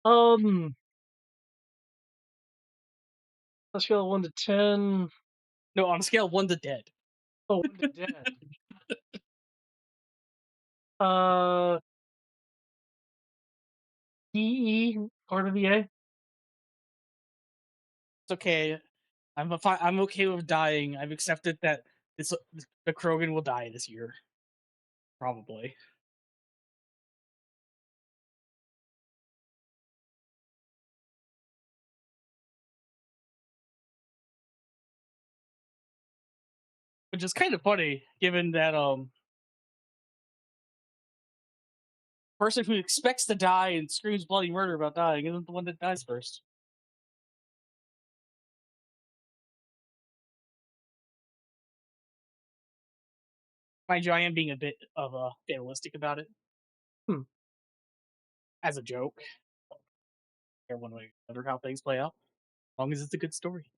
On a scale of 1 to 10, No, on a scale of 1 to dead. oh, 1 to dead. Uh, DE, part of the A? It's okay. I'm okay with dying. I've accepted that this the Krogan will die this year, probably. Which is kind of funny, given that person who expects to die and screams bloody murder about dying isn't the one that dies first. Mind you, I am being a bit of fatalistic about it Hmm. as a joke. Care one way or another how things play out, as long as it's a good story.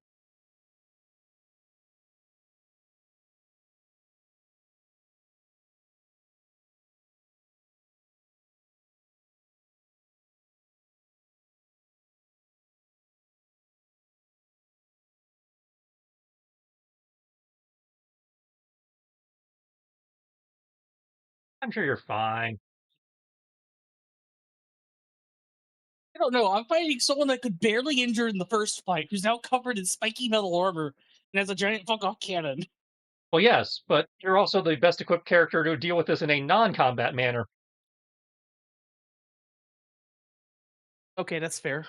I'm sure you're fine. I don't know. I'm fighting someone that could barely injure in the first fight, who's now covered in spiky metal armor and has a giant fuck off cannon. Well, yes, but you're also the best equipped character to deal with this in a non-combat manner. Okay, that's fair.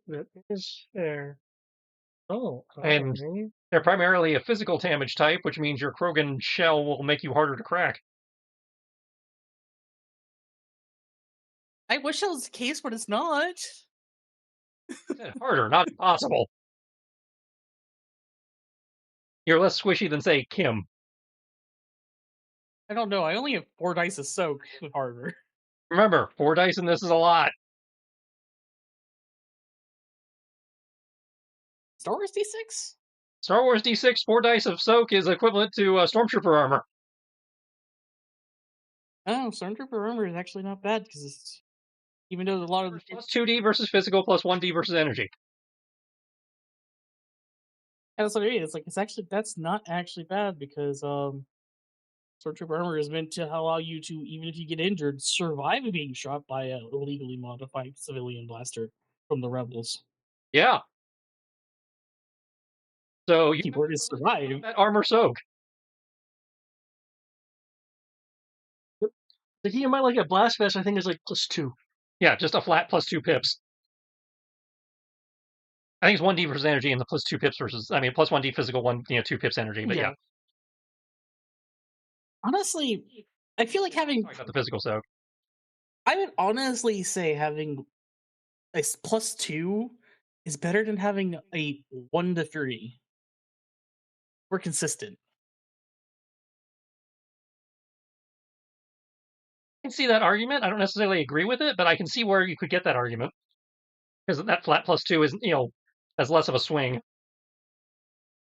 That is fair. Oh, And alright. They're primarily a physical damage type, which means your Krogan shell will make you harder to crack. I wish that was the case, but it's not. Harder, not impossible. You're less squishy than, say, Kim. I don't know. I only have 4 dice of soak with harder. Remember, 4 dice in this is a lot. Star Wars D6? Star Wars D6, 4 dice of soak is equivalent to Stormtrooper armor. Oh, Stormtrooper armor is actually not bad because it's even though a lot of the Plus 2D versus physical, plus 1D versus energy. that's what it is. Like it's actually that's not actually bad because Stormtrooper armor is meant to allow you to, even if you get injured, survive being shot by a illegally modified civilian blaster from the rebels. Yeah. So you have Keyword is survive. that armor soak. The key in my like a blast vest, I think is like +2. Yeah, just a flat plus 2 pips. I think it's 1D versus energy and the plus 2 pips versus, I mean, plus 1D physical, 2 pips energy, but yeah. Honestly, I feel like having Talking about the physical soak. I would honestly say having a +2 is better than having a 1 to 3. We're consistent. I can see that argument. I don't necessarily agree with it, but I can see where you could get that argument. Because that flat plus 2 is, has less of a swing.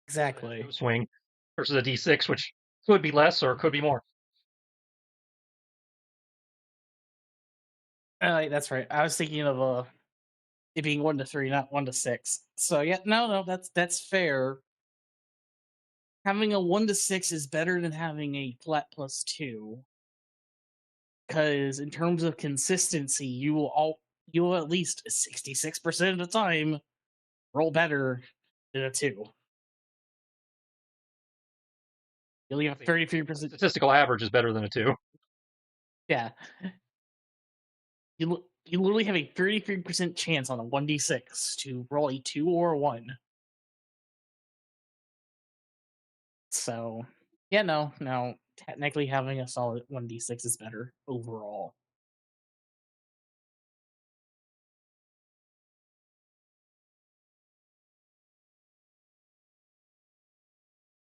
Exactly. Swing versus a D6, which could be less or could be more. That's right. I was thinking of it being 1 to 3, not 1 to 6. So yeah, no, that's fair. Having a 1 to 6 is better than having a flat +2 because in terms of consistency, you will at least 66% of the time roll better than a 2. You only have 33%. Statistical average is better than a 2. Yeah, you literally have a 33% chance on a 1d6 to roll a 2 or a 1. So, yeah, no, technically having a solid 1d6 is better overall.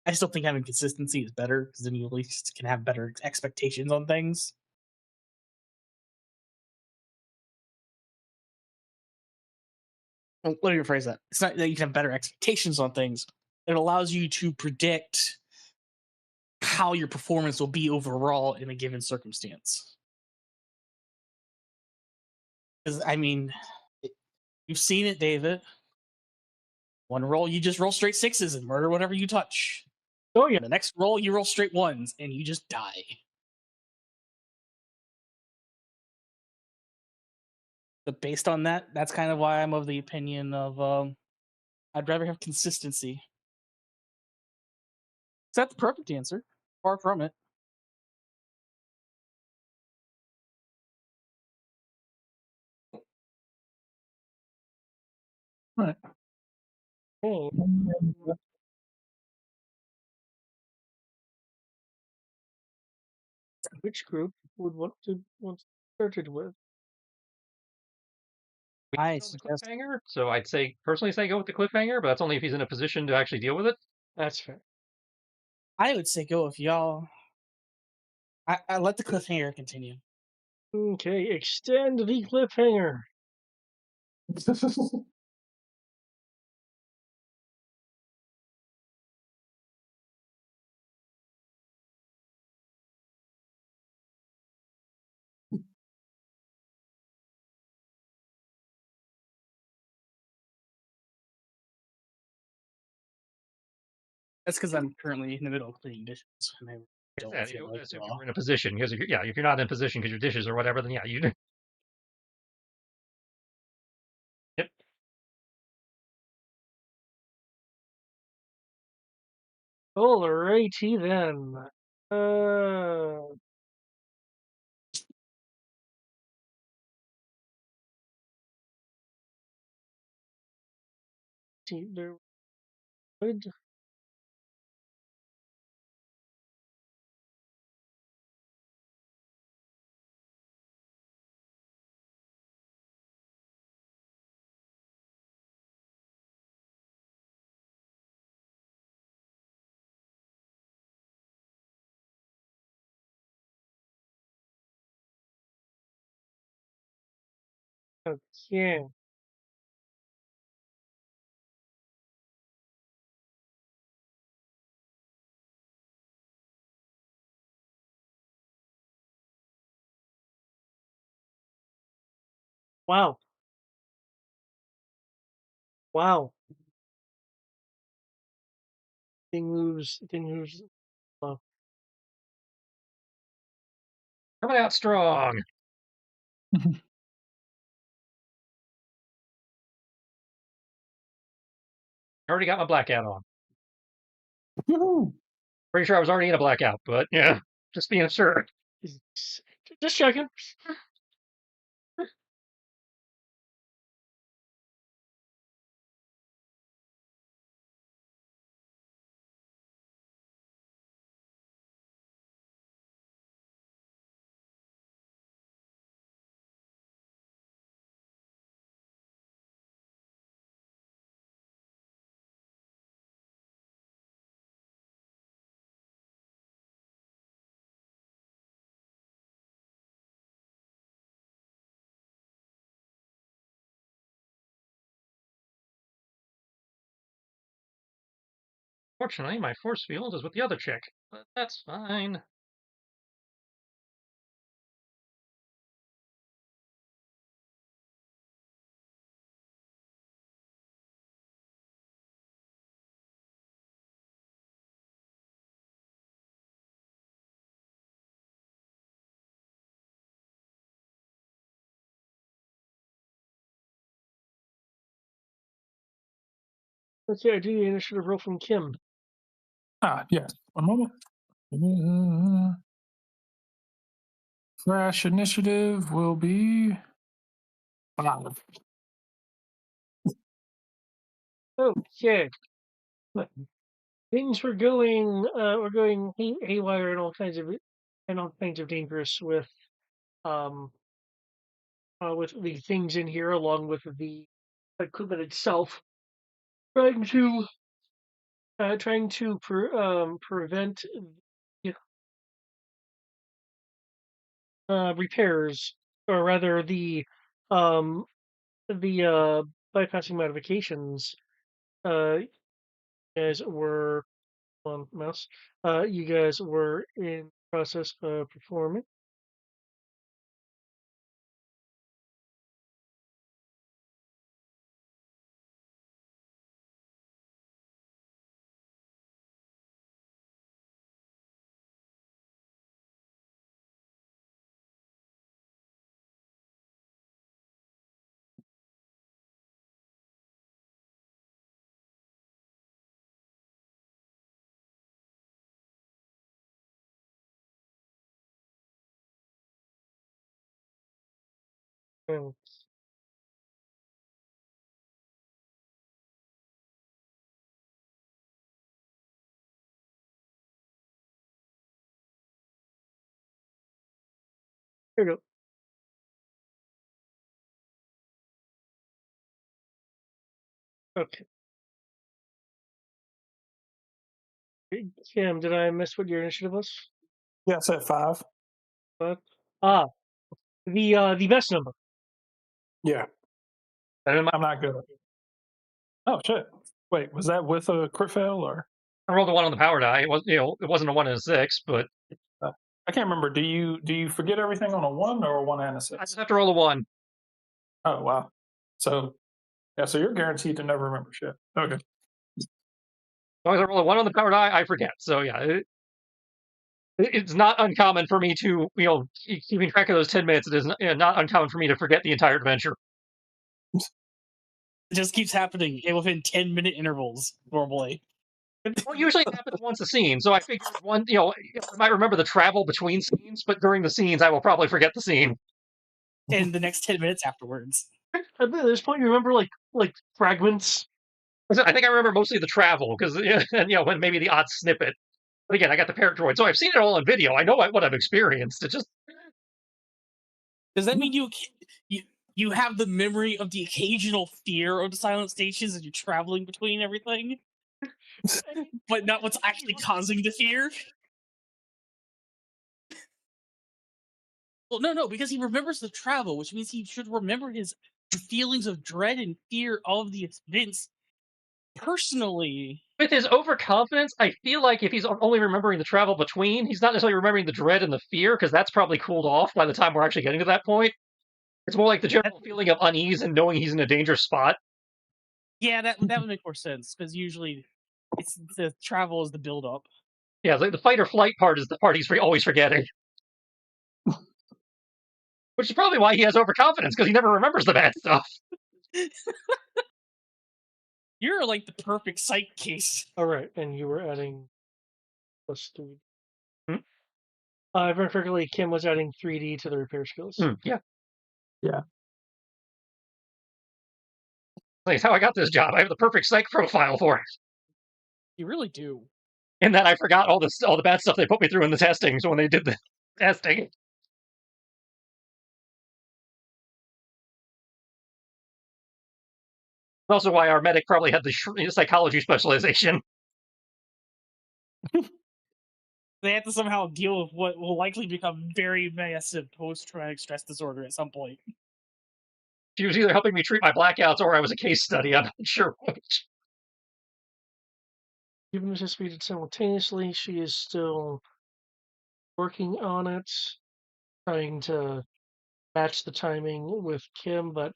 I still think having consistency is better because then you at least can have better expectations on things. Well, let me rephrase that. It's not that you can have better expectations on things. It allows you to predict how your performance will be overall in a given circumstance. Because I mean, you've seen it, David. One roll, you just roll straight sixes and murder whatever you touch. Oh yeah. The next roll, you roll straight ones and you just die. But based on that, that's kind of why I'm of the opinion of I'd rather have consistency. Is that the perfect answer? Far from it. Right. Oh, Which group would want started with? we I know the suggest cliffhanger, so I'd say personally say go with the cliffhanger, but that's only if he's in a position to actually deal with it. That's fair. I would say go if y'all. I let the cliffhanger continue. Okay, extend the cliffhanger. That's because I'm currently in the middle of cleaning dishes, and I don't Yeah, feel like assume you were in a position because if you're not in a position because your dishes or whatever, then yeah, you. Yep. Alrighty then. See, there would. Okay. Wow. Wow. Thing moves. Thing moves. Wow. Coming out strong. Already got my blackout on. Woohoo! Pretty sure I was already in a blackout, but yeah, just being sure. Just checking. Fortunately, my force field is with the other chick, but that's fine. Okay, I do the initiative roll from Kim. Yes. One moment. Crash initiative will be 5. Okay. Things were going haywire and all kinds of dangerous um with the things in here along with the equipment itself trying to prevent repairs, or rather um bypassing modifications. You guys were on mouse. You guys were in process of performing. Oh, here we go. Okay. Kim, did I miss what your initiative was? Yeah, I said 5. Ah, the best number. Yeah, And I'm not good. Oh shit! Wait, was that with a crit fail or? I rolled a 1 on the power die. It was, it wasn't a 1 and a 6, but I can't remember. Do you forget everything on a 1 or a 1 and a I 6? just have to roll a 1. Oh wow. So yeah, so you're guaranteed to never remember shit. Okay. As long as I roll a 1 on the power die, I forget. So yeah, it's not uncommon for me to, keeping track of those 10 minutes. It is not uncommon for me to forget the entire adventure. It just keeps happening within 10-minute intervals normally. Well, usually it happens once a scene, so I figure I might remember the travel between scenes, but during the scenes, I will probably forget the scene. And the next 10 minutes afterwards. At this point, you remember like fragments. I think I remember mostly the travel because, and when maybe the odd snippet. But again, I got the parrot droid, so I've seen it all on video. I know what I've experienced. It just Does that mean you have the memory of the occasional fear of the silent stations as you're traveling between everything, but not what's actually causing the fear? Well, no, because he remembers the travel, which means he should remember his feelings of dread and fear of the events personally. with his overconfidence, I feel like if he's only remembering the travel between, he's not necessarily remembering the dread and the fear because that's probably cooled off by the time we're actually getting to that point. It's more like the general feeling of unease and knowing he's in a dangerous spot. Yeah, that would make more sense because usually it's the travel is the build up. Yeah, the fight or flight part is the part he's always forgetting. Which is probably why he has overconfidence, because he never remembers the bad stuff. You're like the perfect psych case. All right, and you were adding +3. Hmm? If I remember correctly, Kim was adding 3D to the repair skills. Yeah. Yeah. That's how I got this job. I have the perfect psych profile for it. You really do. And then I forgot all the bad stuff they put me through in the testing. So when they did the testing, also why our medic probably had the psychology specialization. They have to somehow deal with what will likely become very massive post-traumatic stress disorder at some point. She was either helping me treat my blackouts or I was a case study. I'm not sure which. Even if it's repeated simultaneously, she is still working on it, trying to match the timing with Kim, but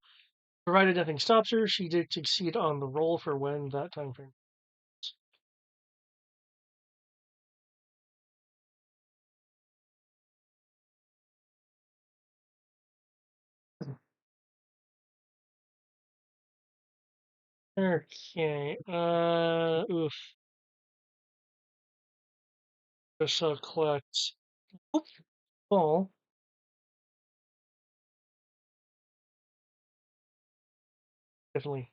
provided nothing stops her, she did succeed on the roll for when that time frame. Okay. Oof. Just collect. Oops. Ball. Definitely.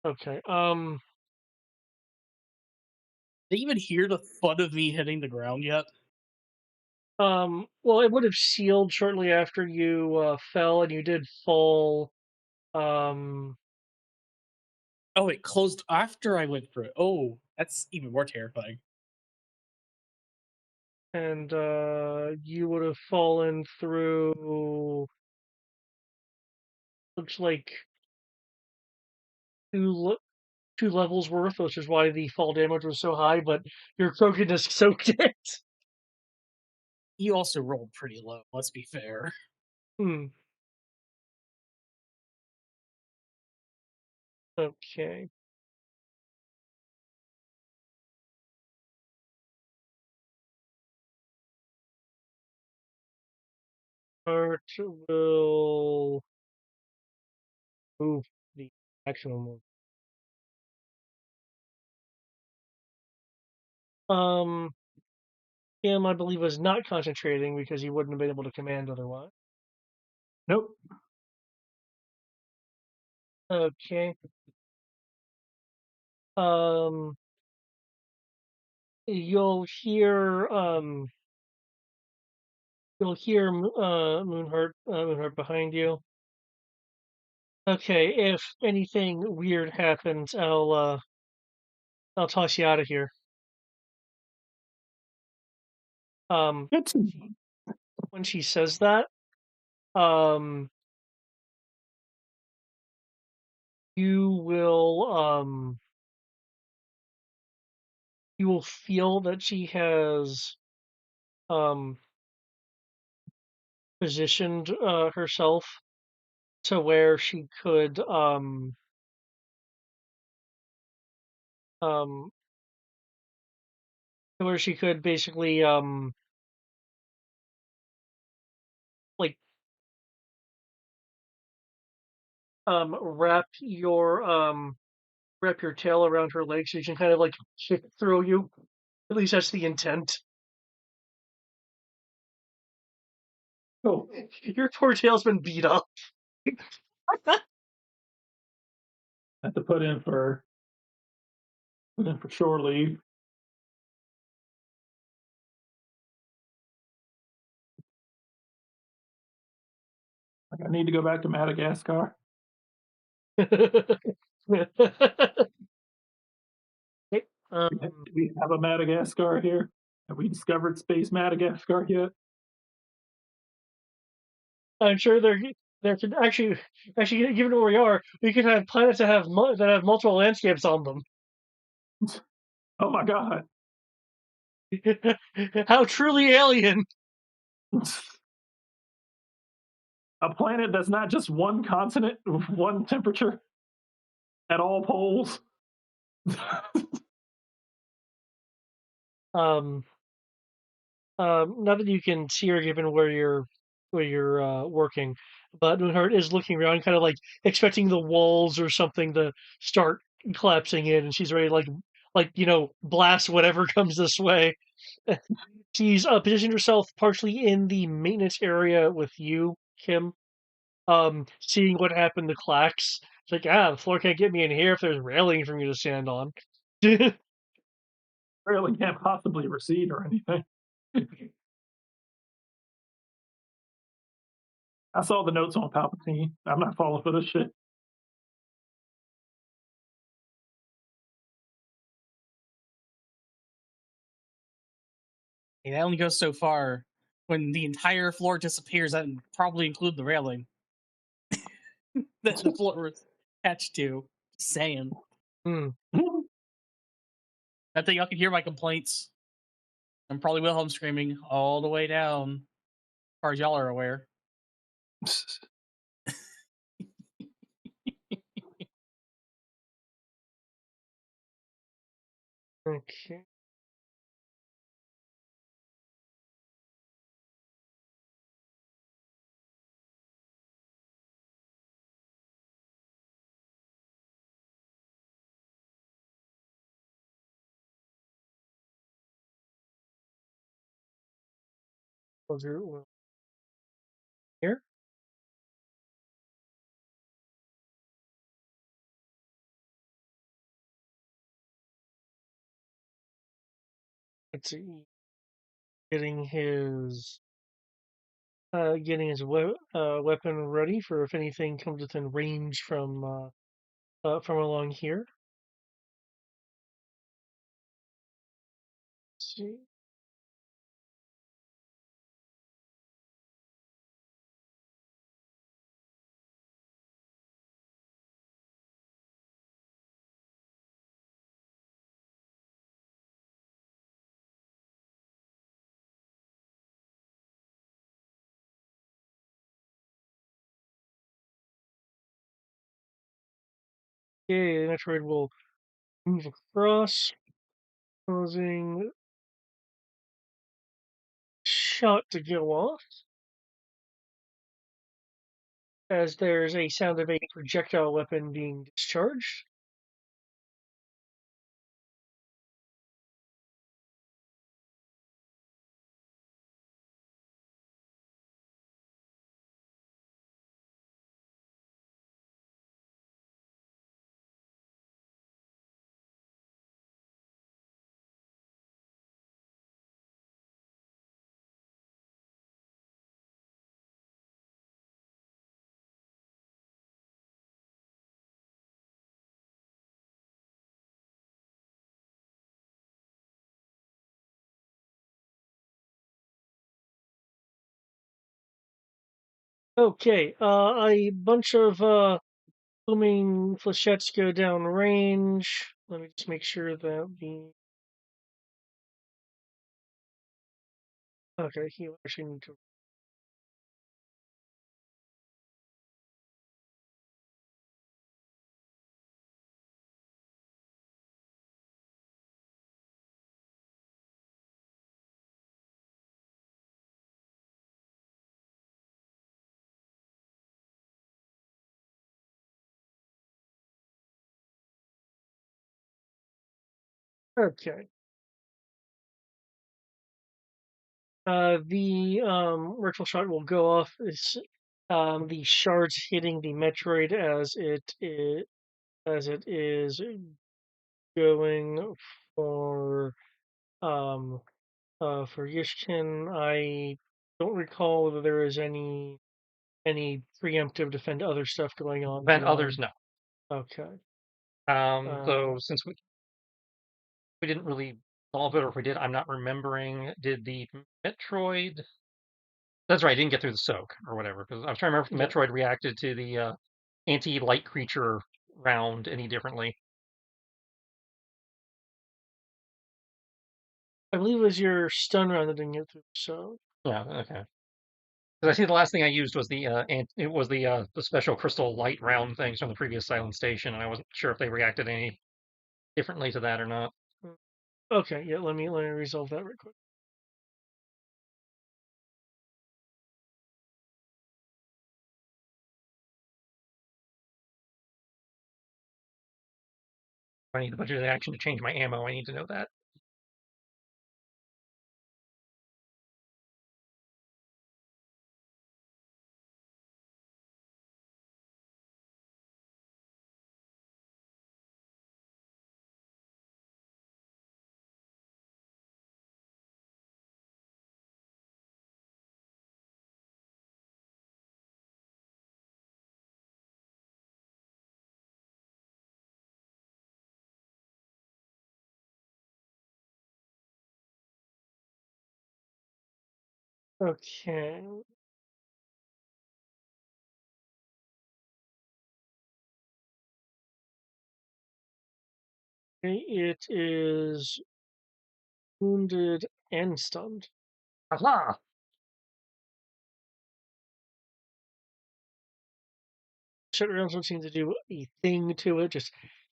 Okay. They even hear the thud of me hitting the ground yet? Well, it would have sealed shortly after you fell, and you did fall. Um, Oh, it closed after I went through it. Oh, that's even more terrifying. and you would have fallen through. Looks like two levels worth, which is why the fall damage was so high. But your crookedness soaked it. You also rolled pretty low, let's be fair. Hmm. Okay. Art will move the maximum one. Him, I believe, was not concentrating because he wouldn't have been able to command otherwise. Nope. Okay. Um, you'll hear Moonheart behind you. Okay, if anything weird happens, I'll toss you out of here. It's When she says that, um, you will feel that she has um positioned herself to where she could um to where she could basically like wrap your tail around her leg so you can kind of like kick through you. At least that's the intent. cool. Your poor tail's been beat up. I have to put in for shore leave. Like I need to go back to Madagascar. um, Do we have a Madagascar here? Have we discovered space Madagascar yet? I'm sure there could actually given where we are, we could have planets that have multiple landscapes on them. Oh my god. How truly alien! A planet that's not just one continent, one temperature at all poles. Um, not that you can see her given where you're working, but Moonheart is looking around, kind of like expecting the walls or something to start collapsing in, and she's ready to blast whatever comes this way. She's positioned herself partially in the maintenance area with you, Kim. Seeing what happened to Clax. It's like, the floor can't get me in here if there's railing for me to stand on. Really can't possibly recede or anything. I saw the notes on Palpatine. I'm not falling for this shit. And that only goes so far. When the entire floor disappears, that would probably include the railing that the floor was attached to. Just saying. Hmm. I think y'all can hear my complaints. And probably Wilhelm screaming all the way down, as far as y'all are aware. Okay. Here. Let's see. Getting his weapon ready for if anything comes within range from along here. Let's see. Okay, the Metroid will move across, causing shot to go off as there's a sound of a projectile weapon being discharged. Okay, a bunch of booming flechettes go down range. Let me just make sure that the okay, he actually need to. Okay. The ritual shot will go off. It's the shards hitting the Metroid as it is going for for Yishkin. I don't recall whether there is any preemptive defend other stuff going on. Then others, no. Okay. So since we didn't really solve it, or if we did, I'm not remembering. Did the Metroid? That's right. I didn't get through the soak or whatever because I was trying to remember if the Metroid reacted to the anti-light creature round any differently. I believe it was your stun round that didn't get through. So Yeah. Okay. Because I see the last thing I used was the special crystal light round things from the previous Silent Station, and I wasn't sure if they reacted any differently to that or not. okay, yeah. Let me resolve that real quick. If I need the budget action to change my ammo, I need to know that. Okay. It is wounded and stunned. Aha! Shut rounds don't seem to do a thing to it, just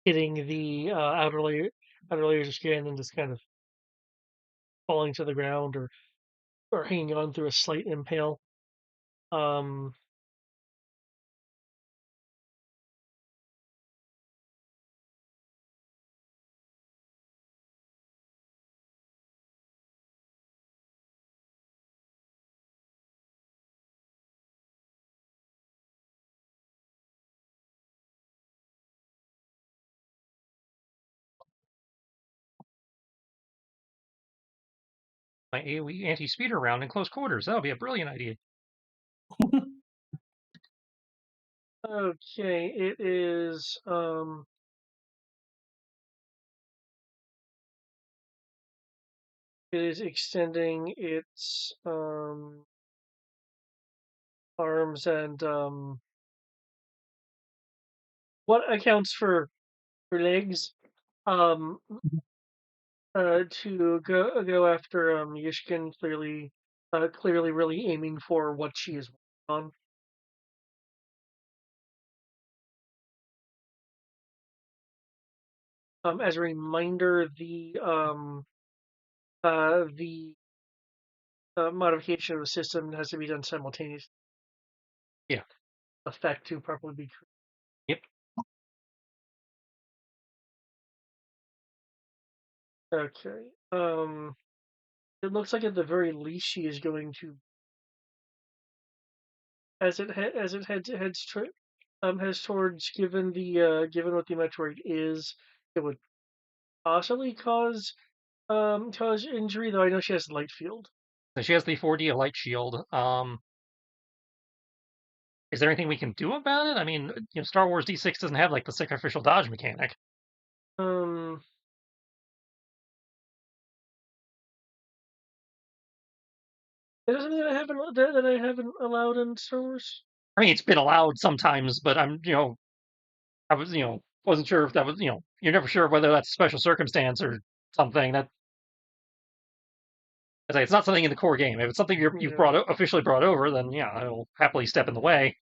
hitting the outer layers of skin and just kind of falling to the ground or hanging on through a slight impale. Um, My AoE anti-speeder round in close quarters. That would be a brilliant idea. okay, it is extending its arms and what accounts for legs um to go after Yishkin, clearly really aiming for what she is on. As a reminder, the modification of the system has to be done simultaneously. Yeah. Effect to properly be. Yep. Okay. It looks like at the very least she is going to, as it heads towards, given what the Metroid is, it would possibly cause injury. Though I know she has light field. So she has the 4D light shield. Is there anything we can do about it? I mean, Star Wars D6 doesn't have like the sacrificial dodge mechanic. Um, There's something that I haven't allowed in Star Wars. I mean, it's been allowed sometimes, but I was, wasn't sure if that was, you're never sure whether that's a special circumstance or something. It's not something in the core game. If it's something you've officially brought over, then yeah, I'll happily step in the way.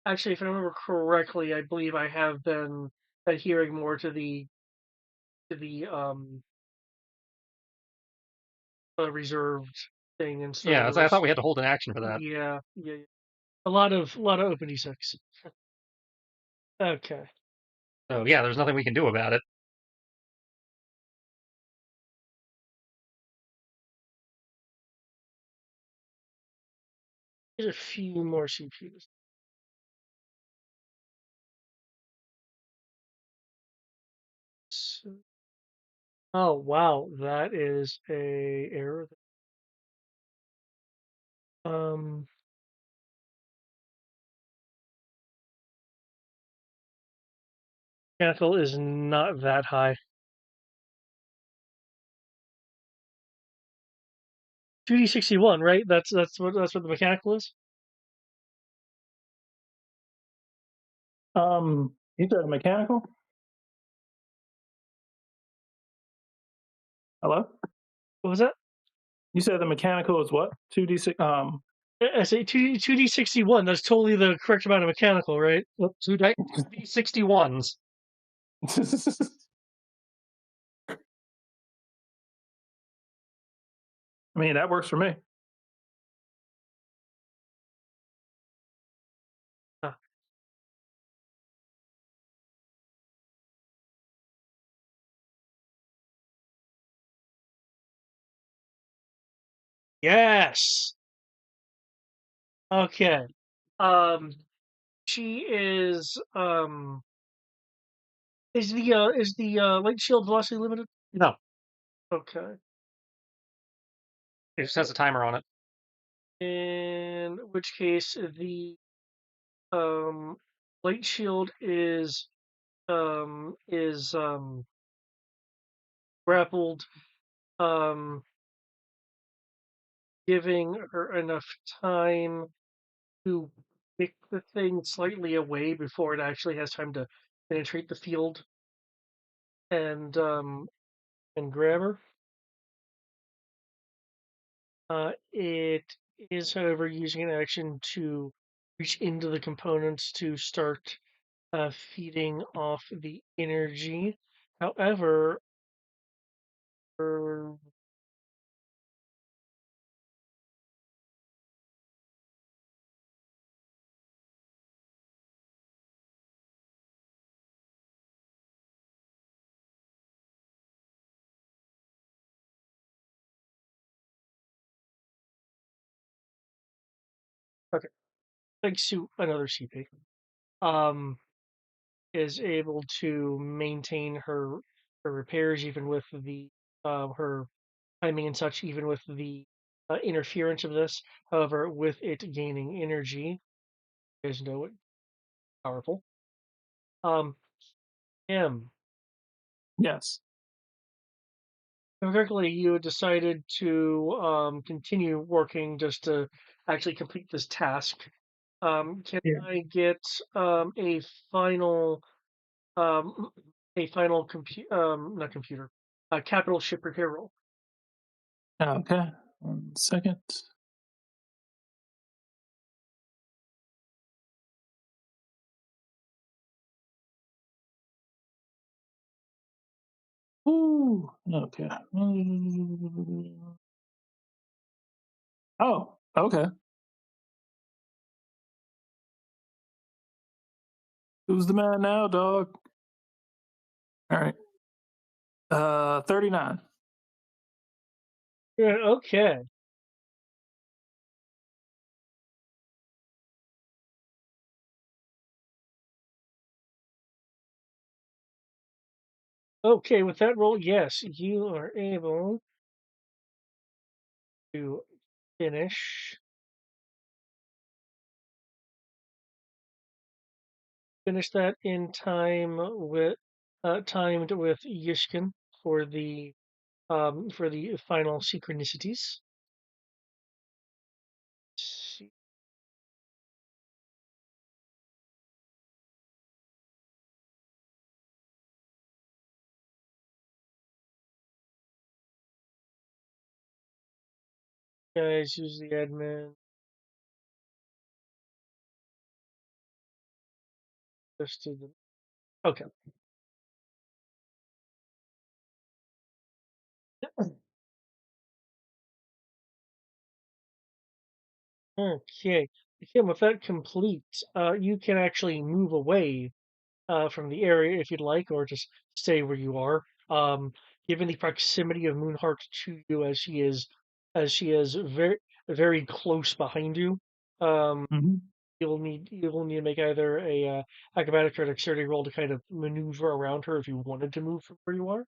Actually, if I remember correctly, I believe I have been adhering more to the reserved thing instead. Yeah, of I thought we had to hold an action for that. Yeah. A lot of open d6. Okay. So yeah, there's nothing we can do about it. There's a few more CPUs. So, oh wow, that is a error. Mechanical is not that high. 2d61, right? That's what the mechanical is. You said mechanical? Hello? What was that? You said the mechanical is what? 2d6. I say 2d61. That's totally the correct amount of mechanical, right? 2d61s. I mean, that works for me. Yes. Okay. She is the light shield velocity limited? No, Okay. it just has a timer on it. In which case the light shield is grappled, giving her enough time to pick the thing slightly away before it actually has time to penetrate the field and grab her. It is, however, using an action to reach into the components to start feeding off the energy. However, er, okay, thanks to another CP, is able to maintain her repairs even with the her timing and such, even with the interference of this. However, with it gaining energy, there's no powerful. M. Yes. Correctly, you decided to continue working just to actually complete this task. Can I get a final not computer, capital ship repair roll? Okay. 1 second. Ooh. Okay. Oh, okay. Who's the man now, dog? All right. 39. Yeah, okay. Okay, with that roll, yes, you are able to finish that in time with timed with Yishkin for the for the final synchronicities. Let's see. Guys, use the admin. Just do the okay. Okay. Again, with that complete, you can actually move away from the area if you'd like, or just stay where you are. Given the proximity of Moonheart to you, as she is very very close behind you, Mm-hmm. you'll need to make either a acrobatic or dexterity roll to kind of maneuver around her if you wanted to move from where you are.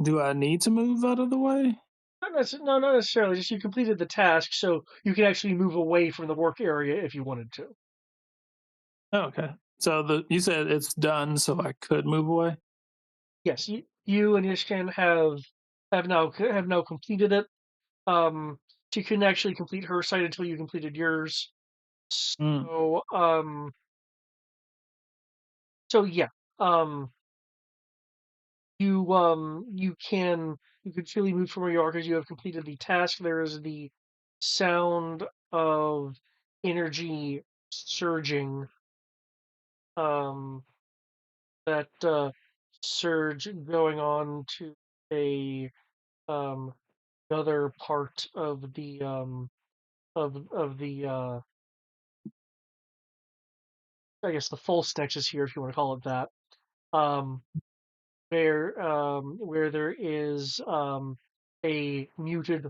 Do I need to move out of the way? No, not necessarily. Just you completed the task, so you can actually move away from the work area if you wanted to. Oh, okay. So you said it's done, so I could move away. Yes, you and Ishkan have now completed it. She couldn't actually complete her side until you completed yours. Mm. So so yeah, um, you can freely move from where you are because you have completed the task. There is the sound of energy surging. That surge going on to a um another part of the of the I guess the false nexus here, if you want to call it that, um, where there is a muted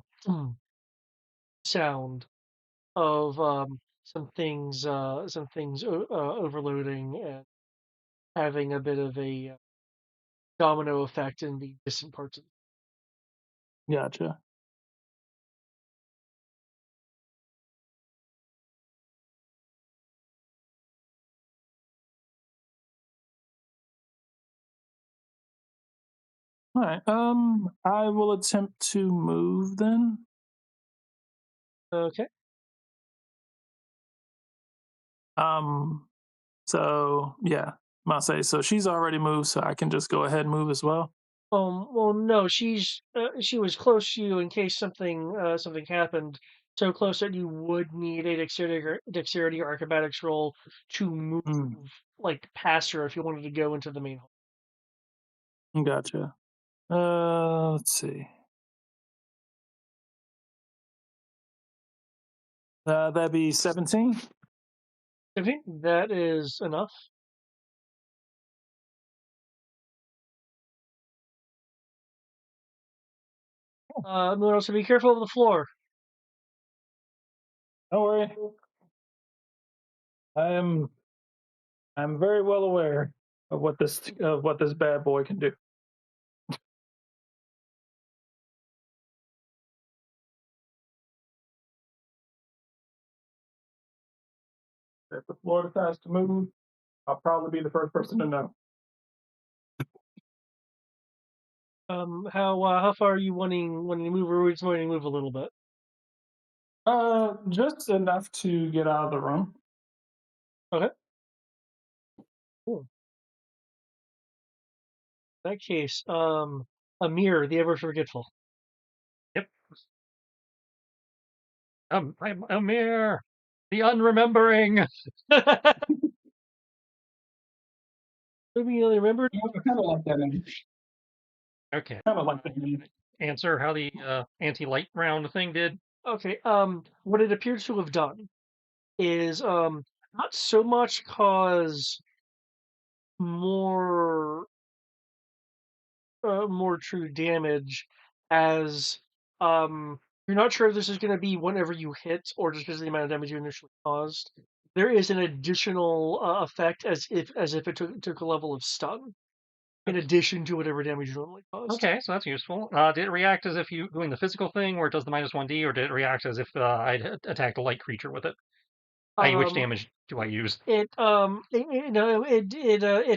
sound of some things overloading and having a bit of a domino effect in the distant parts of Gotcha. All right. I will attempt to move then. Okay. So yeah, I'll say so. She's already moved, so I can just go ahead and move as well. Well, no, she was close to you in case something happened. So close that you would need a dexterity or acrobatics roll to move Mm, like past her if you wanted to go into the main hall. gotcha. Let's see. That'd be 17. Okay, that is enough. Miller, so be careful of the floor. Don't worry. I'm very well aware of what this bad boy can do. If the floor decides to move, I'll probably be the first person to know. How far are you wanting to move, or are we just wanting to move a little bit? Just enough to get out of the room. Okay. Cool. In that case, Amir, the ever forgetful. Yep. I'm Amir, the unremembering. Maybe you remember. I kind of like that name. Okay. Kind of like that name. Answer how the anti-light round thing did. Okay. What it appears to have done is not so much cause more more true damage as you're not sure if this is going to be whenever you hit or just because of the amount of damage you initially caused. There is an additional effect as if it took a level of stun in addition to whatever damage you normally caused. Okay, so that's useful. Did it react as if you doing the physical thing, where it does the -1d, or did it react as if I'd attacked a light creature with it? Which damage do I use? Its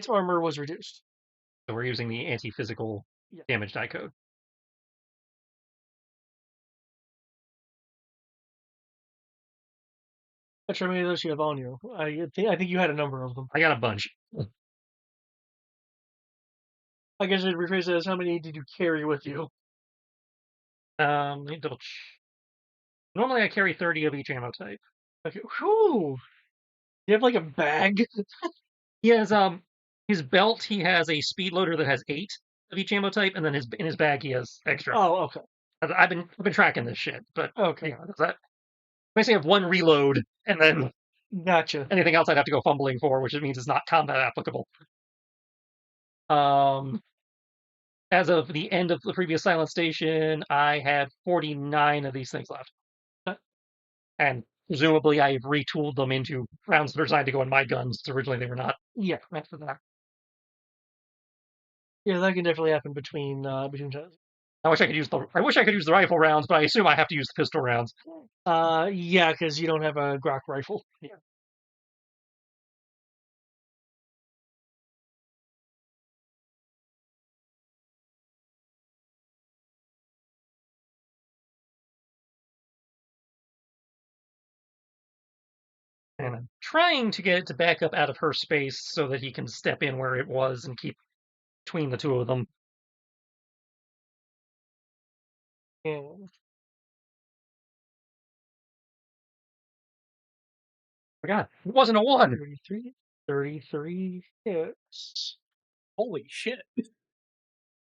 armor was reduced. So we're using the anti-physical damage die code. Not sure how many of those you have on you. I think you had a number of them. I got a bunch. I guess I'd rephrase it as how many did you carry with you? Let me double check. Normally I carry 30 of each ammo type. Okay. Whew. You have like a bag? He has his belt. He has a speed loader that has 8 of each ammo type, and then in his bag he has extra. Oh, okay. I've been tracking this shit, but Okay. does that basically have one reload, and then Gotcha. anything else I'd have to go fumbling for, which means it's not combat applicable. As of the end of the previous Silent Station, I had 49 of these things left. And presumably I've retooled them into rounds that are designed to go in my guns. Originally they were not Yeah. meant for that. Yeah, that can definitely happen between times. I wish I could use the rifle rounds, but I assume I have to use the pistol rounds. Yeah, because you don't have a Glock rifle. Yeah. And I'm trying to get it to back up out of her space so that he can step in where it was and keep between the two of them. Yeah. Oh God, it wasn't a 1. 33 hits. Holy shit!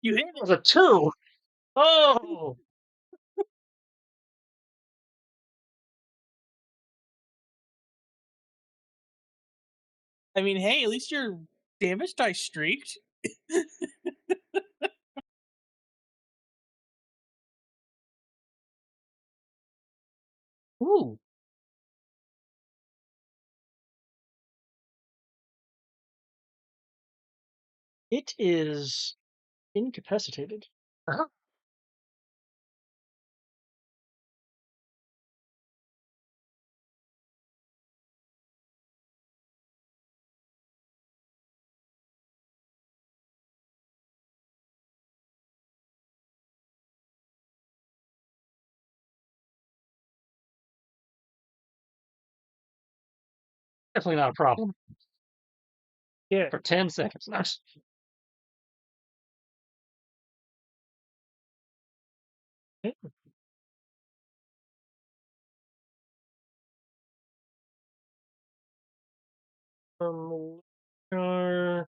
You hit It was a 2. Oh! I mean, hey, at least your damage die streaked. Ooh. It is incapacitated. Uh-huh. Definitely not a problem. Yeah. For 10 seconds. Nice. Uh,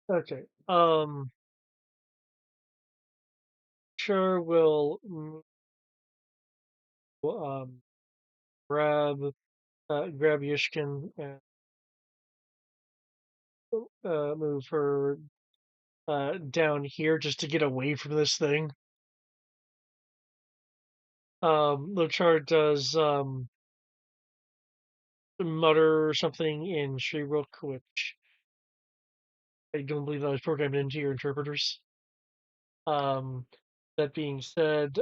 okay. Sure will grab Yishkin and move her down here just to get away from this thing. Lochard does mutter something in Shrierook, which I don't believe that was programmed into your interpreters. That being said,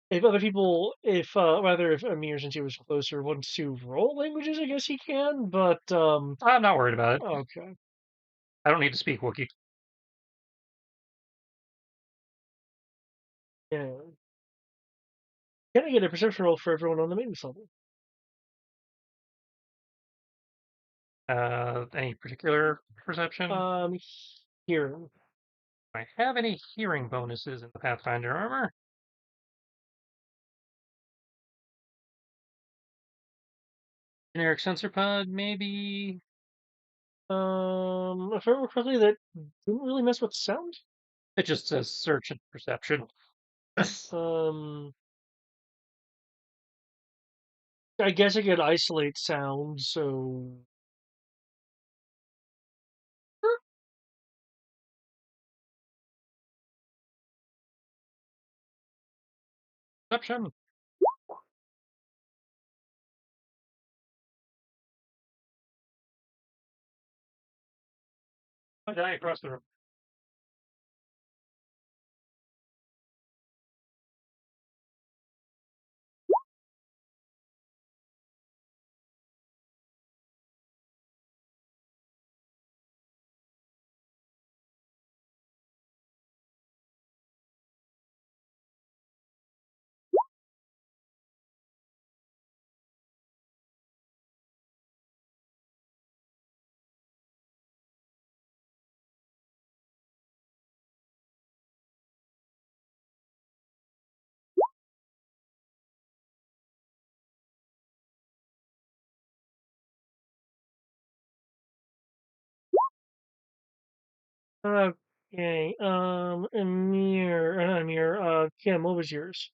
if other people, if Amir, since he was closer, wants to roll languages, I guess he can. But I'm not worried about it. okay, I don't need to speak Wookiee. yeah. Can I get a perception roll for everyone on the maintenance level? Any particular perception? Hearing. Do I have any hearing bonuses in the Pathfinder armor? Generic sensor pod, maybe. If I remember correctly, that didn't really mess with sound. It just says search and perception. I guess I could isolate sound, so Perception. Die across the room. Okay. Amir. Kim, what was yours?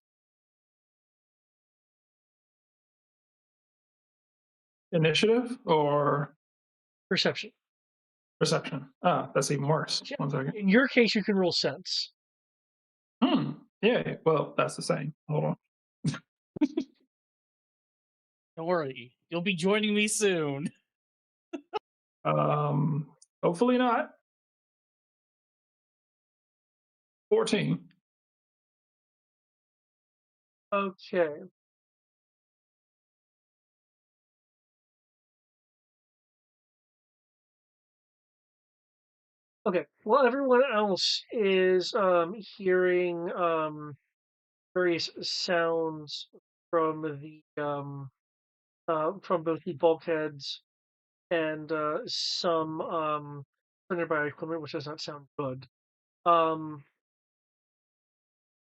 Initiative or Perception. perception? Ah, that's even worse. Yeah. 1 second. In your case, you can roll sense. Yeah, well, that's the same. Hold on. Don't worry, you'll be joining me soon. Hopefully not. 14. Okay. Okay. Well, everyone else is hearing various sounds from the from both the bulkheads and some nearby equipment, which does not sound good.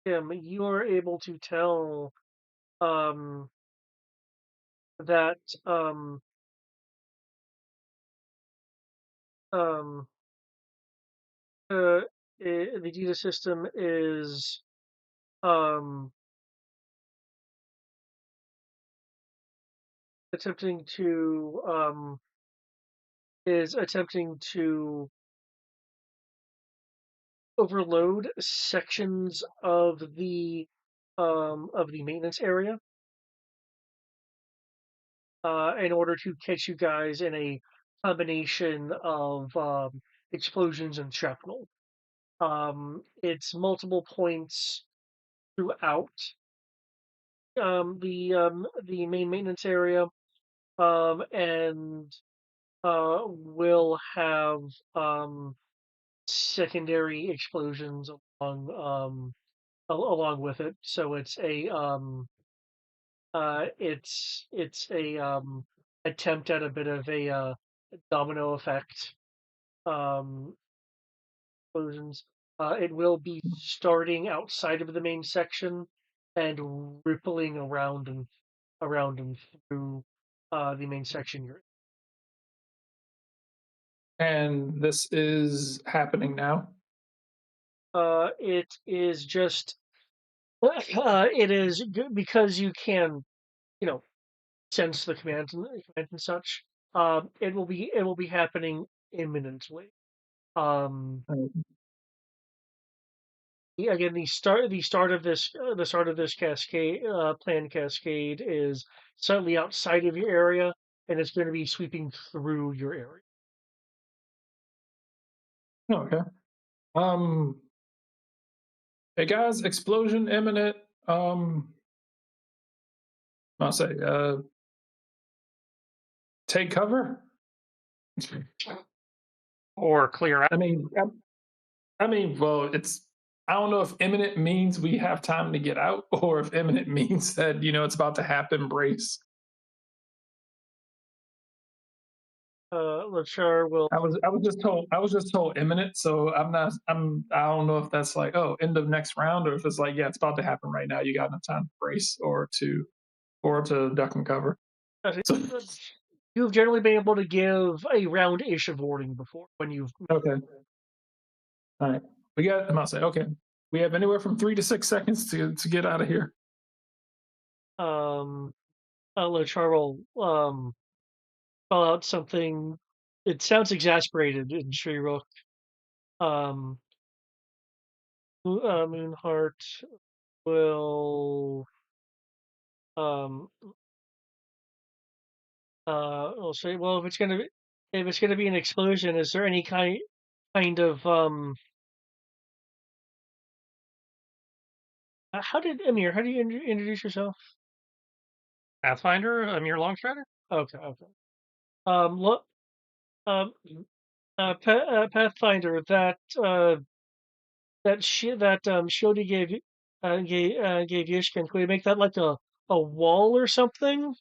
Kim, you are able to tell that um, uh, the data system um, attempting to overload sections of the maintenance area in order to catch you guys in a combination of explosions and shrapnel. It's multiple points throughout the main maintenance area, and will have secondary explosions along with it. So it's a attempt at a bit of a domino effect explosions. It will be starting outside of the main section and rippling around and through the main section you're And this is happening now. in. It is just it is because you can, you know, sense the command and such. It will be happening imminently. Um, Again, the start of this cascade planned cascade is slightly outside of your area, and it's going to be sweeping through your area. Okay. Hey guys, explosion imminent. I'll say, take cover. Or clear out. Well, it's. I don't know if imminent means we have time to get out, or if imminent means that it's about to happen. Brace. Lachar will. I was just told imminent, so I don't know if that's like, oh, end of next round, or if it's like, yeah, it's about to happen right now. You got enough time to brace or to duck and cover. So, You've generally been able to give a round-ish of warning before when you've. okay. All right. We got. I'm about to say, okay. We have anywhere from 3 to 6 seconds to get out of here. Lachar will call out something. It sounds exasperated in Shreerook. Moonheart. will we'll say, well, if it's gonna be an explosion, is there any kind of how do you introduce yourself? Pathfinder, Amir Longstrider? Okay, okay. Look, um, Pathfinder, Shodi gave Yishkin. Could we make that like a wall or something?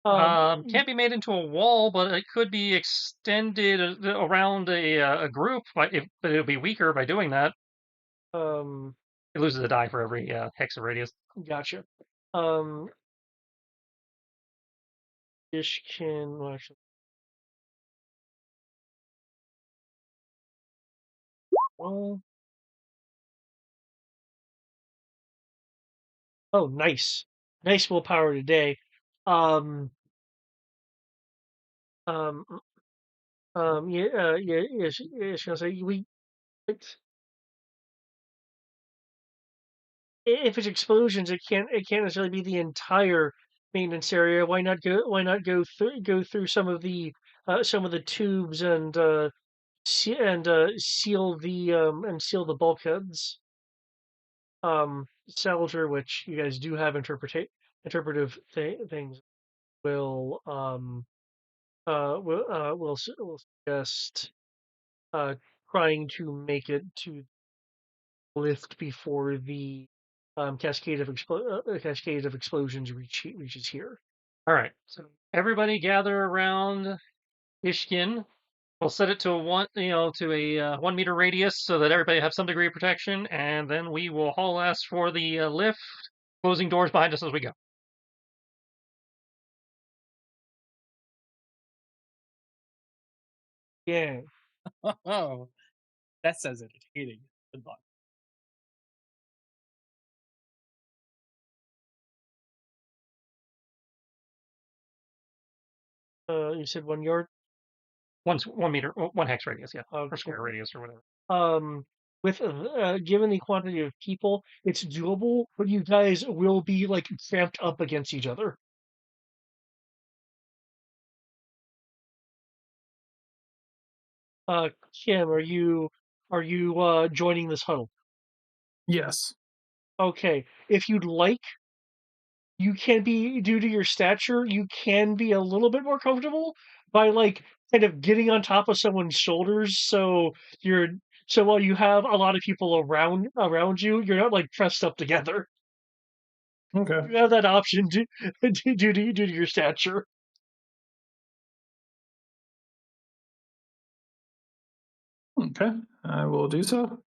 Can't be made into a wall, but it could be extended around a group. But it'll be weaker by doing that. It loses a die for every hex of radius. Gotcha. Yishkin, well, actually, well, oh, nice willpower today. Um, um, yeah, she's gonna say if it's explosions, it can't necessarily be the entire maintenance area. Why not go through some of the tubes and seal the bulkheads. Salger, which you guys do have interpretive things, will will suggest trying to make it to lift before the cascade of explosions reaches here. All right, so everybody gather around Ishkin. We'll set it to a 1 meter radius so that everybody have some degree of protection, and then we will haul ass for the lift, closing doors behind us as we go. Yeah. Oh, that sounds entertaining. Good luck. You said 1 yard. 1 meter, 1 hex radius, yeah, or Okay. square radius or whatever. With given the quantity of people, it's doable, but you guys will be like cramped up against each other. Kim, are you joining this huddle? Yes. Okay. If you'd like, you can be, due to your stature, you can be a little bit more comfortable by like kind of getting on top of someone's shoulders, so while you have a lot of people around you, you're not like pressed up together. Okay. You have that option due to your stature. Okay. I will do so.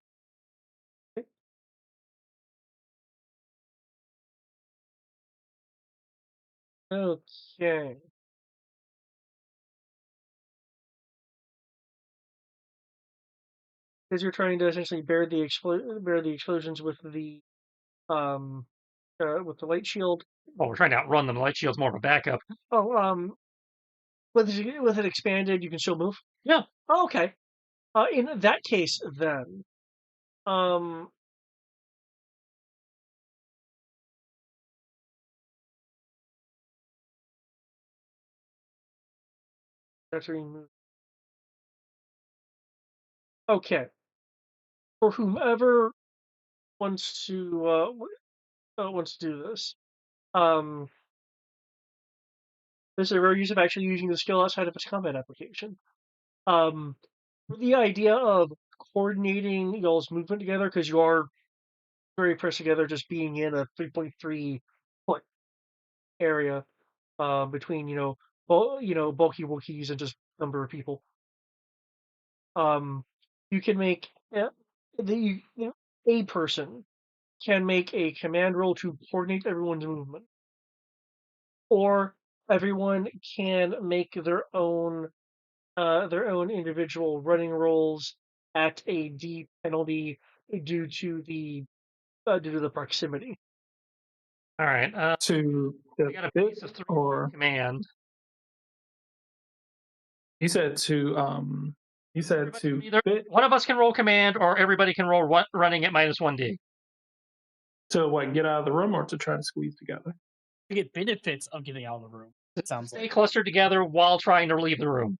Okay. Because you're trying to essentially bear the explosions with the light shield. Well, we're trying to outrun them. The light shield's more of a backup. Oh, with it expanded, you can still move. Yeah. Oh, okay. In that case, then, that's remove. Okay. For whomever wants to do this, this is a rare use of actually using the skill outside of its combat application. The idea of coordinating y'all's movement together, because you are very pressed together, just being in a 3.3 foot area between bulky Wookiees and just number of people. You can make a person can make a command roll to coordinate everyone's movement, or everyone can make their own individual running rolls at a D penalty due to the proximity. All right. To We got a the piece of 3 or command. he said to Either bit one of us can roll command, or everybody can roll running at -1d. To what, get out of the room or to try to squeeze together? To get benefits of getting out of the room. It sounds Stay like. clustered together while trying to leave the room.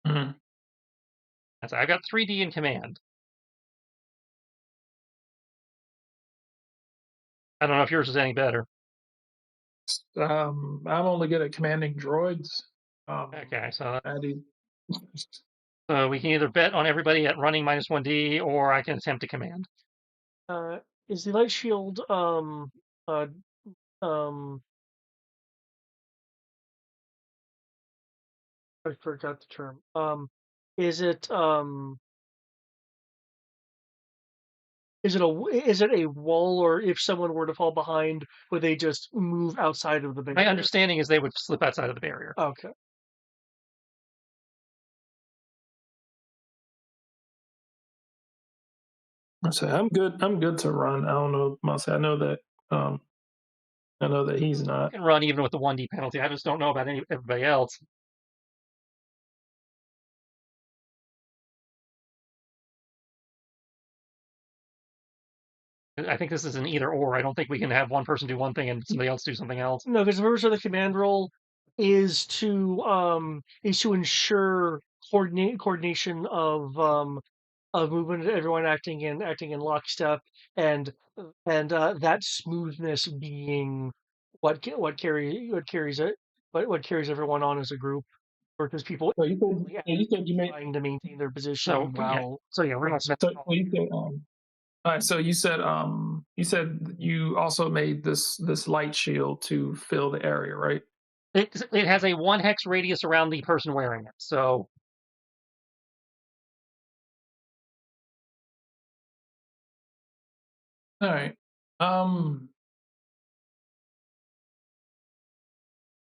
Mm-hmm. I've got 3D in command. I don't know if yours is any better. I'm only good at commanding droids. Okay, so Addy. we can either bet on everybody at running -1D, or I can attempt to command. Is the light shield um I forgot the term. Is it is it a wall, or if someone were to fall behind, would they just move outside of the barrier? My understanding is they would slip outside of the barrier. Okay. I say I'm good. I'm good to run. I don't know. I know that. I know that he's I not. can run even with the 1D penalty. I just don't know about everybody else. I think this is an either or. I don't think we can have one person do one thing and somebody else do something else. No, because the purpose of the command role is to ensure coordination of movement, everyone acting in lockstep, and that smoothness being what carries it, what carries everyone on as a group, because people So you said you made. trying to maintain their position So well. we're not. So you said all right. So you said you also made this light shield to fill the area, right? It has a 1 hex radius around the person wearing it. So All right.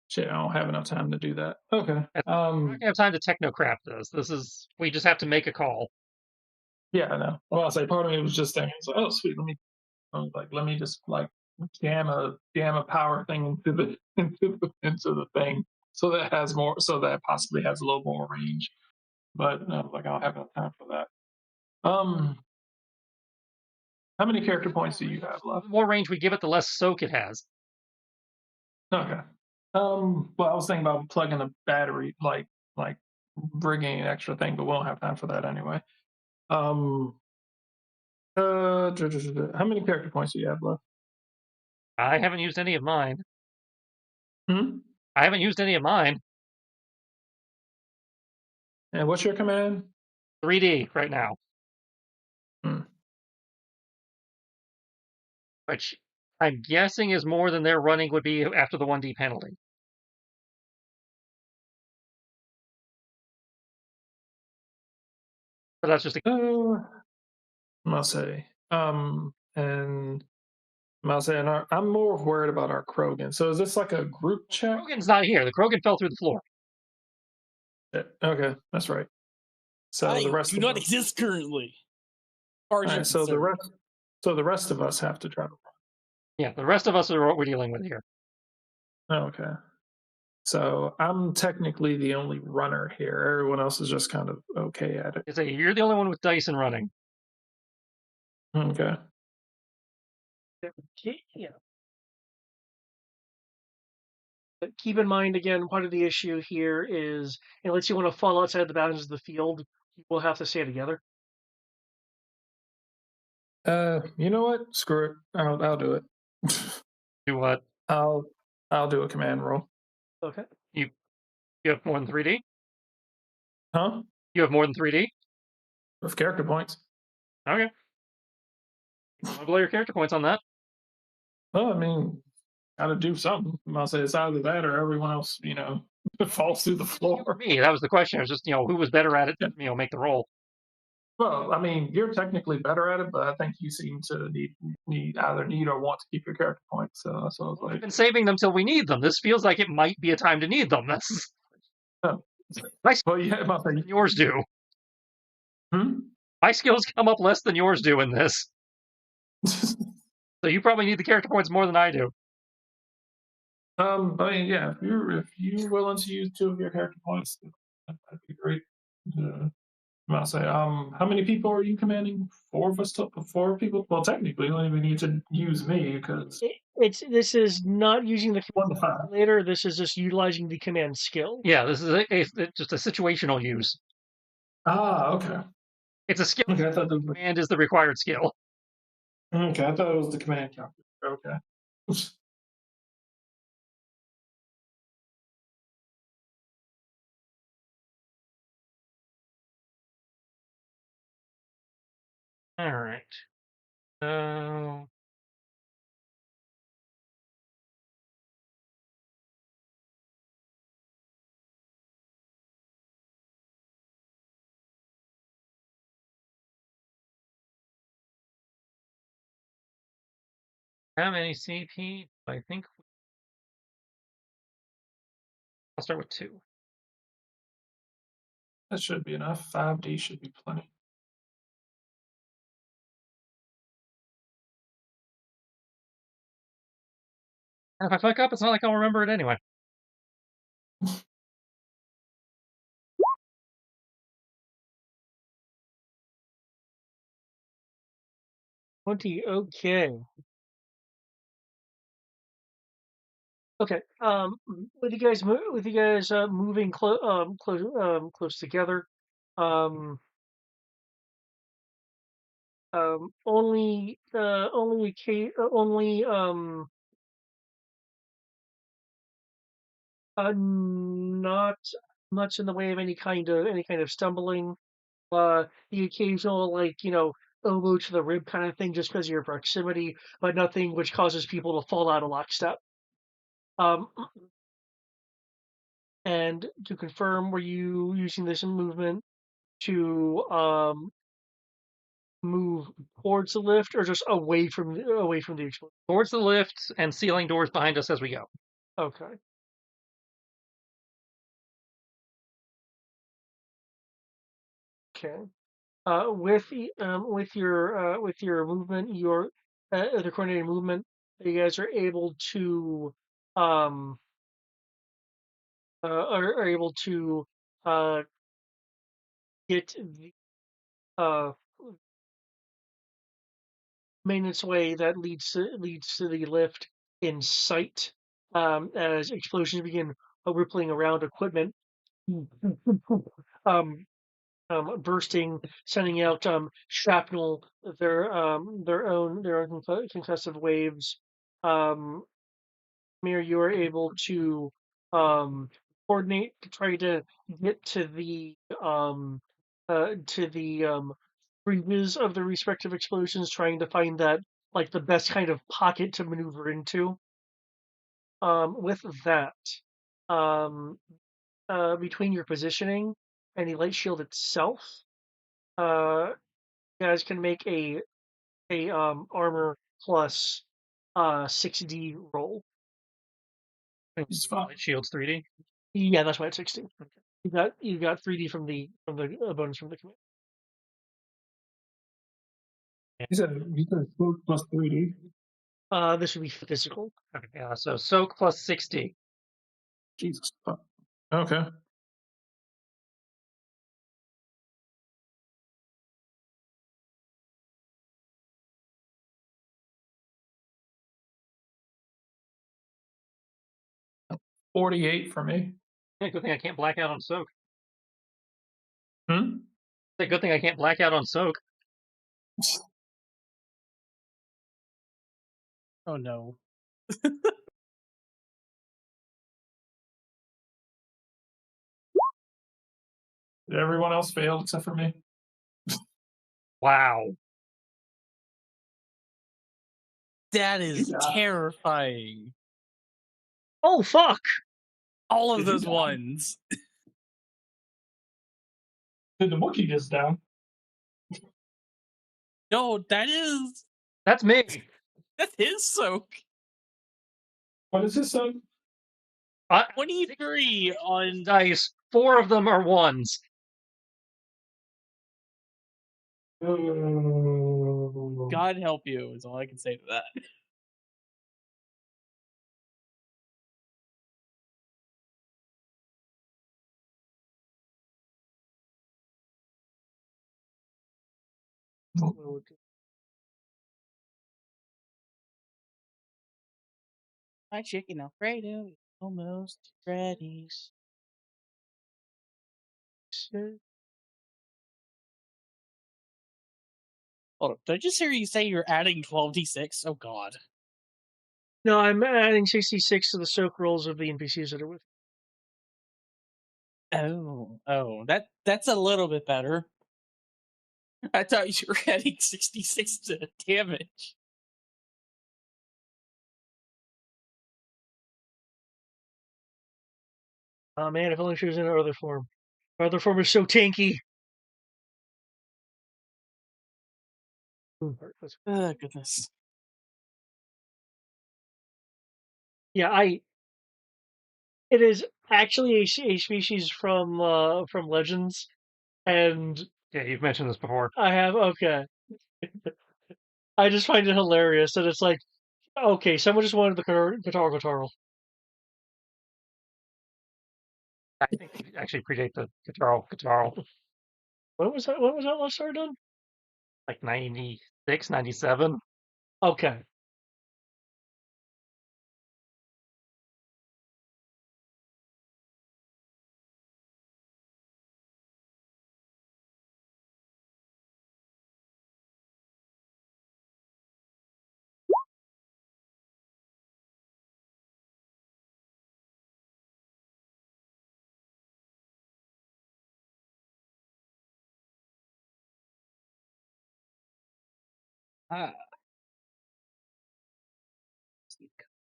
Shit, I don't have enough time to do that. Okay. we're not gonna have time to technocrat this. We just have to make a call. Yeah, I know. Well, I'll say part of me was just thinking, so, oh sweet, let me just like jam a power thing into the into the thing, so that has more, so that possibly has a little more range. But like I don't have enough time for that. How many character points do you have left? The more range we give it, the less soak it has. Okay. Well, I was thinking about plugging a battery, like bringing an extra thing, but we won't have time for that anyway. How many character points do you have left? I haven't used any of mine. Hmm? I haven't used any of mine. And what's your command? 3D right now. Hmm. Which I'm guessing is more than their running would be after the 1D penalty. But that's just a. Must say. And must say, and I'm more worried about our Krogan. So is this like a group check? Krogan's not here. The Krogan fell through the floor. Okay, that's right. So I the rest do of not us, exist currently. all right, so the rest of us have to try to Yeah, the rest of us are what we're dealing with here. run. Okay. So I'm technically the only runner here. Everyone else is just kind of okay at it. You're the only one with dice and running. Okay. Yeah. But keep in mind, again, part of the issue here is, unless you want to fall outside the boundaries of the field, you will have to stay together. You know what? Screw it. I'll do it. Do what? I'll do a command roll. Okay. You have more than 3D? Huh? You have more than 3D? With character points. Okay. I'll blow your character points on that. Well, I mean, gotta do something. I'll say it's either that or everyone else, falls through the floor. For me, that was the question. It was just, who was better at it, Yeah. make the roll. Well, I mean, you're technically better at it, but I think you seem to either need or want to keep your character points. So that's what I was We've like. been saving them till we need them. This feels like it might be a time to need them. That's Oh. my Well, yeah, less than yours do. Hmm? My skills come up less than yours do in this. So you probably need the character points more than I do. I mean, yeah, if you're willing to use 2 of your character points, that'd be great. I'm about to say, how many people are you commanding? 4 of us, 4 people. Well, technically, you don't even need to use me because This is not using the 1 to 5. later. This is just utilizing the command skill. Yeah, this is just a situational use. Ah, okay. It's a skill. Okay, I thought that was, Command is the required skill. okay, I thought it was the command count. Okay. All right. So how many CP? I think I'll start with 2. That should be enough. 5D should be plenty. And if I fuck up, it's not like I'll remember it anyway. 20. Okay. Okay. With you guys moving close together, um, not much in the way of any kind of stumbling. The occasional elbow to the rib kind of thing just because of your proximity, but nothing which causes people to fall out of lockstep. Um, and to confirm, were you using this movement to move towards the lift or just away from the explosion? Towards the lift and sealing doors behind us as we go. Okay. Okay. With your movement, your the coordinated movement, you guys are able to um are able to uh get the uh maintenance way that leads to the lift in sight as explosions begin rippling around equipment. um Bursting, sending out shrapnel, their own concussive waves. Um, Mir, you are able to coordinate to try to get to the fringes of the respective explosions, trying to find that like the best kind of pocket to maneuver into. With that, um, between your positioning and the light shield itself, uh, you guys can make a armor plus 6D roll. It's fine. Light shields 3D. Yeah, that's why it's 16. You got 3D from the bonus from the command. You said spook plus 3D. This would be physical. Okay, yeah, so soak plus 60. Jesus fuck. Okay. $48 for me. Yeah, good thing I can't black out on soak. Hmm? It's a good thing I can't black out on soak. Oh no. Everyone else failed except for me. Wow. That is Yeah. terrifying. Oh fuck! All of Did you those die? ones. Did the Wookiee just down? No, That's me. that's his soak. What is this son? 23 on Dice. 4 of them are 1s. Oh. God help you is all I can say to that. My chicken Alfredo is almost ready. Hold up. Did I just hear you say you're adding 12d6? Oh, God. No, I'm adding 66 to the soak rolls of the NPCs that are with. Oh, that's a little bit better. I thought you were adding 66 to damage. Oh man, if only she was in her other form. Her other form is so tanky. Oh, goodness. Yeah, it is actually a species from Legends, and Yeah, you've mentioned this before. I have okay. I just find it hilarious that it's like, okay, someone just wanted the guitar. I think they actually predate the guitar. When was that? When was that last started done? Like 96, 97. Okay. Ah.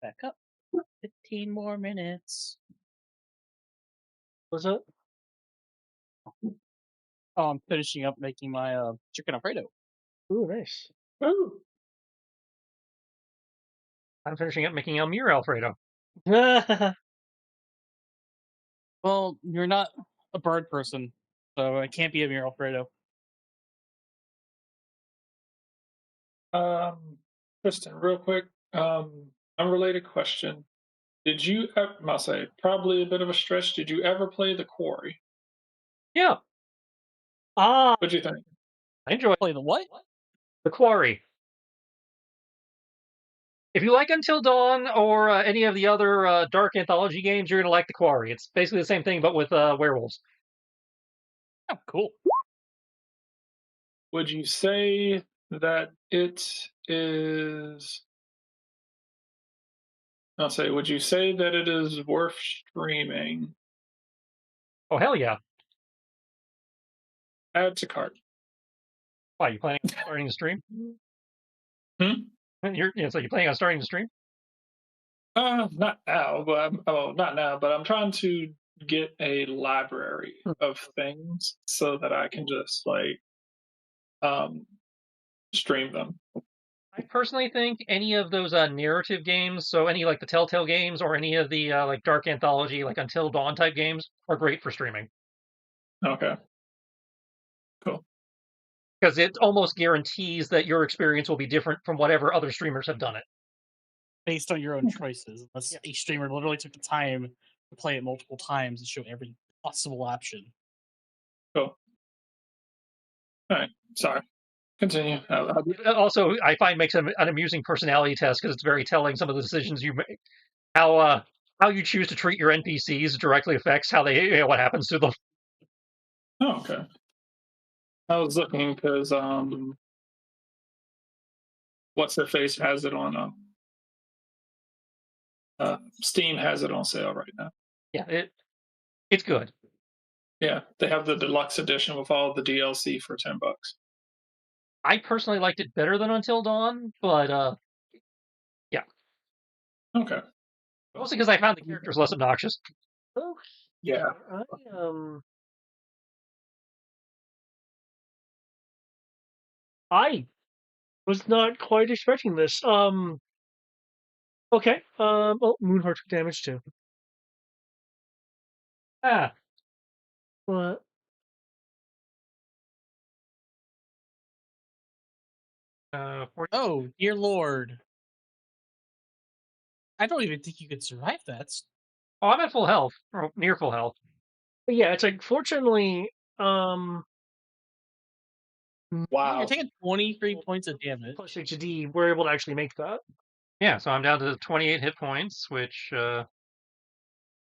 Back up. 15 more minutes. Was it? Oh, I'm finishing up making my chicken Alfredo. Ooh, nice. Ooh. I'm finishing up making Elmire Alfredo. Well, you're not a bird person, so it can't be a mere Alfredo. Kristen, real quick, unrelated question. Did you, I'll say, probably a bit of a stretch, did you ever play The Quarry? Yeah, Ah, What'd you think? I enjoy Play the what? The Quarry. If you like Until Dawn or any of the other dark anthology games, you're gonna like The Quarry. It's basically the same thing, but with werewolves. Oh, cool. Would you say that it is, I'll say, would you say that it is worth streaming? Oh hell yeah! Add to cart. Why you planning on starting the stream? Hmm? So you're planning on starting the stream? Not now, but not now, but I'm trying to get a library of things so that I can just like um stream them. I personally think any of those narrative games, so any like the Telltale games or any of the like dark anthology, like Until Dawn type games, are great for streaming Okay. Cool. because it almost guarantees that your experience will be different from whatever other streamers have done it. Based on your own choices. Unless a streamer literally took the time to play it multiple times and show every possible option. Cool. All right. Sorry. Continue. It also, I find makes an amusing personality test because it's very telling. Some of the decisions you make, how you choose to treat your NPCs directly affects how they what happens to them. Oh, okay. I was looking because what's her face has it on Steam has it on sale right now. Yeah, it's good. Yeah, they have the deluxe edition with all the DLC for $10. I personally liked it better than Until Dawn, but yeah, Okay. mostly because I found the characters less obnoxious. oh, Yeah. I was not quite expecting this. Okay. Well, Moonheart took damage too. Ah, But Oh, dear lord. I don't even think you could survive that. oh, I'm at full health, or near full health. yeah, it's like fortunately, Wow. You're taking 23 points of damage. Plus HD, we're able to actually make that. Yeah, so I'm down to 28 hit points, which I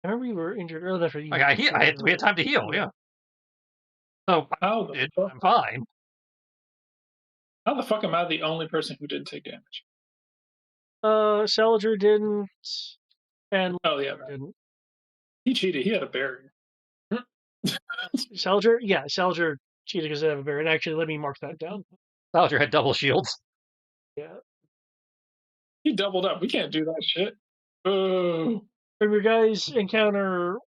remember you were injured earlier. For you. we had time to heal. Yeah. So I'm fine. How the fuck am I the only person who didn't take damage? Salinger didn't, and Oh yeah, didn't. he cheated. He had a barrier. Salinger cheated because they have a barrier. And actually, let me mark that down. Salinger had double shields. Yeah. He doubled up. We can't do that shit. Oh. From your guys' encounter,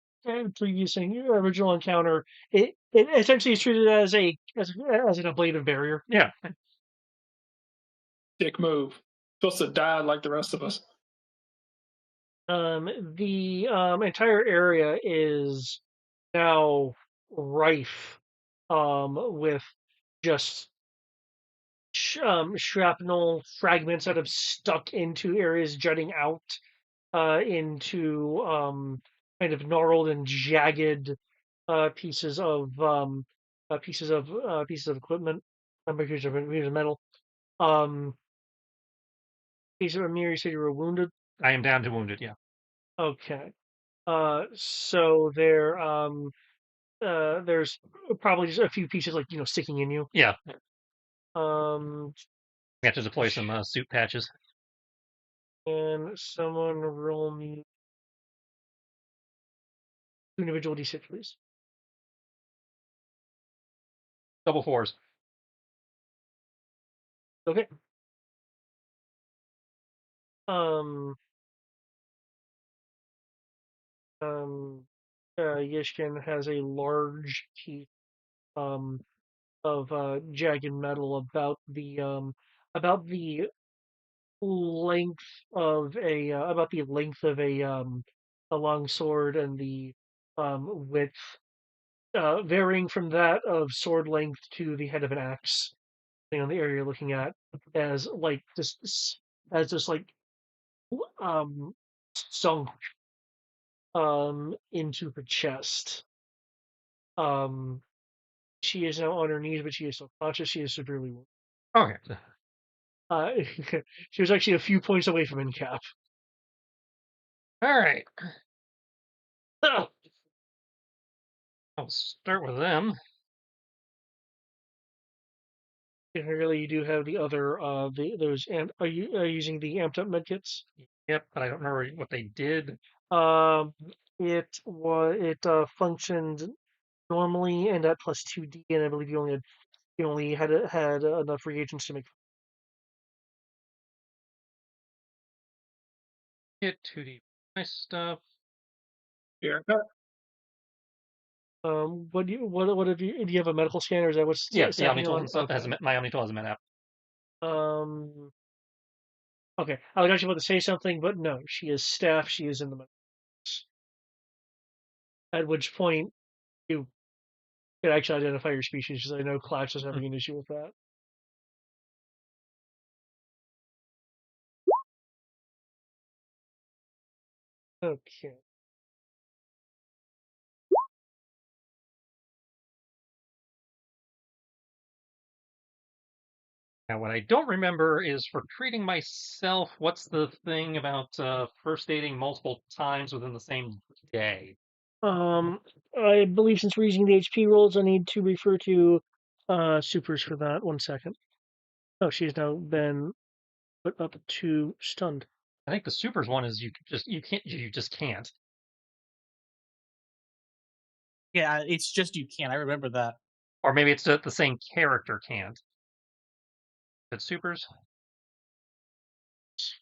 previous original encounter, it essentially is treated as an ablative barrier. Yeah. Dick move. Supposed to die like the rest of us. The entire area is now rife with just shrapnel fragments that have stuck into areas jutting out into kind of gnarled and jagged pieces of equipment, pieces of metal. Piece of Amir, you said you were wounded. I am down to wounded. Yeah. Okay. So there's probably just a few pieces like sticking in you. Yeah. Um, We have to deploy some suit patches. and someone roll me 2 individual d6, please. Double fours. Okay. Yishkin has a large piece of jagged metal about the length of a long sword, and the width varying from that of sword length to the head of an axe, depending on the area you're looking at, as just like sunk into her chest. She is now on her knees, but she is still conscious. She is severely wounded. Okay. She was actually a few points away from incap. All right. I'll start with them. And really, you do have the other those. Are you using the amped up medkits? Yep, but I don't remember what they did. It functioned normally and at plus 2d, and I believe you only had enough reagents to make. Get 2D my stuff. Here. What have you? Do you have a medical scanner? Is that what's Yeah, the stacking Omnitool on? and stuff has my Omnitool has a med app. Okay, I was actually about to say something, but no, she is staff. She is in the medical. At which point you could actually identify your species, because I know Clash is having an issue with that. Okay. Now, what I don't remember is for treating myself, what's the thing about first aiding multiple times within the same day? I believe since we're using the HP rolls, I need to refer to supers for that. 1 second. Oh, she's now been put up to stunned. I think the supers one is you just can't. Yeah, it's just you can't. I remember that. Or maybe it's the same character can't. It's supers?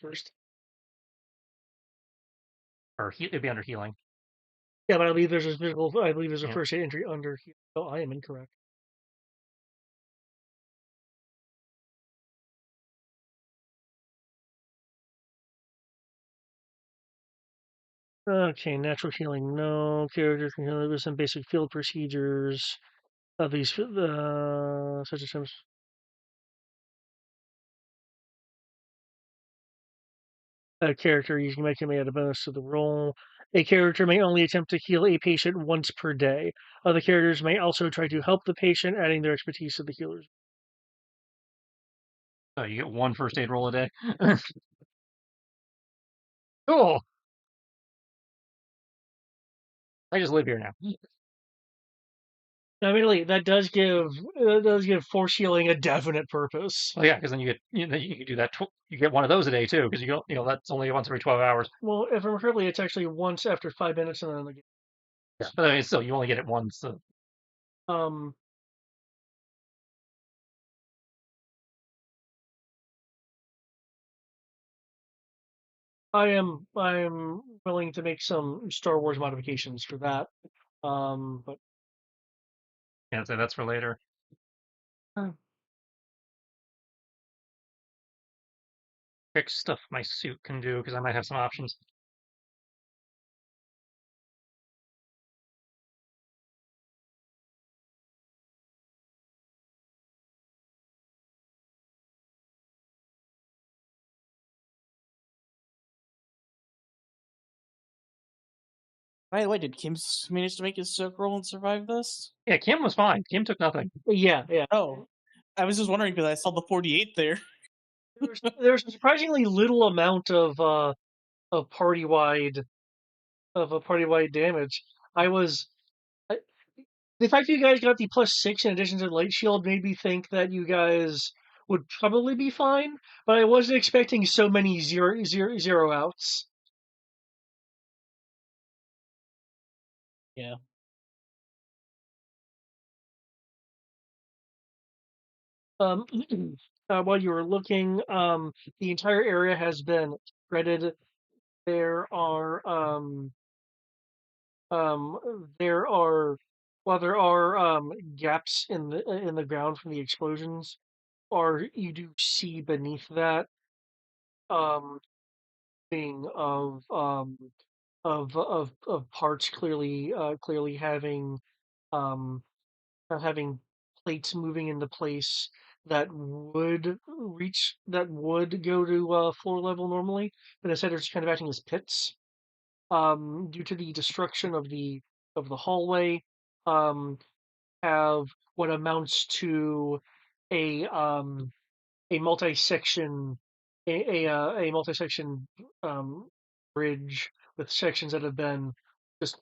First. Or it'd be under healing. Yeah, but I believe there's a physical. I believe there's a Yeah. first aid entry under here. Oh, I am incorrect. Okay, natural healing. No characters can heal with some basic field procedures of these such as a character using Mega may add a bonus to the roll. A character may only attempt to heal a patient once per day. Other characters may also try to help the patient, adding their expertise to the healer's. So you get one first aid roll a day. Cool. I just live here now. Admittedly, that does give force healing a definite purpose. Well, yeah, because then you can do that. You get one of those a day too, because that's only once every 12 hours. Well, if I remember correctly, it's actually once after 5 minutes, and then again. Yeah, but I mean, still, you only get it once. So. Um, I'm willing to make some Star Wars modifications for that. But Yeah, so that's for later. Pick stuff my suit can do, because I might have some options. By the way, did Kim manage to make his silk roll and survive this? Yeah, Kim was fine. Kim took nothing. yeah. Oh, I was just wondering because I saw the 48 there. There's a surprisingly little amount of party wide damage. The fact that you guys got the +6 in addition to the light shield made me think that you guys would probably be fine, but I wasn't expecting so many zero outs. Yeah. While you were looking, the entire area has been shredded. There are there are there are gaps in the ground from the explosions, or you do see beneath that thing of parts clearly um having plates moving into place that would go to floor level normally, but instead are just kind of acting as pits. Due to the destruction of the hallway, um, have what amounts to a a multi-section a multi-section bridge with sections that have been just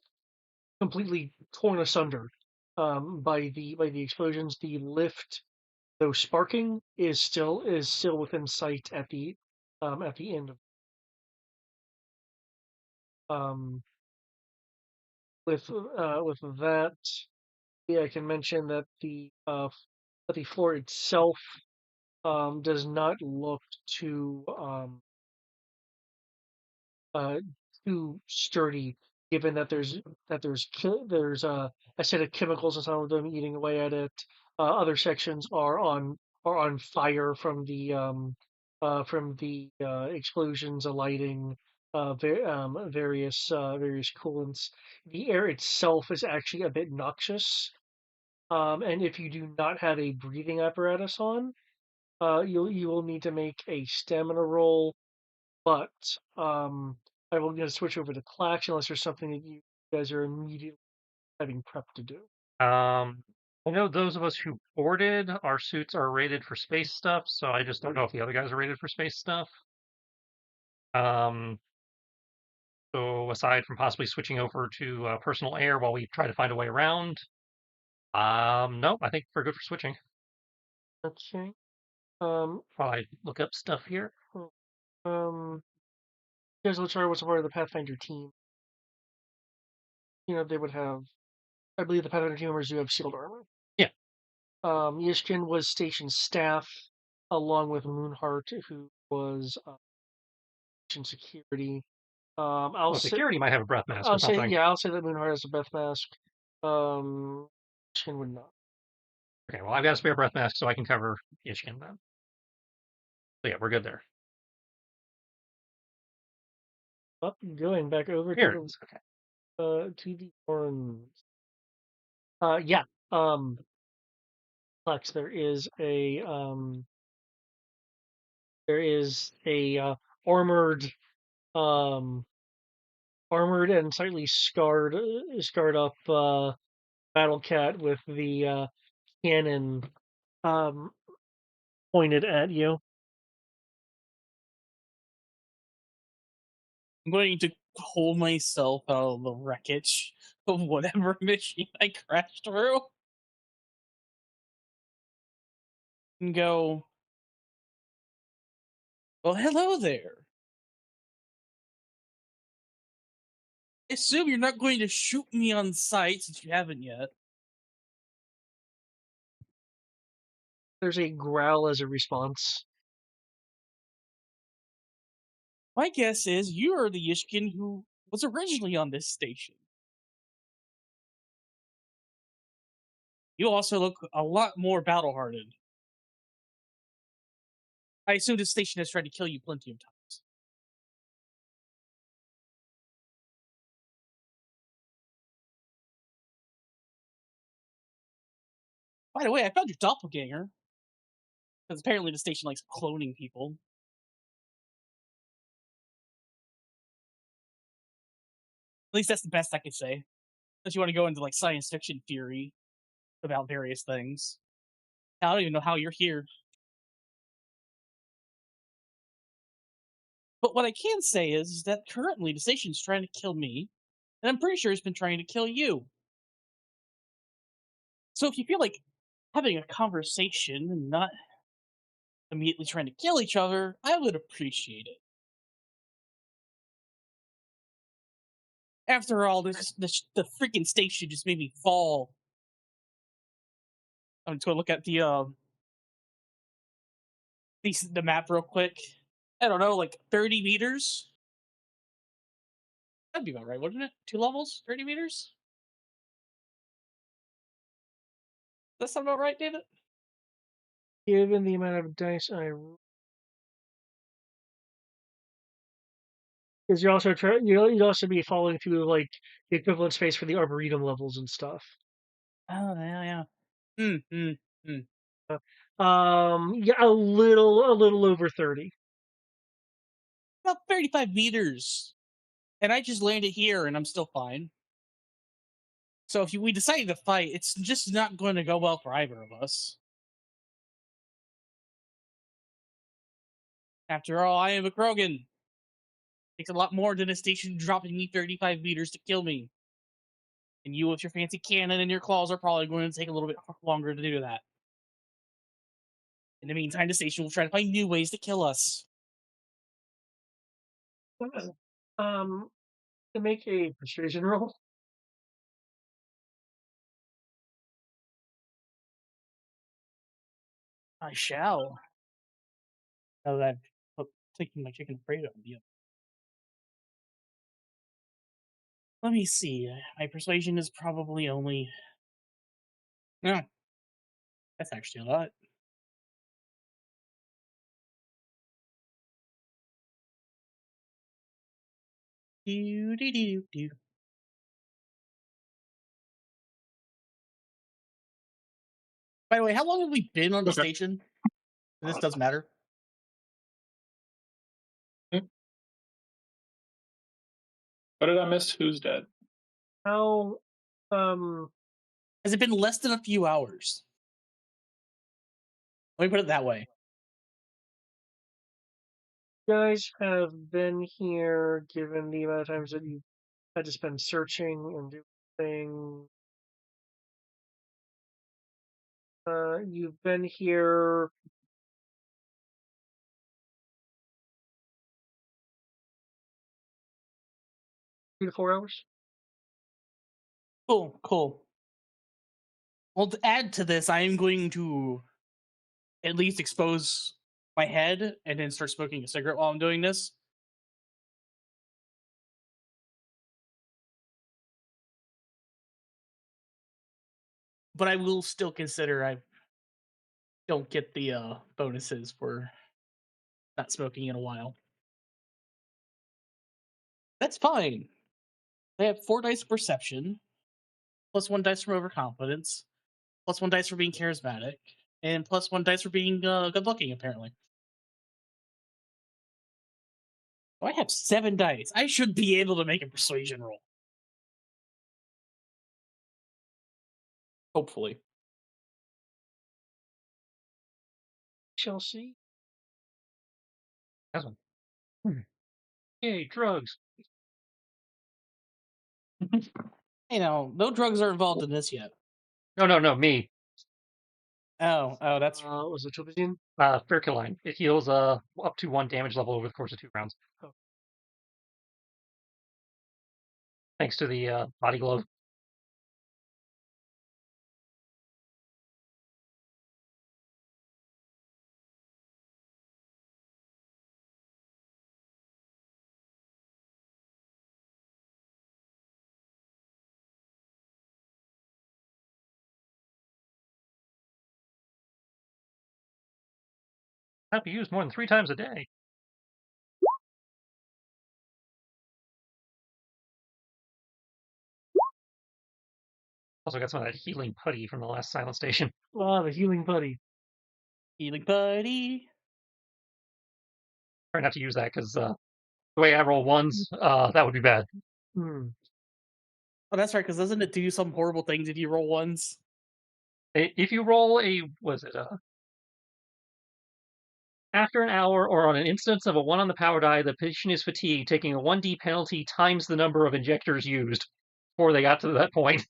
completely torn asunder by the explosions. The lift, though sparking, is still within sight at the end of um with that. Yeah, I can mention that the floor itself does not look uh, too sturdy, given that there's a set of chemicals and some of them eating away at it. Other sections are on fire from the explosions, alighting, various coolants. The air itself is actually a bit noxious, and if you do not have a breathing apparatus on, you will need to make a stamina roll, but I will gonna switch over to Clash unless there's something that you guys are immediately having prep to do. I know those of us who boarded, our suits are rated for space stuff, so I just don't know if the other guys are rated for space stuff. So aside from possibly switching over to personal air while we try to find a way around, no, I think we're good for switching. Okay. While I look up stuff here. You guys which was a part of the Pathfinder team. You know, they would have, I believe the Pathfinder team members do have shield armor. Yeah. Yishkin was station staff along with Moonheart, who was station security. Well, security might have a breath mask or something. I'll say that Moonheart has a breath mask. Yishkin would not. Okay, well, I've got a spare breath mask, so I can cover Ishkin then. So yeah, we're good there. Up, going back over Here to it is. Okay. to the horns. Yeah. Lex, there is a armored um armored and slightly scarred up battle cat with the cannon um pointed at you. I'm going to pull myself out of the wreckage of whatever machine I crashed through and go, well, hello there. I assume you're not going to shoot me on sight since you haven't yet. There's a growl as a response. My guess is you are the Yishkin who was originally on this station. You also look a lot more battle hardened. I assume this station has tried to kill you plenty of times. By the way, I found your doppelganger. Because apparently the station likes cloning people. At least that's the best I could say. Unless you want to go into like science fiction theory about various things. I don't even know how you're here. But what I can say is that currently the station's trying to kill me, and I'm pretty sure it's been trying to kill you. So if you feel like having a conversation and not immediately trying to kill each other, I would appreciate it. After all, the freaking station just made me fall. I'm just gonna look at the map real quick. I don't know, like 30 meters. That'd be about right, wouldn't it? 2 levels, 30 meters. That sound about right, David? Given the amount of dice I roll, because you also you'd also be falling through like the equivalent space for the arboretum levels and stuff. Oh yeah. Yeah, a little over 30. About 35 meters. And I just landed here and I'm still fine. So if we decide to fight, it's just not going to go well for either of us. After all, I am a Krogan. Takes a lot more than a station dropping me 35 meters to kill me. And you, with your fancy cannon and your claws, are probably going to take a little bit longer to do that. In the meantime, the station will try to find new ways to kill us. Um, to make a persuasion roll. I shall. Now that I've taken my chicken Fredo on you. Let me see. My persuasion is probably only. No. That's actually a lot. Do, do, do, do. By the way, how long have we been on the station? This does matter. What did I miss? Who's dead? How Has it been less than a few hours? Let me put it that way. you guys have been here, given the amount of times that you had to spend searching and doing things. You've been here 3 to 4 hours. Cool. Well, to add to this, I am going to at least expose my head and then start smoking a cigarette while I'm doing this. But I will still consider I don't get the bonuses for not smoking in a while. That's fine. They have 4 dice of perception, plus 1 dice from overconfidence, plus 1 dice for being charismatic, and plus 1 dice for being good looking, apparently. So I have 7 dice. I should be able to make a persuasion roll. Hopefully. Shall see. That's one. Yay, drugs. No drugs are involved in this yet. No, me. Oh, that's What was it, Topazine? Firkuline. It heals up to 1 damage level over the course of 2 rounds. Oh. Thanks to the body glove. Cannot be used more than 3 times a day. Also got some of that healing putty from the last silent station. Ah, the healing putty. healing buddy. Try not to use that because the way I roll ones, that would be bad. Hmm. Oh, that's right. Because doesn't it do some horrible things if you roll ones? If you roll after an hour or on an instance of a 1 on the power die, the patient is fatigued, taking a 1d penalty times the number of injectors used before they got to that point.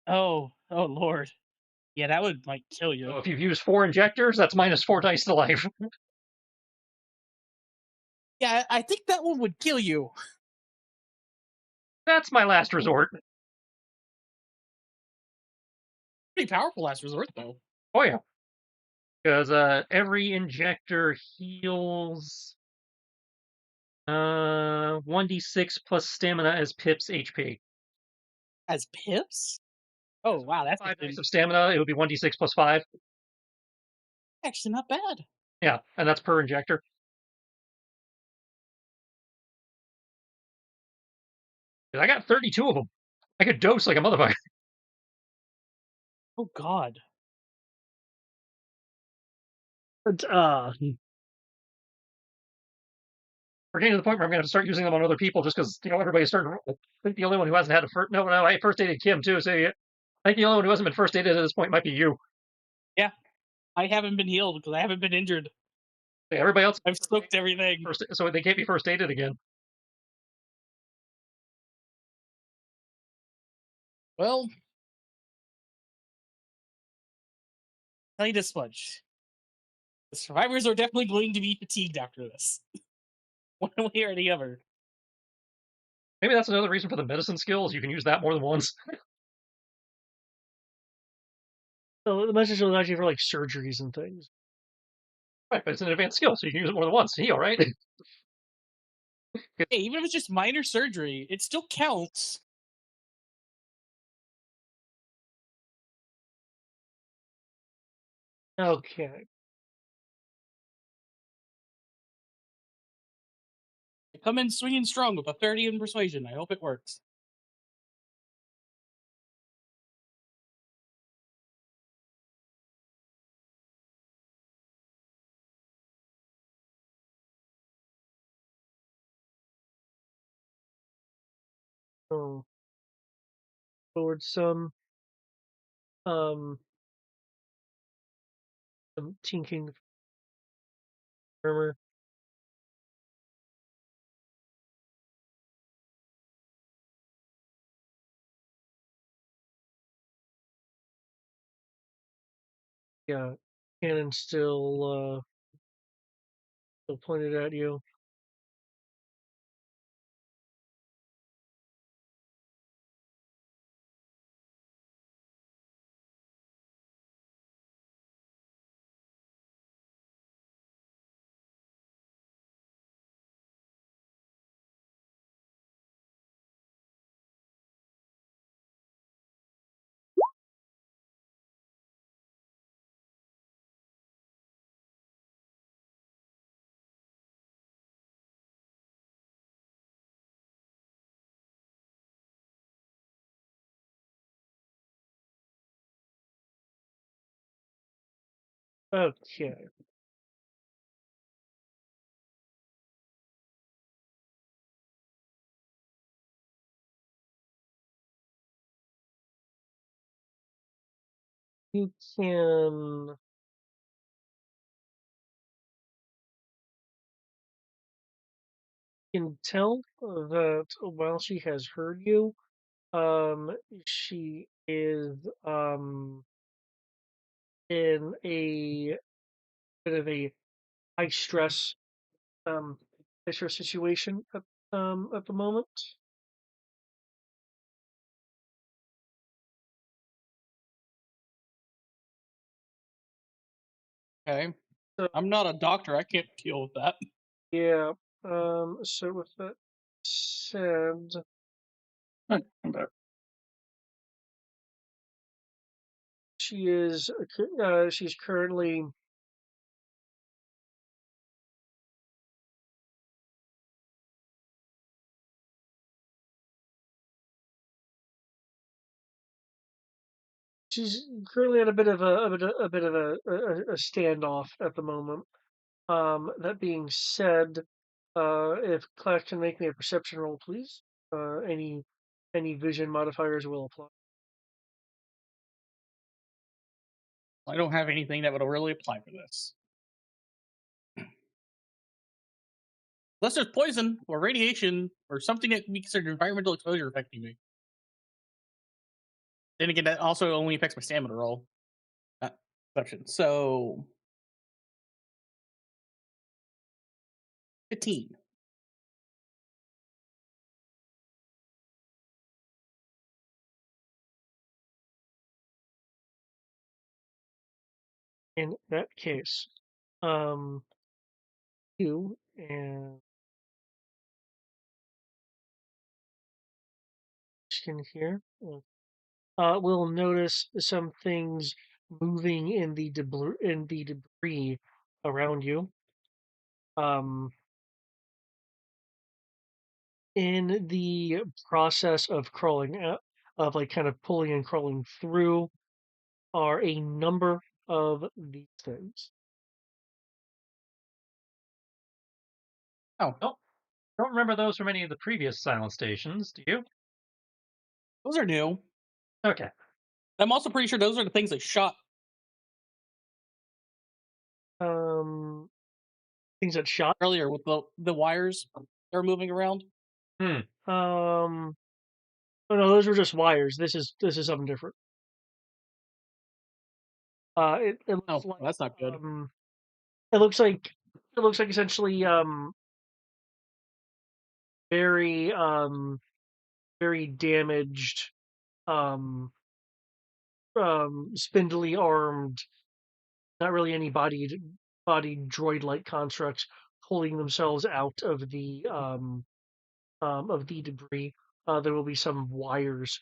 Oh Lord. Yeah, that would like kill you. So if you've used 4 injectors, that's minus 4 dice to life. Yeah, I think that one would kill you. That's my last resort. Pretty powerful last resort, though. Oh yeah. Because every injector heals 1d6 plus stamina as Pip's HP. As pips? Oh wow, that's 5 dice of stamina, it would be 1d6 plus 5. actually not bad. Yeah, and that's per injector. I got 32 of them. I could dose like a motherfucker. Oh God. But, We're getting to the point where I'm going to have to start using them on other people just because, everybody's starting to roll. I think the only one who hasn't had a first... No, I first aided Kim, too, so I think the only one who hasn't been first aided at this point might be you. Yeah, I haven't been healed because I haven't been injured. Everybody else... I've soaked everything. So they can't be first aided again. Well, tell you this much. The survivors are definitely going to be fatigued after this. One way or the other. Maybe that's another reason for the medicine skills. You can use that more than once. so the message was actually for like surgeries and things. Right, but it's an advanced skill, so you can use it more than once to heal, right? Hey, even if it's just minor surgery, it still counts. Okay. I come in swinging strong with a 30 in persuasion. I hope it works. So, towards some Teen King armor. Yeah, cannon still pointed at you. Okay. You can can tell that while she has heard you, she is in a bit of a high stress um high stress situation at the moment. Okay. So I'm not a doctor. I can't deal with that. yeah. So with that said, Right, I'm back. she's currently she's currently at a standoff at the moment. That being said, if Clash can make me a perception roll, please. Any vision modifiers will apply. I don't have anything that would really apply for this. Unless there's poison or radiation or something that can be considered environmental exposure affecting me. Then again, that also only affects my stamina roll. Perception. So 15. In that case, you and in here will notice some things moving in the debris around you. In the process of crawling out, of like kind of pulling and crawling through, are a number of these things. Oh, Don't remember those from any of the previous silent stations, do you? those are new. Okay. I'm also pretty sure those are the things that shot Um, things that shot. earlier with the wires that are moving around. Oh no, those were just wires. This is something different. It looks Oh, like well, that's not good. it looks like essentially very very damaged um spindly armed, not really any body droid like constructs pulling themselves out of the debris. There will be some wires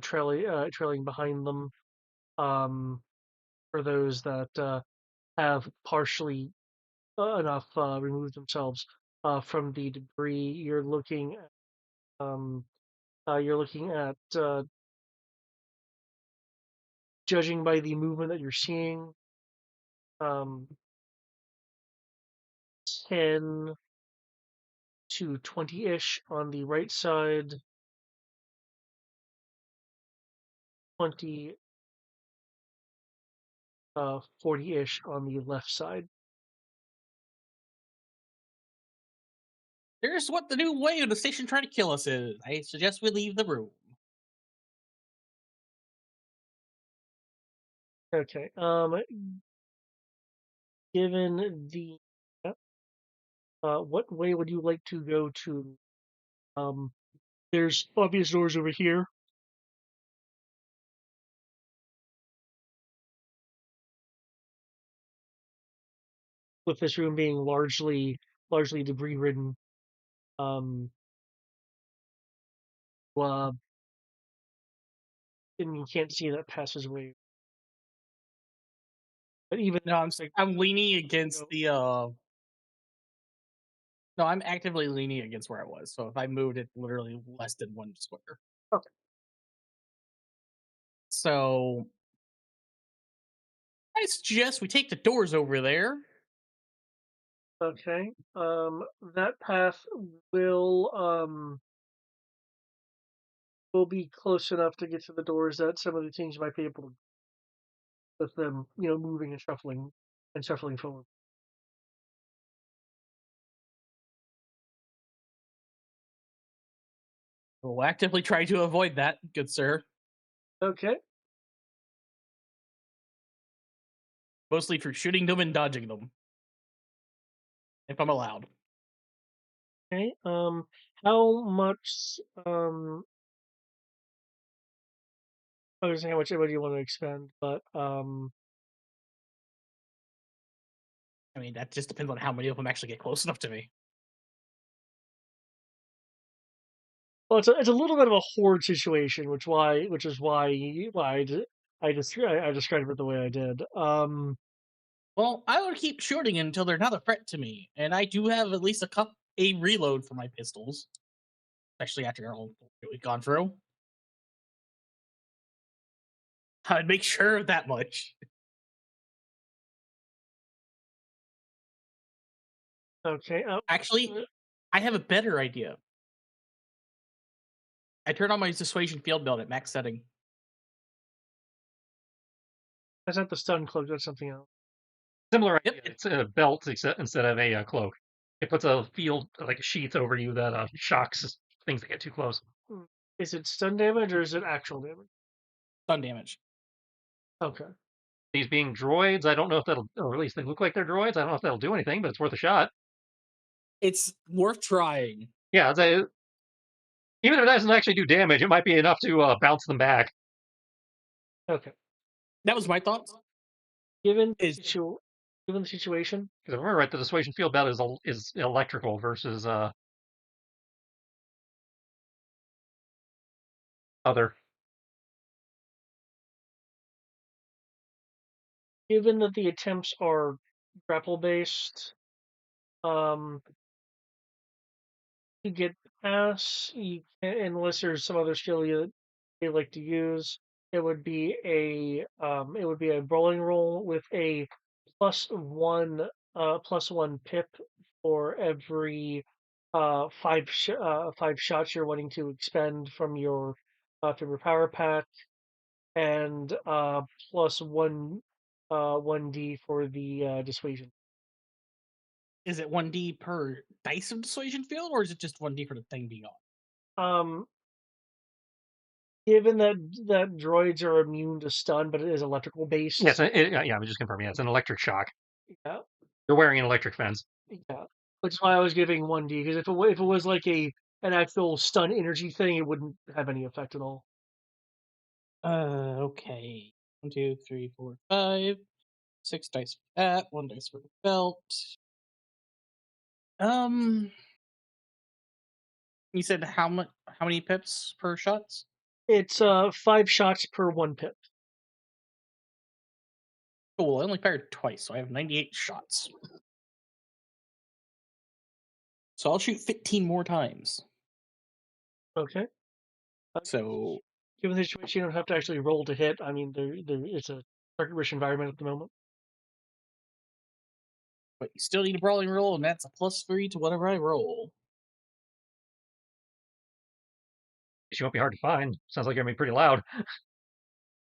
trailing behind them. Um, for those that have partially enough removed themselves from the debris, you're looking at judging by the movement that you're seeing, um, 10 to 20-ish on the right side, 20 40-ish on the left side. Here's what the new way of the station trying to kill us is. I suggest we leave the room. Okay. Given the what way would you like to go to? There's obvious doors over here. With this room being largely debris ridden. Um, uh, and you can't see that passageway. But even No, I'm leaning against the No, I'm actively leaning against where I was. So if I moved it literally less than 1 square. okay. So I suggest we take the doors over there. Okay. That path will will be close enough to get to the doors that some of the things might be able to, with them, moving and shuffling forward. We'll actively try to avoid that, good sir. Okay. Mostly for shooting them and dodging them. If I'm allowed. Okay. How much? I was saying how much everybody you want to expend, but I mean, that just depends on how many of them actually get close enough to me. well, it's a little bit of a horde situation, which is why I described it the way I did. Well, I would keep shooting until they're not a threat to me, and I do have at least a reload for my pistols, especially after all we've gone through. I'd make sure of that much. Okay. Actually, I have a better idea. I turn on my dissuasion field belt at max setting. That's not the stun cloak. That's something else. Similar Yep. idea. It's a belt instead of a cloak. It puts a field, like a sheath over you that shocks things that get too close. Is it stun damage or is it actual damage? Stun damage. Okay. These being droids, I don't know if that'll, or at least they look like they're droids. I don't know if that'll do anything, but it's worth a shot. It's worth trying. Yeah, even if it doesn't actually do damage, it might be enough to bounce them back. Okay. That was my thoughts. Given Is- the situation, Because if I remember right, the dissuasion field belt is electrical versus other. given that the attempts are grapple based, to get past, unless there's some other skill they like to use, it would be a brawling roll with a +1 pip for every 5 shots you're wanting to expend from your power pack, and +1 1d for the dissuasion. Is it 1d per dice of dissuasion field, or is it just 1d for the thing being on? Given that droids are immune to stun, but it is electrical based. Yes, yeah, I'm just confirming. Yeah, it's an electric shock. Yeah. You're wearing an electric fence. Yeah. Which is why I was giving 1d, because if it was like an actual stun energy thing, it wouldn't have any effect at all. Okay. 1, 2, 3, 4, 5. 6 dice for that. 1 dice for the belt. You said how much? How many pips per shots? It's 5 shots per 1 pip. Cool. I only fired twice, so I have 98 shots. So I'll shoot 15 more times. Okay. So Given the situation, you don't have to actually roll to hit. I mean, it's a target-rich environment at the moment. but you still need a brawling roll, and that's a +3 to whatever I roll. She won't be hard to find. Sounds like you're gonna be pretty loud.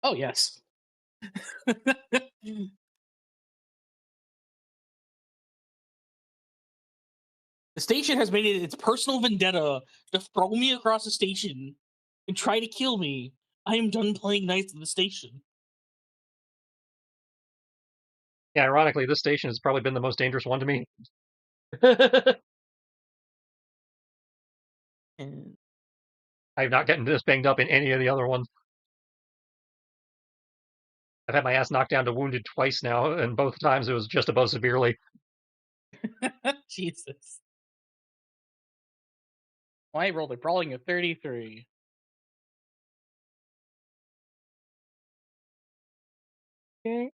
Oh yes. The station has made it its personal vendetta to throw me across the station and try to kill me. I am done playing Knights of the Station. Yeah, ironically, this station has probably been the most dangerous one to me. And I've not gotten this banged up in any of the other ones. I've had my ass knocked down to wounded twice now, and both times it was just above severely. Jesus. I rolled a brawling of 33. Okay.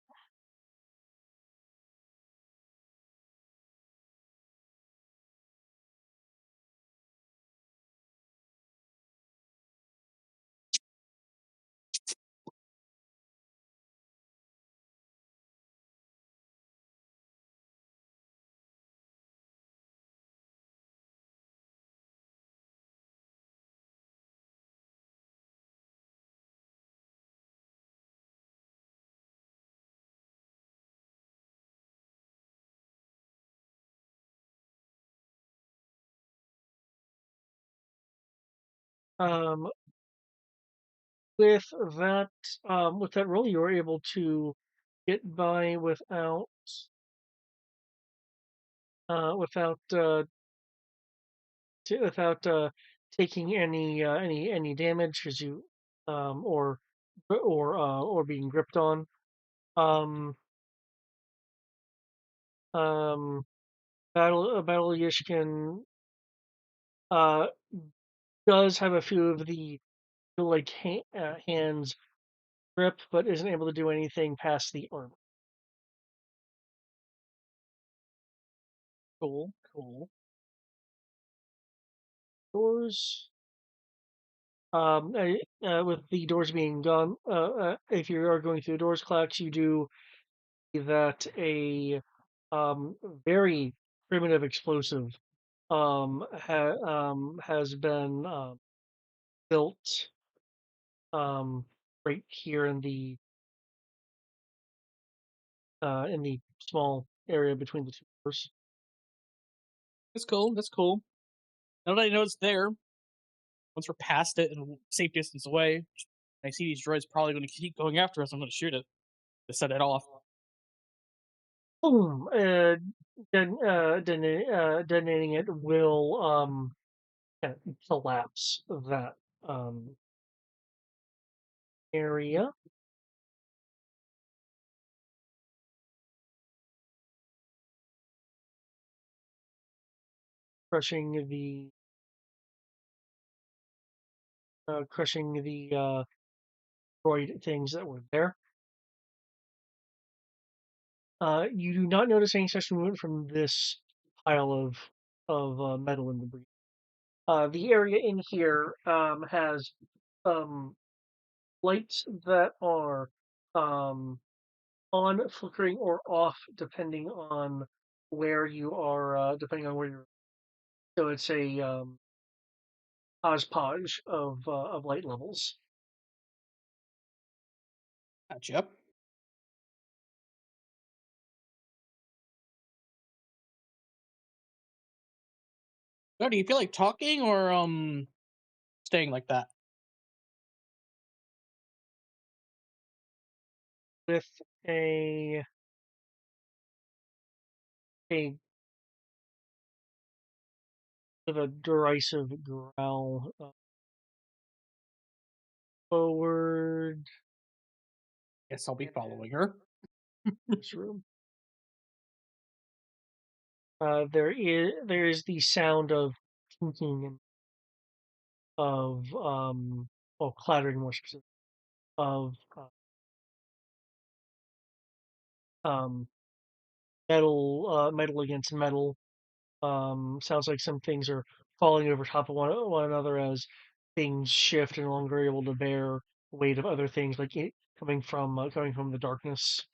Um, with that roll, you were able to get by without without taking any damage because you or being gripped on. Um, Battle Yishkin uh does have a few of the like hands grip, but isn't able to do anything past the arm. Cool, cool. Doors. With the doors being gone, if you are going through the doors clacks, you do see that a very primitive explosive has been built right here in the small area between the two doors. That's cool. That's cool. Now that I know it's there, once we're past it and safe distance away, and I see these droids probably going to keep going after us. I'm going to shoot it to set it off. Boom! Detonating it will kind of collapse that area. Crushing the droid things that were there. You do not notice any such movement from this pile of metal and debris. The area in here has lights that are on, flickering, or off depending on where you are. Depending on where you're. So it's a hodgepodge of light levels. Gotcha. So, do you feel like talking or staying like that? With a a with a derisive growl forward Guess I'll be following her. this room. There is the sound of clinking and of well, clattering, more specific, of um metal against metal. Sounds like some things are falling over top of one another as things shift and no longer able to bear weight of other things, like coming from the darkness,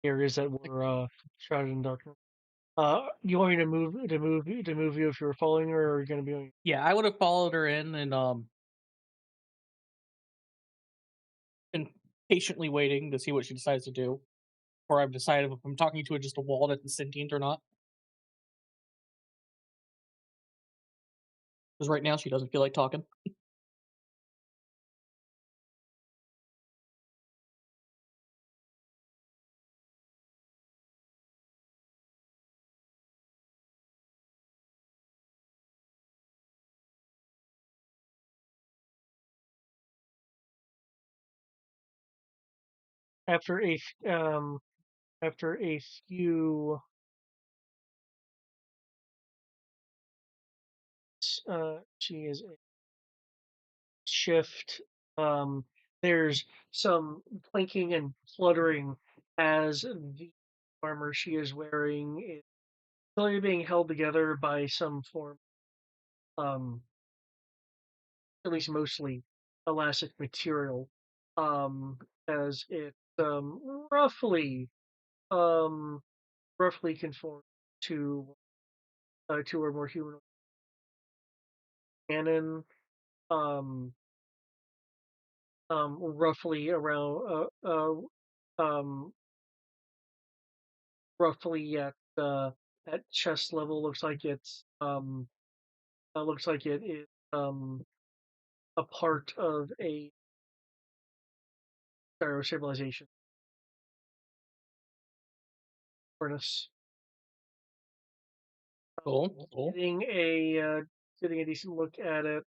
areas that were shrouded in darkness. You want me to move you if you were following her, or are you going to be? Yeah, I would have followed her in and been patiently waiting to see what she decides to do, before I've decided if I'm talking to just a wall that's sentient or not. Because right now she doesn't feel like talking. After a few she is a shift. There's some clinking and fluttering as the armor she is wearing is clearly being held together by some form, um, at least mostly elastic material, as it roughly um, roughly conforms to a more human cannon. Um, roughly around um, roughly at chest level. Looks like it is a part of a gyro stabilization furnace. Cool. Cool. Getting a decent look at it.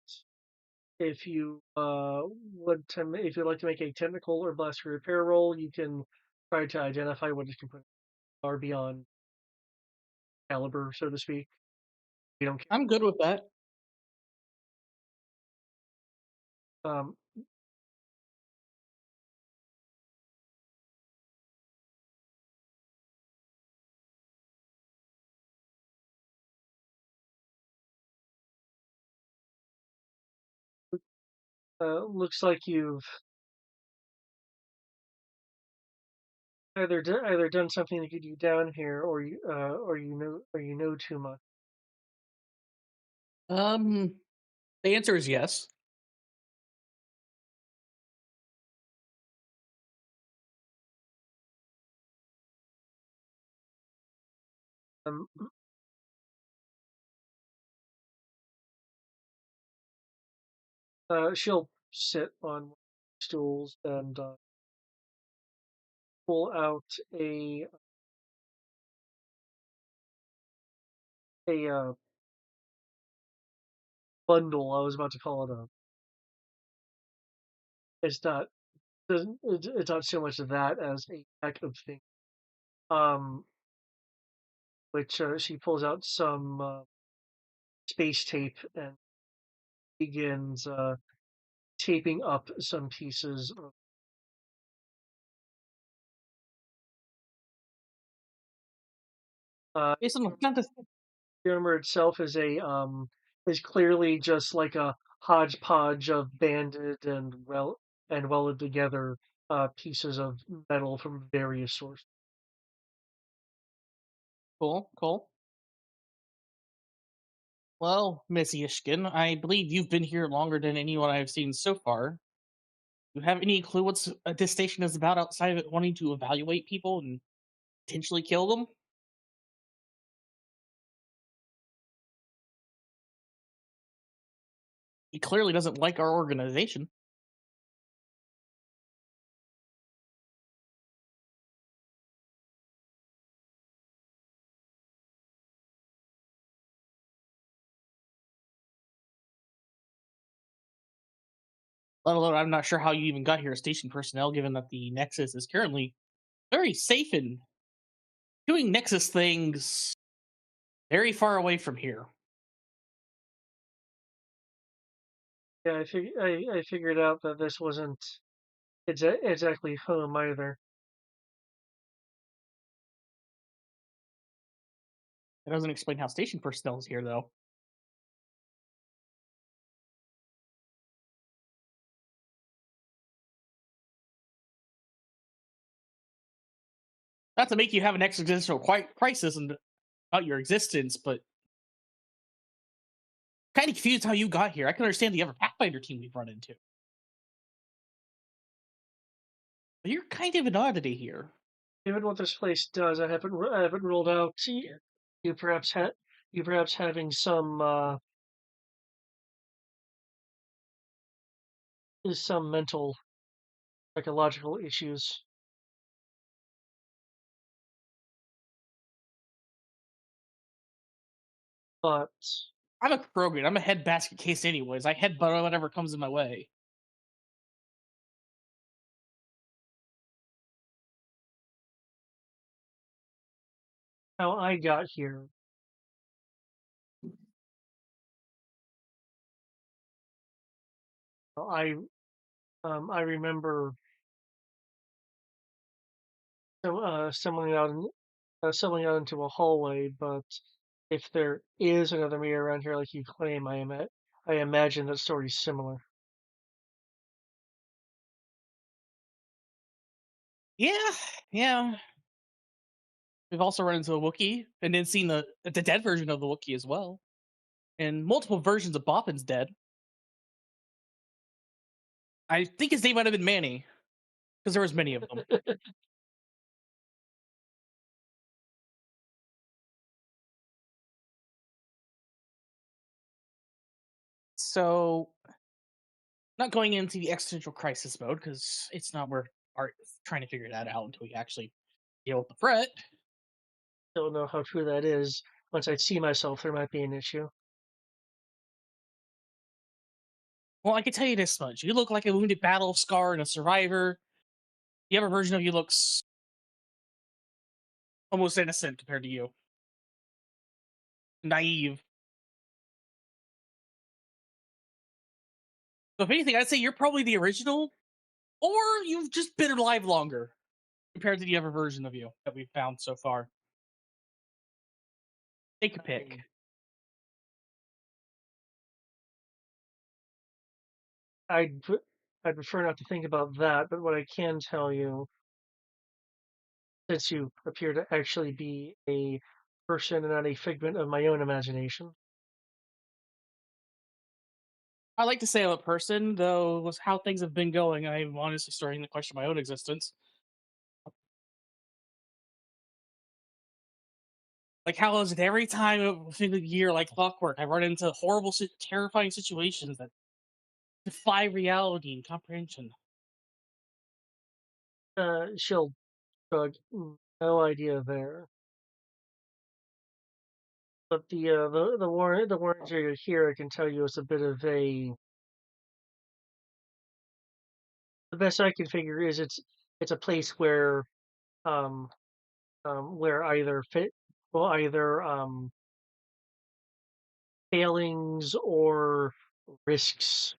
If you if you'd like to make a technical or blaster repair roll, you can try to identify what its components are beyond caliber, so to speak. You don't care. I'm good with that. Um, looks like you've either done something to get you down here, or you know too much. The answer is yes. Um, she'll sit on stools and pull out a bundle. I was about to call it a. It's not doesn't it's not so much that as a pack of things. Um, which she pulls out some space tape and begins taping up some pieces of. Based on not the The armor itself is clearly just like a hodgepodge of banded and welded together pieces of metal from various sources. cool. Well, Miss Yishkin, I believe you've been here longer than anyone I've seen so far. Do you have any clue what this station is about outside of it wanting to evaluate people and potentially kill them? He clearly doesn't like our organization. Let alone, I'm not sure how you even got here as station personnel, given that the Nexus is currently very safe and doing Nexus things very far away from here. Yeah, I figured out that this wasn't exactly home either. It doesn't explain how station personnel is here, though. Not to make you have an existential crisis about your existence, but kind of confused how you got here. I can understand the other Pathfinder team we've run into. But you're kind of an oddity here. Given what this place does, I haven't ruled out you perhaps having some mental psychological issues. But I'm a Krogan. I'm a head basket case anyways. I headbutt whatever comes in my way. how I got here, I I remember stumbling out into a hallway. But if there is another me around here, like you claim, I imagine that story's similar. Yeah, yeah. We've also run into a Wookiee, and then seen the dead version of the Wookiee as well, and multiple versions of Bopin's dead. I think his name might have been Manny, because there was many of them. So Not going into the existential crisis mode because it's not where art trying to figure that out until we actually deal with the threat. Don't know how true that is. Once I see myself, there might be an issue. Well, I can tell you this much: you look like a wounded battle scar and a survivor. The other version of you looks almost innocent compared to you, naive. So if anything, I'd say you're probably the original, or you've just been alive longer compared to the other version of you that we've found so far. Take a pick. I'd prefer not to think about that, but what I can tell you, since you appear to actually be a person and not a figment of my own imagination, I like to say I'm a person, though, with how things have been going, I'm honestly starting to question my own existence. Like, how is it every time within the year, like clockwork, I run into horrible, terrifying situations that defy reality and comprehension? she'll shrug. No idea there. But the warrants you're here, I can tell you, is a bit of a. The best I can figure is it's a place um where either failings or risks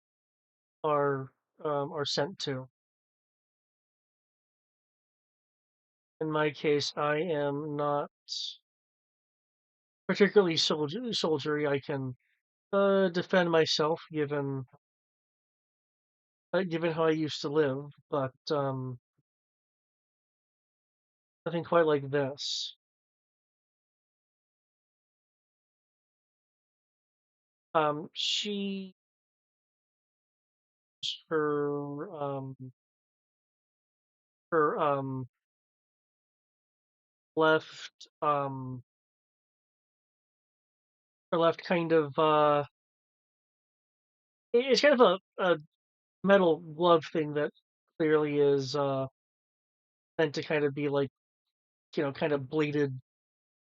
are sent to. In my case, I am not particularly soldiery. I can defend myself given how I used to live, but nothing quite like this. She her her left her left kind of it's kind of a metal glove thing that clearly is meant to kind of be like kind of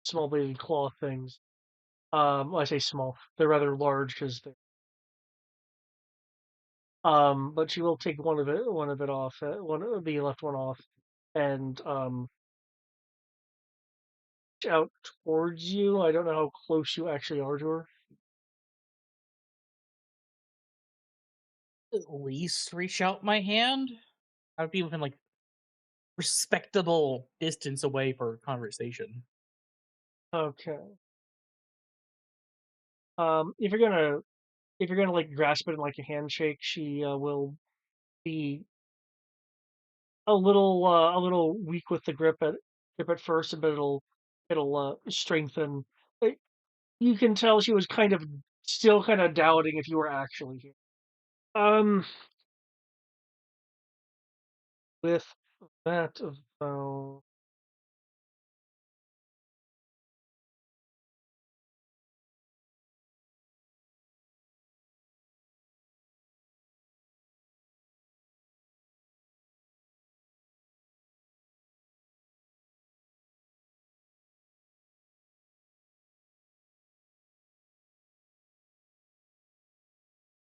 small bladed claw things. Well, I say small; they're rather large because they. But she will take one of it off, the left one off, and out towards you. I don't know how close you actually are to her. At least reach out my hand. I'd be within like respectable distance away for conversation. Okay. If you're gonna like grasp it in like a handshake, she will be a little weak with the grip at first, but it'll strengthen. It, you can tell she was still kind of doubting if you were actually here. Um, with that though,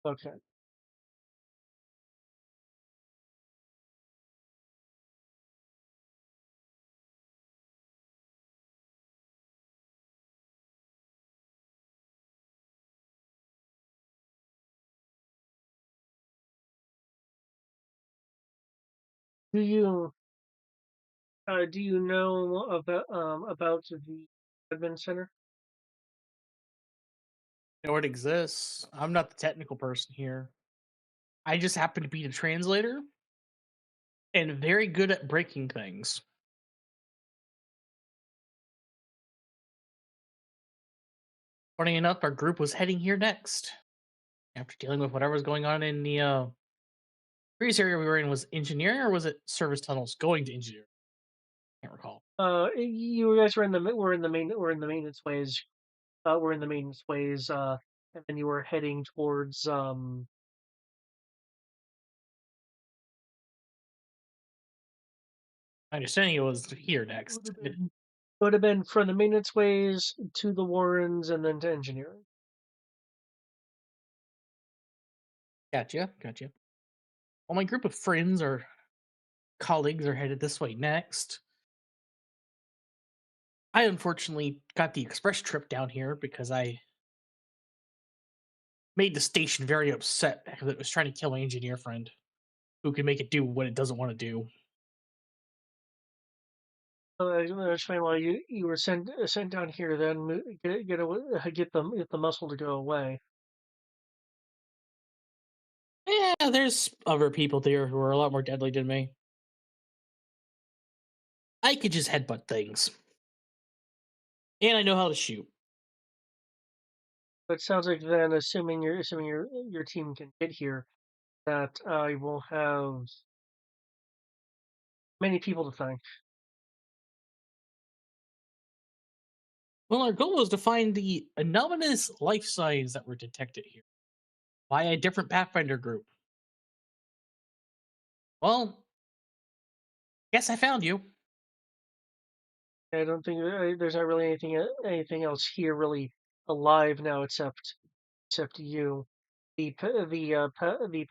okay. Do you know about the admin center? You know it exists. I'm not the technical person here. I just happen to be the translator and very good at breaking things. Funny enough, our group was heading here next after dealing with whatever was going on in the previous area we were in. Was engineering or was it service tunnels going to engineering? Can't recall. You guys were in the maintenance ways. We're in the maintenance ways. And then you were heading towards My understanding it was here next. Would have been from the maintenance ways to the Warrens and then to engineering. Gotcha. Well, my group of friends or colleagues are headed this way next. I unfortunately got the express trip down here because I made the station very upset because it was trying to kill my engineer friend, who can make it do what it doesn't want to do. That's fine. While you were sent down here, then get the muscle to go away. Yeah, there's other people there who are a lot more deadly than me. I could just headbutt things, and I know how to shoot. But it sounds like then, assuming your team can get here, that I will have many people to thank. Well, our goal was to find the anomalous life signs that were detected here by a different Pathfinder group. Well, guess I found you. I don't think there's not really anything else here really alive now except you. The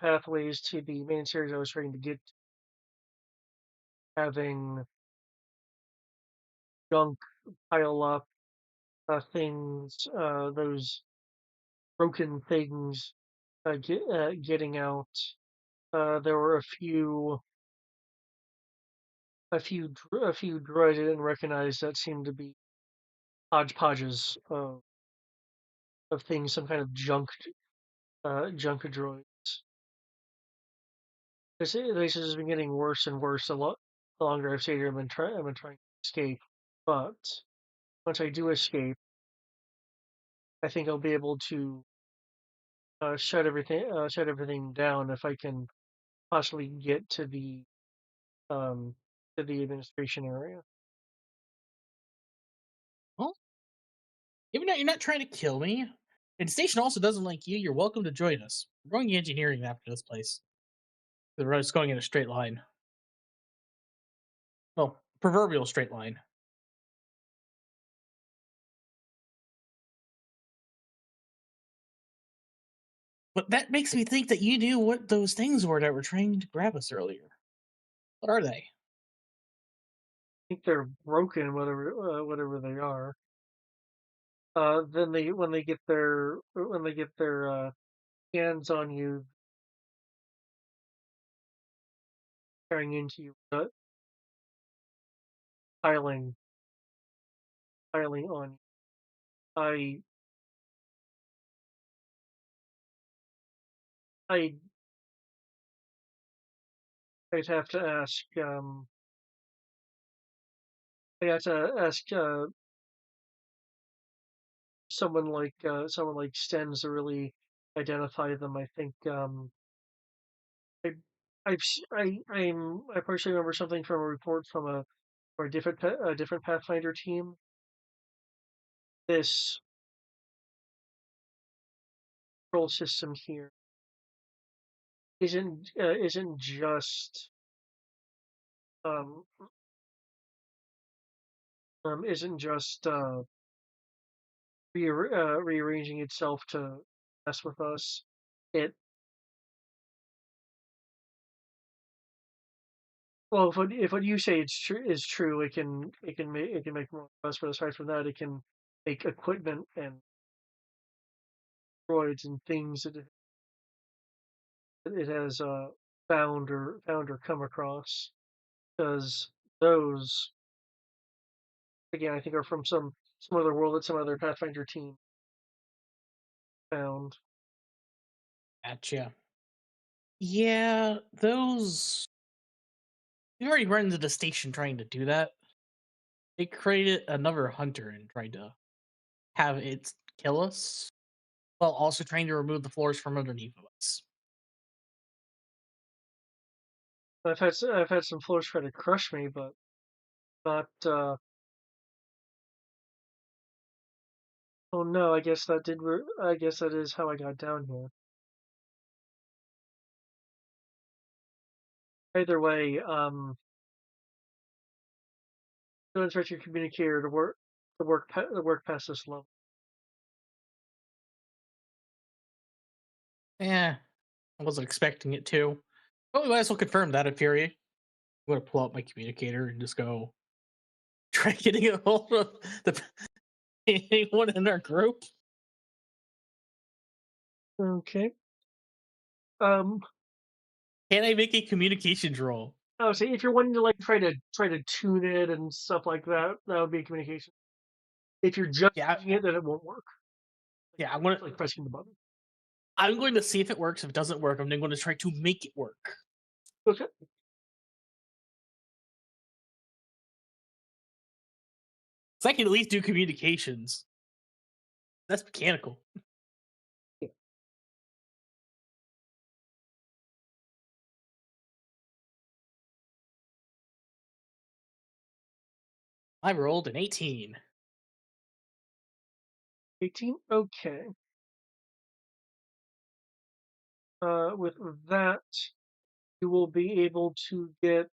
pathways to the main series I was trying to get, having junk pile up, things, those broken things, getting out. There were a few droids I didn't recognize that seemed to be hodgepodges of things, some kind of junk droids. This has just been getting worse and worse the longer I've stayed here. I've been trying to escape, but once I do escape, I think I'll be able to shut everything down if I can possibly get um to the administration area. Well, even though you're not trying to kill me, and the station also doesn't like you, you're welcome to join us. We're going to engineering after this place. The road's going in a straight line. Well, proverbial straight line. But that makes me think that you knew what those things were that were trying to grab us earlier. What are they? I think they're broken, whatever they are. Then when they get their hands on you, tearing into you, piling on you. I I I'd have to ask I have to ask someone like Stens to really identify them. I think I I partially remember something from a report from a different Pathfinder team. This control system here isn't just um isn't just rearranging itself to mess with us. It Well, if what you say is true, it can make more of us. But aside from that, it can make equipment and droids and things that it has found or come across. Because those, again, I think are from some other world that some other Pathfinder team found. Gotcha. Yeah, those. We've already run into the station trying to do that. They created another hunter and tried to have it kill us, while also trying to remove the floors from underneath of us. I've had some floors try to crush me, but not. Oh no, I guess I guess that is how I got down here. Either way, Don't expect your communicator to work past this level. Yeah, I wasn't expecting it to. Well, we might as well confirm that in Fury. I'm going to pull up my communicator and just go try getting a hold of the anyone in our group. Okay. Can I make a communications roll? I would say if you're wanting to like try to tune it and stuff like that, that would be communication. If you're just Yeah, using it, then it won't work. yeah. It's like pressing the button. I'm going to see if it works. If it doesn't work, I'm then going to try to make it work. Okay. So I can at least do communications. That's mechanical. Yeah. I rolled an 18. 18. Okay. With that, you will be able to get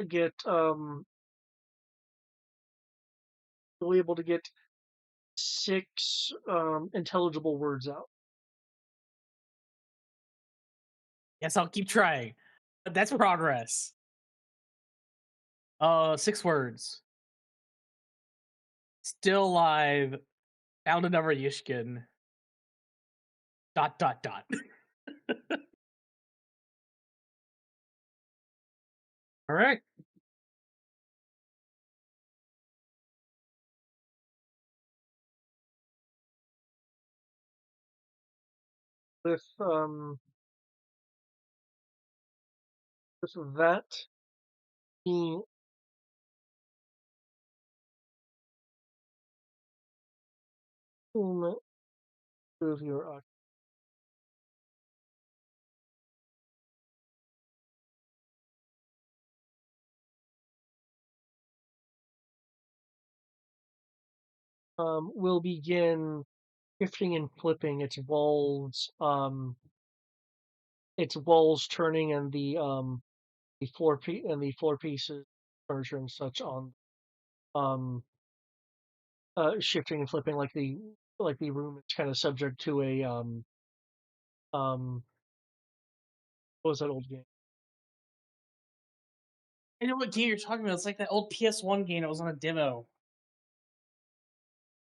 get you'll be able to get 6 intelligible words out. Yes, I'll keep trying. But that's progress. 6 words. Still alive. Found another Yishkin. ... All right. With that being of your will begin shifting and flipping its walls turning and the floor pieces furniture and such on um shifting and flipping like the room is kind of subject to a um what was that old game? I know what game you're talking about. It's like that old PS1 game that was on a demo.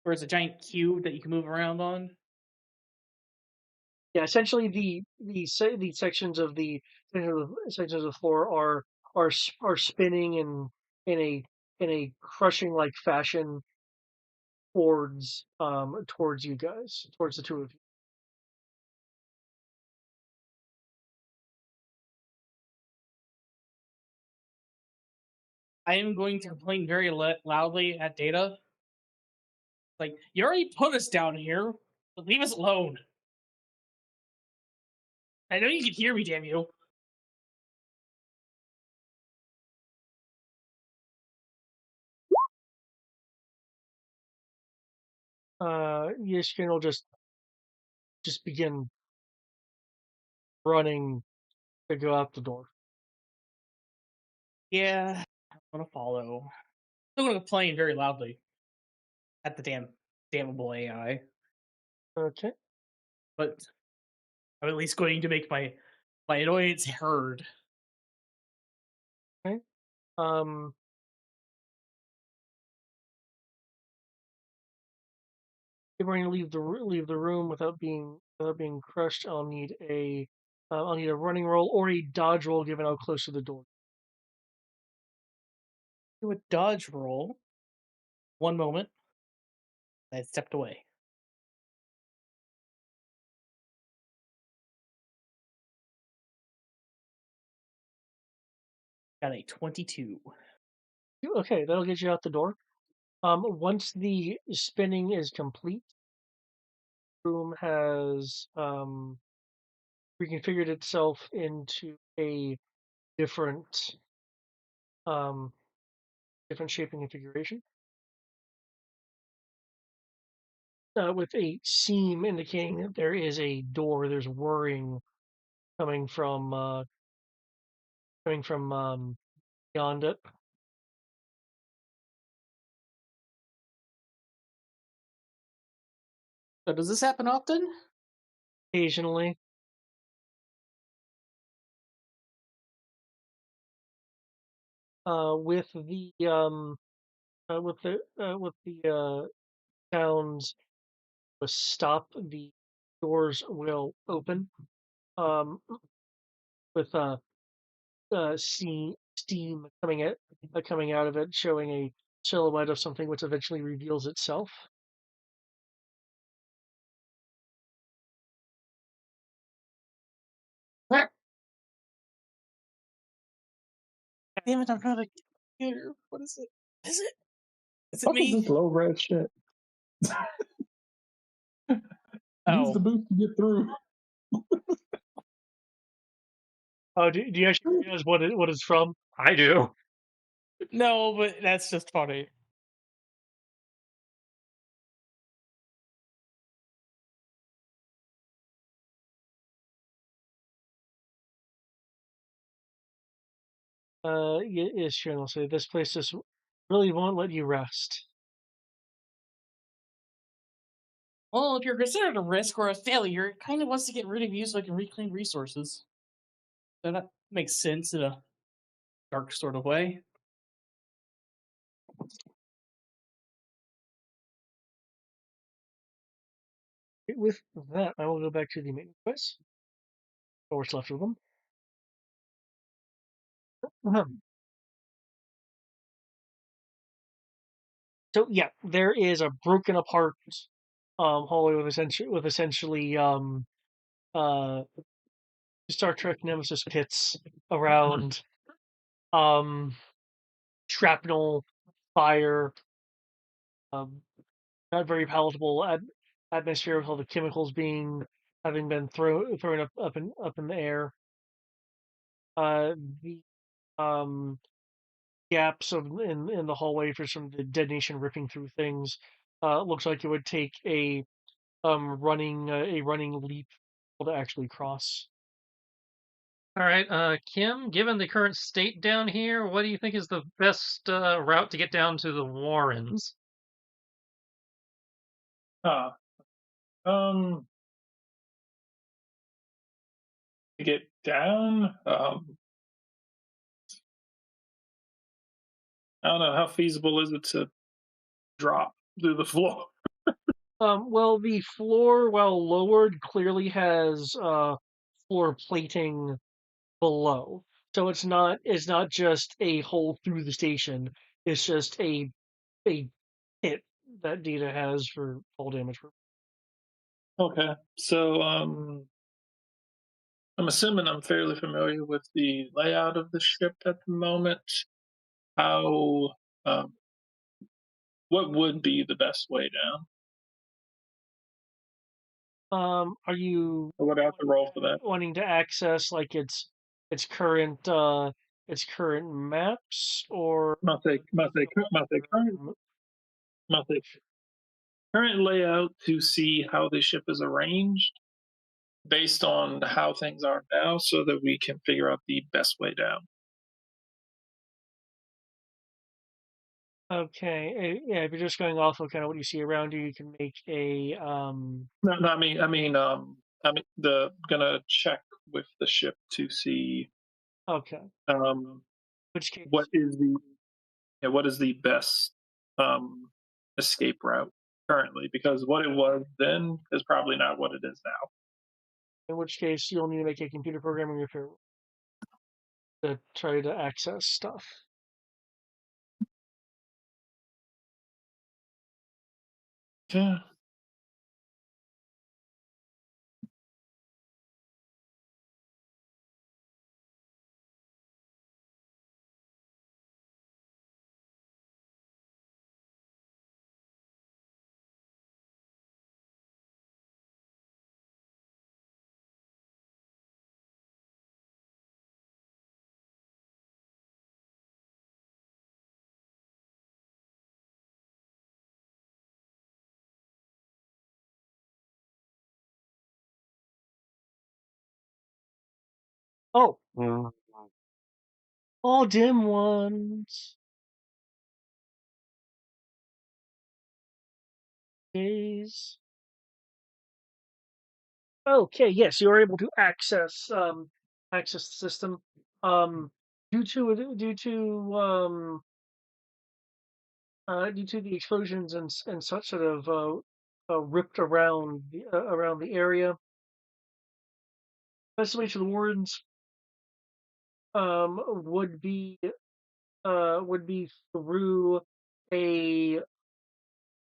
Where it's a giant cube that you can move around on. Yeah, essentially the sections of the floor are spinning in a crushing like fashion towards you guys, towards the two of you. I am going to complain very loudly at Data. Like, you already put us down here, but leave us alone. I know you can hear me, damn you. Yishkin will just begin running to go out the door. Yeah, I'm gonna follow. I'm gonna complain very loudly at the damnable AI. Okay. But I'm at least going to make my annoyance heard. Okay. If we're going to leave the room without being crushed, I'll need a running roll or a dodge roll given how close to the door. Do a dodge roll. One moment. I stepped away. Got a 22. Okay, that'll get you out the door. Once the spinning is complete, the room has reconfigured itself into a different different shape and configuration. With a seam indicating that there is a door. There's whirring coming from beyond it. So does this happen often? occasionally. With the sounds stop, the doors will open. With steam coming out of it, showing a silhouette of something which eventually reveals itself. Damn it! I'm trying to computer. What is it? Is it? Is it What is me? this low res shit? Use Oh the boost to get through. Oh, do you actually realize what it's from? I do. no, but that's just funny. Yes, sure. I'll say this place just really won't let you rest. Well, if you're considered a risk or a failure, it kind of wants to get rid of you so it can reclaim resources. So that makes sense in a dark sort of way. With that, I will go back to the main quest, or what's left of them. So yeah, there is a broken apart hallway with essentially uh Star Trek Nemesis pits around, um shrapnel, fire, um not very palatable atmosphere with all the chemicals having been thrown up in the air. The um gaps in the hallway for some of the detonation ripping through things. Looks like it would take a running leap to actually cross. All right, Kim, given the current state down here, what do you think is the best route to get down to the Warrens? Huh. To get down, I don't know how feasible is it to drop through the floor. Well, the floor, while lowered, clearly has floor plating below, so it's not just a hole through the station. It's just a pit that Data has for fall damage. Okay, so I'm assuming I'm fairly familiar with the layout of the ship at the moment. How, um, what would be the best way down? Are you Or would I have to roll for that? wanting to access like its current maps, or My say current layout to see how the ship is arranged based on how things are now, so that we can figure out the best way down. okay, yeah, if you're just going off of kind of what you see around you, you can make a No, the gonna check with the ship to see okay, um, which case what is the what is the best um, escape route currently, because what it was then is probably not what it is now. you'll need to make a computer programming repair to try to access stuff. Yeah. Oh, all dim ones. Days. Okay, yes, you are able to access the system. Due to the explosions and such that have ripped around the area. Estimation of the warrens um, would be would be through a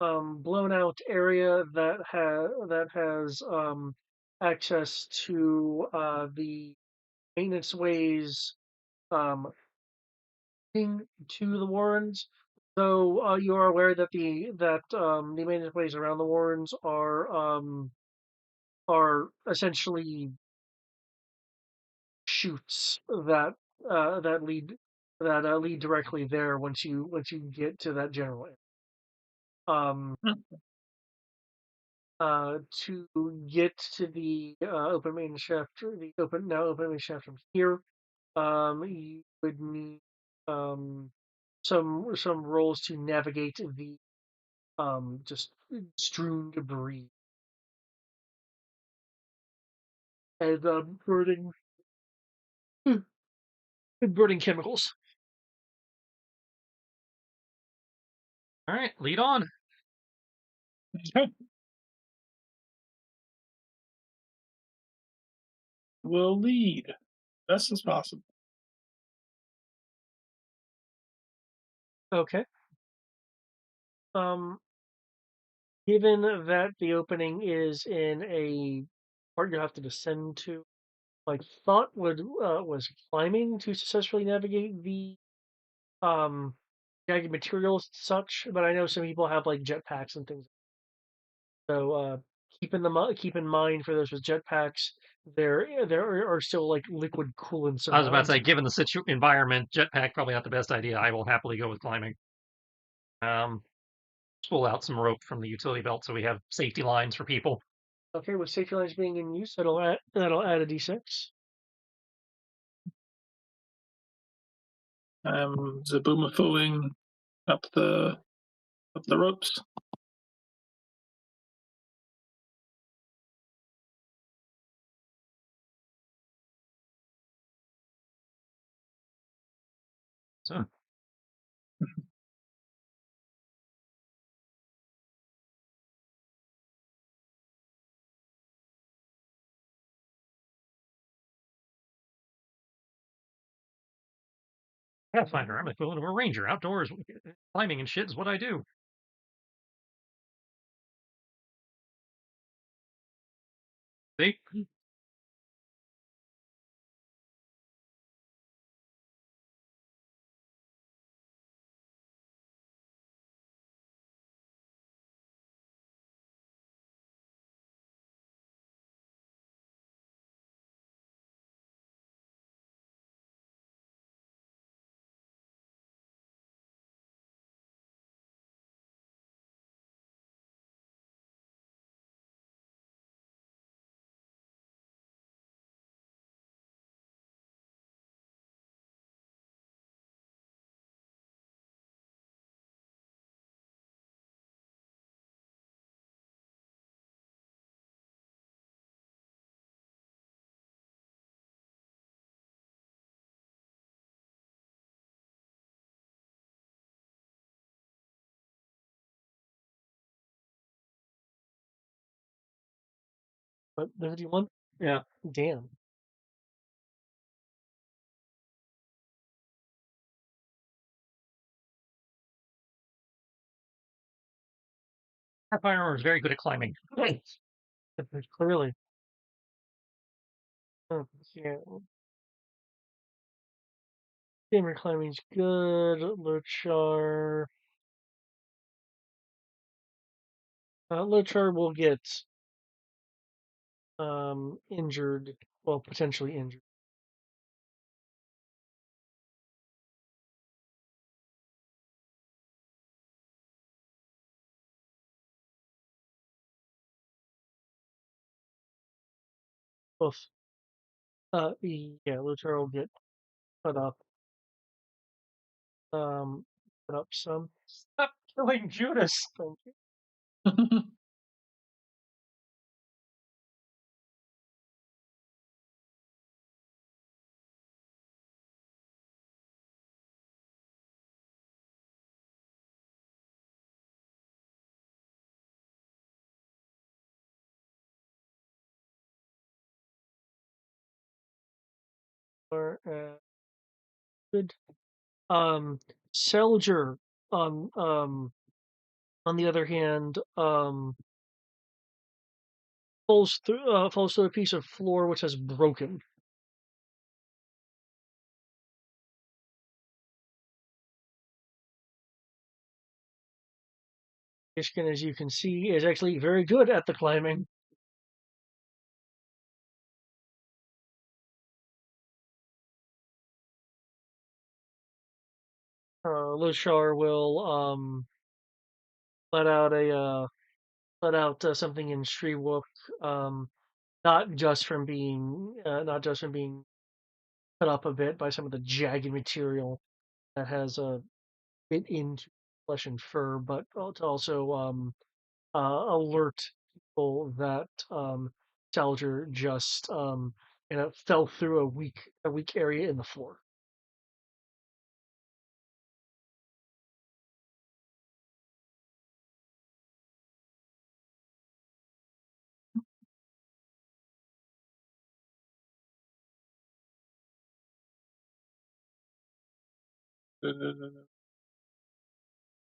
blown out area that has access to the maintenance ways leading to the warrens. So you are aware that the maintenance ways around the warrens are essentially chutes that lead directly there once you get to that general area. To get to the open main shaft, the open main shaft from here, you would need um, some rolls to navigate the just strewn debris and burning chemicals. All right, lead on. Will lead best as possible. Okay. Um, Given that the opening is in a part you have to descend to, like thought was climbing to successfully navigate the um jagged materials and such, but I know some people have like jetpacks and things. So keep in mind for those with jetpacks, there are still like liquid coolants I was about to around. say, given the environment, jetpack probably not the best idea. I will happily go with climbing. Pull out some rope from the utility belt so we have safety lines for people. Okay, with safety lines being in use, that'll add a d6. Zaboomafooing up the ropes. So Pathfinder, I'm equivalent of a ranger. Outdoors, climbing and shit is what I do. See? But the 51? Yeah. Damn. Pathfinder is very good at climbing. Clearly. Yeah. Gamer climbing's good. Lochar. Lochar will get injured. Well, potentially injured. Both. Yeah, Lochar will get cut up. Cut up some. Stop killing Judas. Thank you. Good. Selger, on the other hand, falls through a piece of floor which has broken. Ishkin, as you can see, is actually very good at the climbing. Loshar will let out something in Shriwook, not just from being cut up a bit by some of the jagged material that has bit into flesh and fur, but to also alert people that Salger just fell through a weak area in the floor.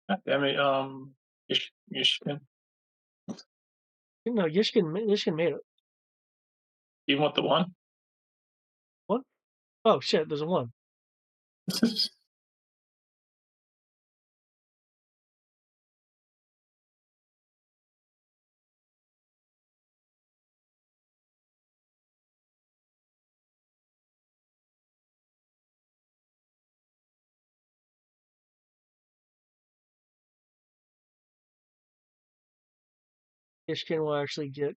God damn it, Yishkin. No, Yishkin made it. You want the one? What? Oh shit! There's a one. Yishkin will actually get.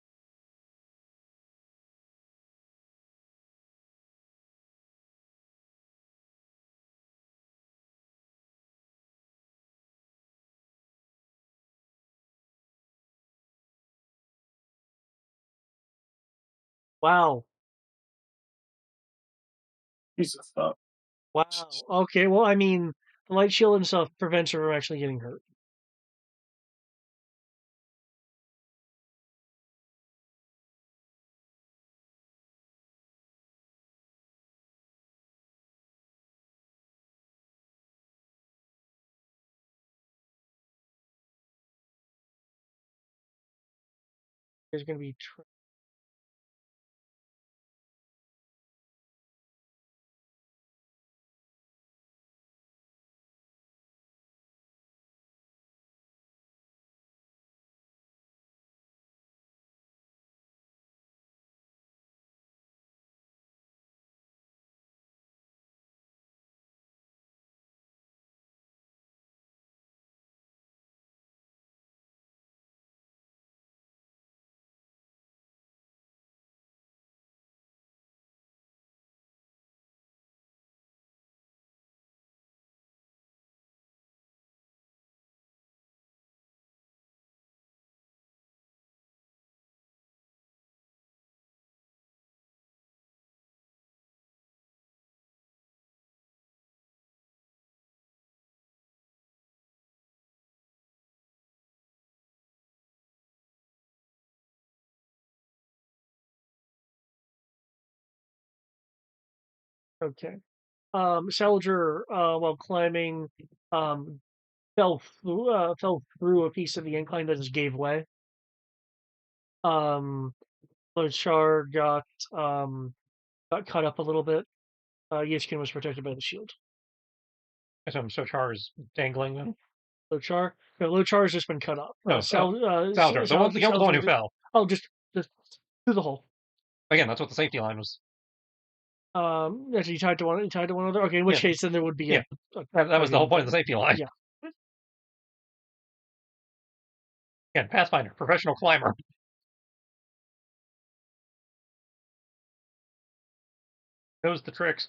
Wow. Jesus fuck. Wow. Okay. Well, I mean, the light shield and stuff prevents her from actually getting hurt. There's going to be. Okay. Salger, while climbing, um, fell through a piece of the incline that just gave way. Lochar got cut up a little bit. Yishkin was protected by the shield. So Char is dangling then. Lochar, no, Lochar's just been cut up. No, Salger, the one who fell. Oh, just through the hole. Again, that's what the safety line was. Actually, you tied to one other. Okay, in which case then there would be Yeah. That was the whole point of the safety line. Yeah. Again, Pathfinder, professional climber. Knows the tricks.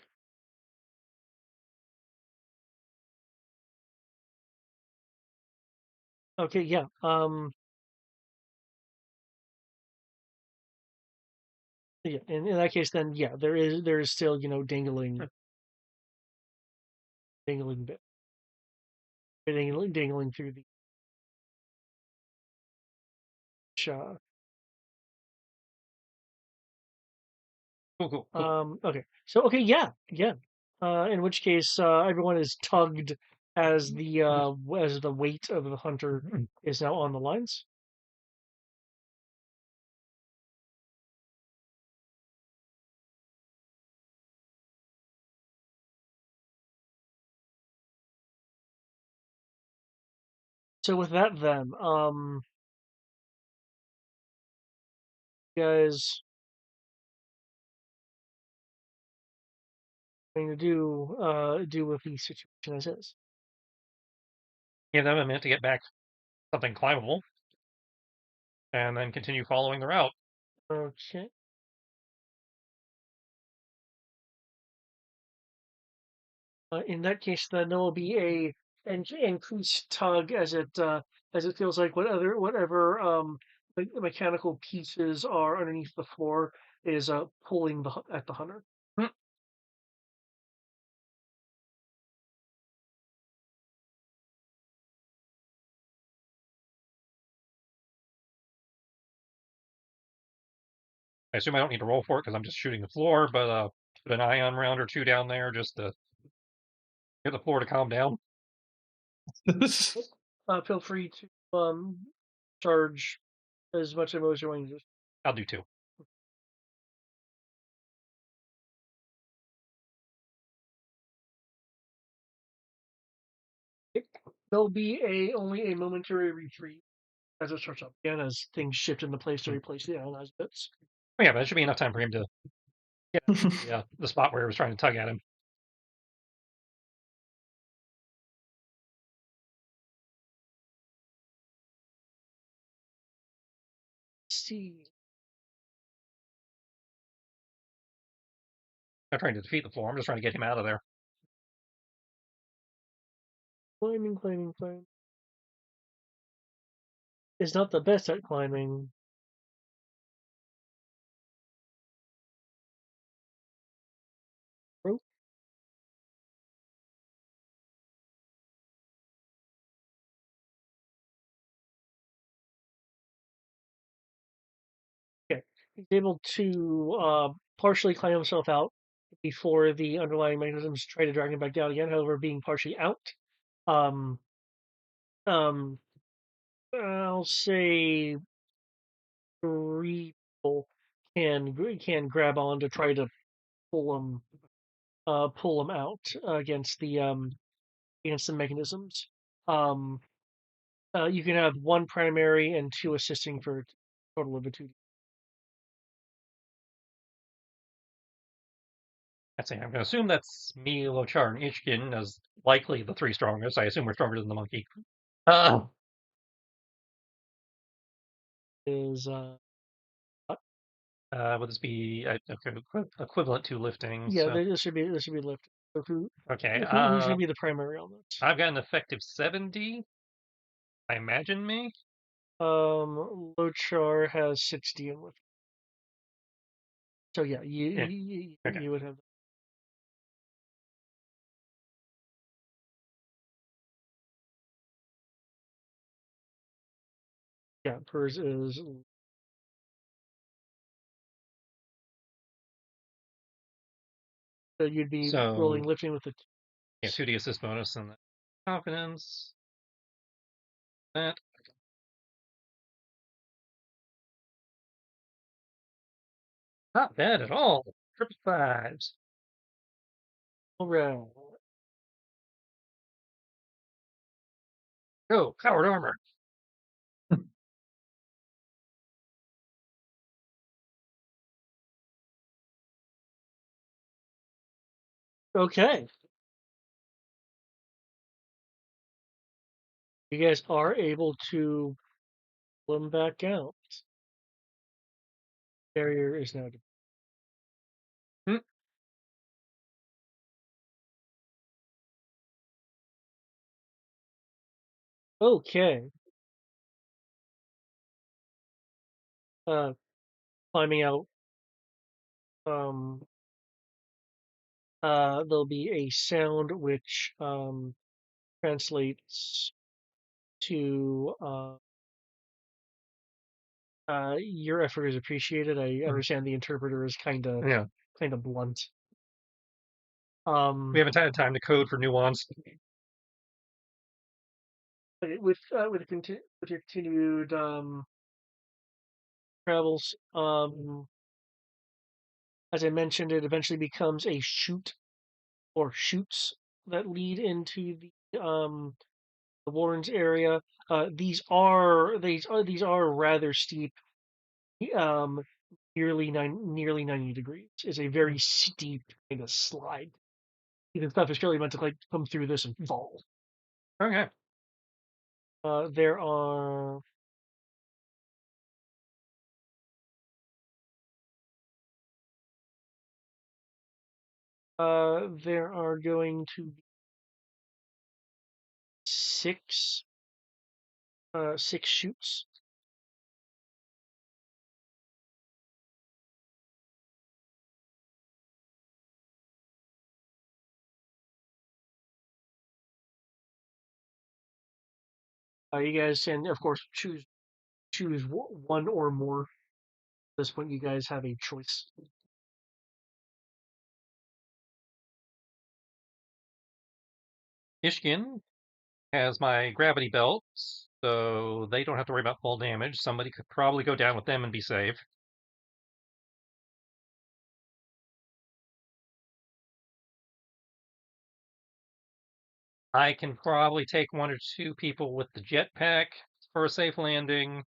Okay, yeah. Yeah, in that case, then yeah, there is still dangling bit, dangling through the Cool. Okay. So okay, yeah. In which case, everyone is tugged as the weight of the hunter is now on the lines. So with that, then, guys, going to do with the situation as is. Give them a minute to get back something climbable, and then continue following the route. Okay. In that case, then there will be a increased tug as it feels like whatever the mechanical pieces are underneath the floor is pulling at the hunter. Hmm. I assume I don't need to roll for it because I'm just shooting the floor, but put an ion round or two down there just to get the floor to calm down. Feel free to charge as much ammo as you're willing to. I'll do two. There'll be only a momentary retreat as it starts up again as things shift into place to replace the ionized bits. Oh, yeah, but that should be enough time for him to get the spot where he was trying to tug at him. Let's see. I'm not trying to defeat the floor. I'm just trying to get him out of there. Climbing. Is not the best at climbing. Rope. Okay. He's able to partially climb himself out before the underlying mechanisms try to drag him back down again. However, being partially out, um, um, I'll say three people can grab on to try to pull him out against the mechanisms. Um, you can have one primary and two assisting for a total of a two. Let's see. I'm going to assume that's me, Lochar, and Ishkin as likely the three strongest. I assume we're stronger than the monkey. Is Would this be equivalent to lifting? yeah, So, this should be lifted. So okay. who's going to be the primary on this? I've got an effective 70. I imagine me. Lochar has 60 in lift. So yeah, Yeah. you would have. Yeah, hers is. So you'd be rolling lifting with the. Yeah, 2D assist bonus and confidence. That. Not bad at all. Triple fives. All right. Go, powered armor. Okay. You guys are able to pull them back out. Barrier is now. Hmm. Okay. Climbing out. There'll be a sound which translates to your effort is appreciated. I understand the interpreter is kind of kind of blunt. We haven't had time to code for nuance. With your continued travels, as I mentioned, it eventually becomes a chute or shoots that lead into the Warrens area. These are rather steep. Um, nearly 90 degrees. It's a very steep kind of slide. Even stuff is surely meant to like come through this and fall. Okay. There are there are going to be six shoots. You guys can, of course, choose one or more. At this point, you guys have a choice. Ishkin has my gravity belts, so they don't have to worry about fall damage. Somebody could probably go down with them and be safe. I can probably take one or two people with the jetpack for a safe landing.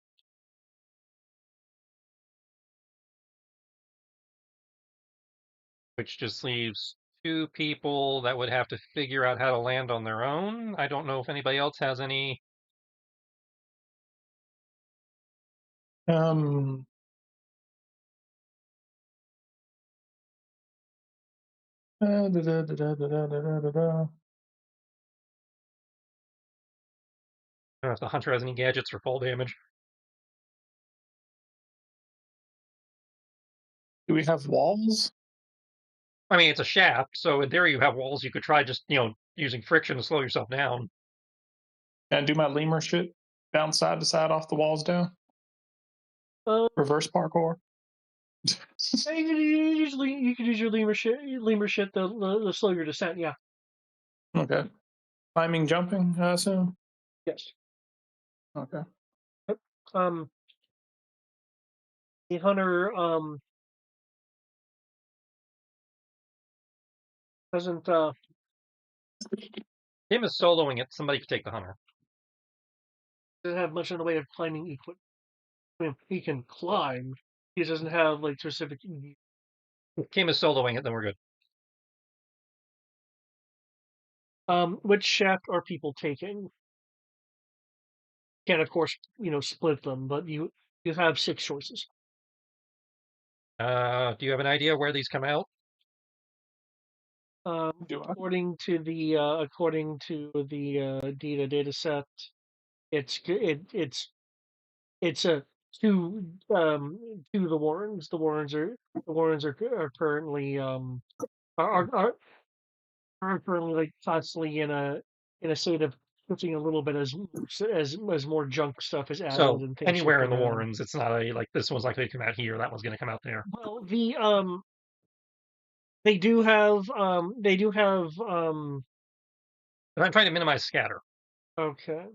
Which just leaves two people that would have to figure out how to land on their own. I don't know if anybody else has any. Um, da, da, da, da, da, da, da, da, da. I don't know if the hunter has any gadgets for fall damage. Do we have walls? I mean, it's a shaft, so in theory you have walls. You could try just, using friction to slow yourself down. And do my lemur shit bounce side to side off the walls down? Reverse parkour. You could use your lemur shit to slow your descent. Yeah. Okay. Climbing, jumping, I assume. Yes. Okay. Um. The hunter doesn't Him is soloing it. Somebody could take the hunter. have much in the way of climbing equipment. I mean, he can climb. He doesn't have like specific. If Kim is soloing it, then we're good. Which shaft are people taking? Can of course split them, but you have six choices. Do you have an idea where these come out? Do I? According to the data set, it's a to the Warrens. The Warrens are currently are currently like constantly in a state of switching a little bit as more junk stuff is added So and things anywhere shift in the around. Warrens, it's not like this one's likely to come out here. That one's going to come out there. Well, they do have But I'm trying to minimize scatter. okay.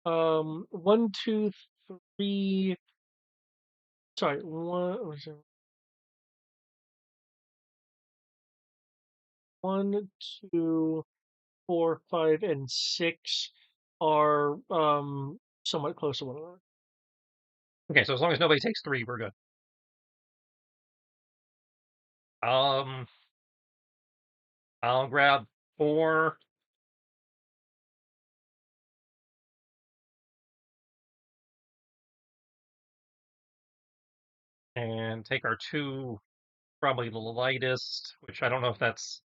One, two, three. Sorry, one. Was it one, two, 4, 5, and 6 are somewhat close to one another. Okay, so as long as nobody takes 3, we're good. I'll grab 4. And take our 2, probably the lightest, which I don't know if that's...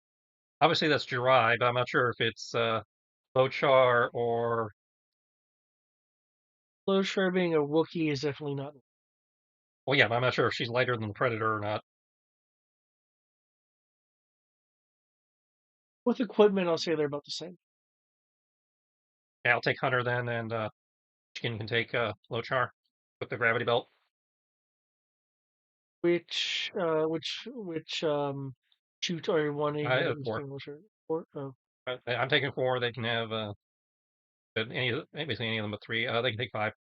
Obviously that's Jirai, but I'm not sure if it's Bochar or... Loshar being a Wookiee is definitely not. Well, yeah, but I'm not sure if she's lighter than the Predator or not. With equipment, I'll say they're about the same. Yeah, I'll take Hunter then, and Chicken can take Lochar with the gravity belt. Which shoot are you wanting? I have 4. Four? Oh, I'm taking 4. They can have basically any of them but 3. They can take 5.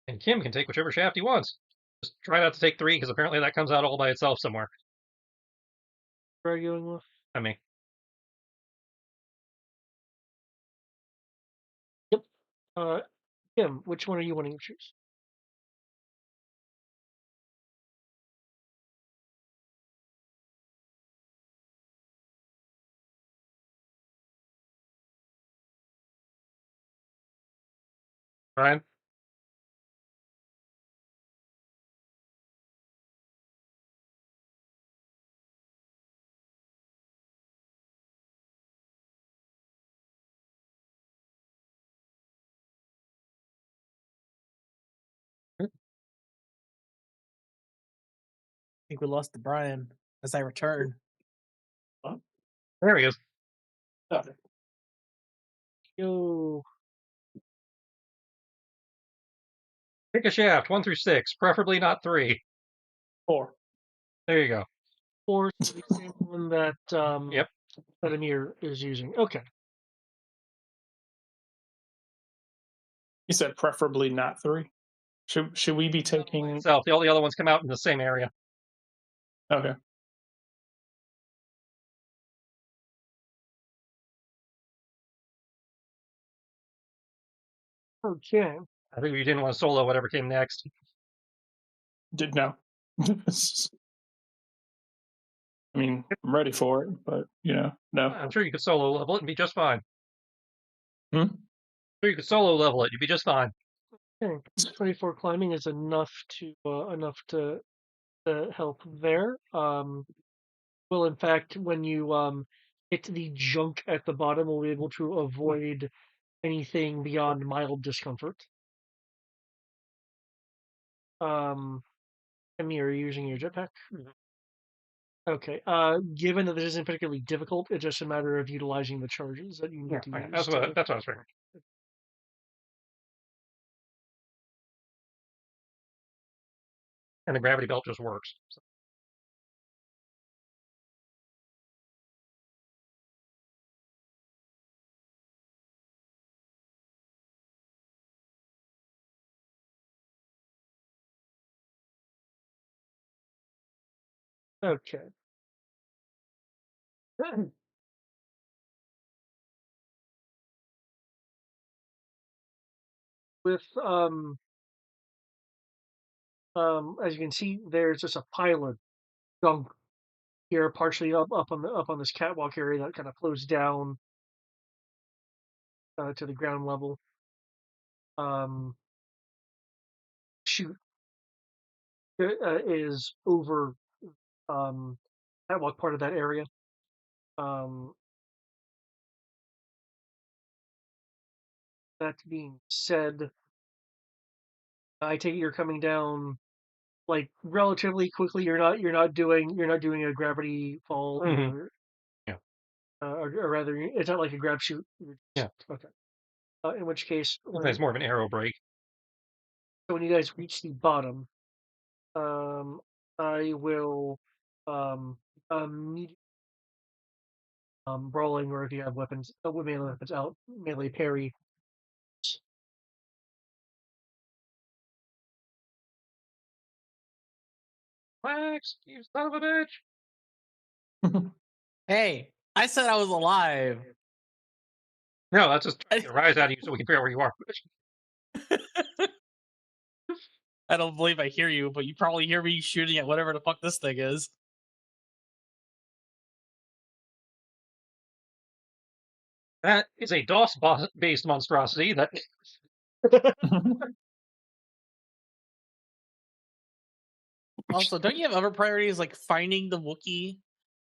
And Kim can take whichever shaft he wants. Just try not to take 3, because apparently that comes out all by itself somewhere. what are you going with? I mean, Kim, which one are you wanting to choose? Ryan? I think we lost to Brian as I return. There he is. Yo, Pick a shaft, 1 through 6, preferably not 3. 4. There you go. 4, so the same one that Yep. that Amir is using. Okay. You said preferably not 3. Should we be taking? Itself, all the other ones come out in the same area. Okay. Okay. I think you didn't want to solo whatever came next. Did no. I mean, I'm ready for it, but no. I'm sure you could solo level it and be just fine. Hmm? Sure, you could solo level it, you'd be just fine. Okay. 24 climbing is enough to help there. Well, in fact, when you hit the junk at the bottom, we'll be able to avoid anything beyond mild discomfort. Amir, are you using your jetpack? Okay. Given that this isn't particularly difficult, it's just a matter of utilizing the charges that you need to use. That's what I was figuring. And the gravity belt just works. So. Okay. With as you can see, there's just a pile of junk here, partially up on this catwalk area that kind of flows down to the ground level. Shoot is over catwalk part of that area. That being said, I take it you're coming down like relatively quickly. You're not doing a gravity fall Mhm. Yeah. or rather, it's not like a grab shoot. Yeah. Okay. In which case, It's more of an arrow break. so when you guys reach the bottom, I will immediately brawling, or if you have weapons, with melee weapons out, melee parry. Max, you son of a bitch! Hey, I said I was alive. No, that's just trying to rise out of you so we can figure out where you are. I don't believe I hear you, but you probably hear me shooting at whatever the fuck this thing is. That is a DOS-based monstrosity that... Also, don't you have other priorities like finding the Wookiee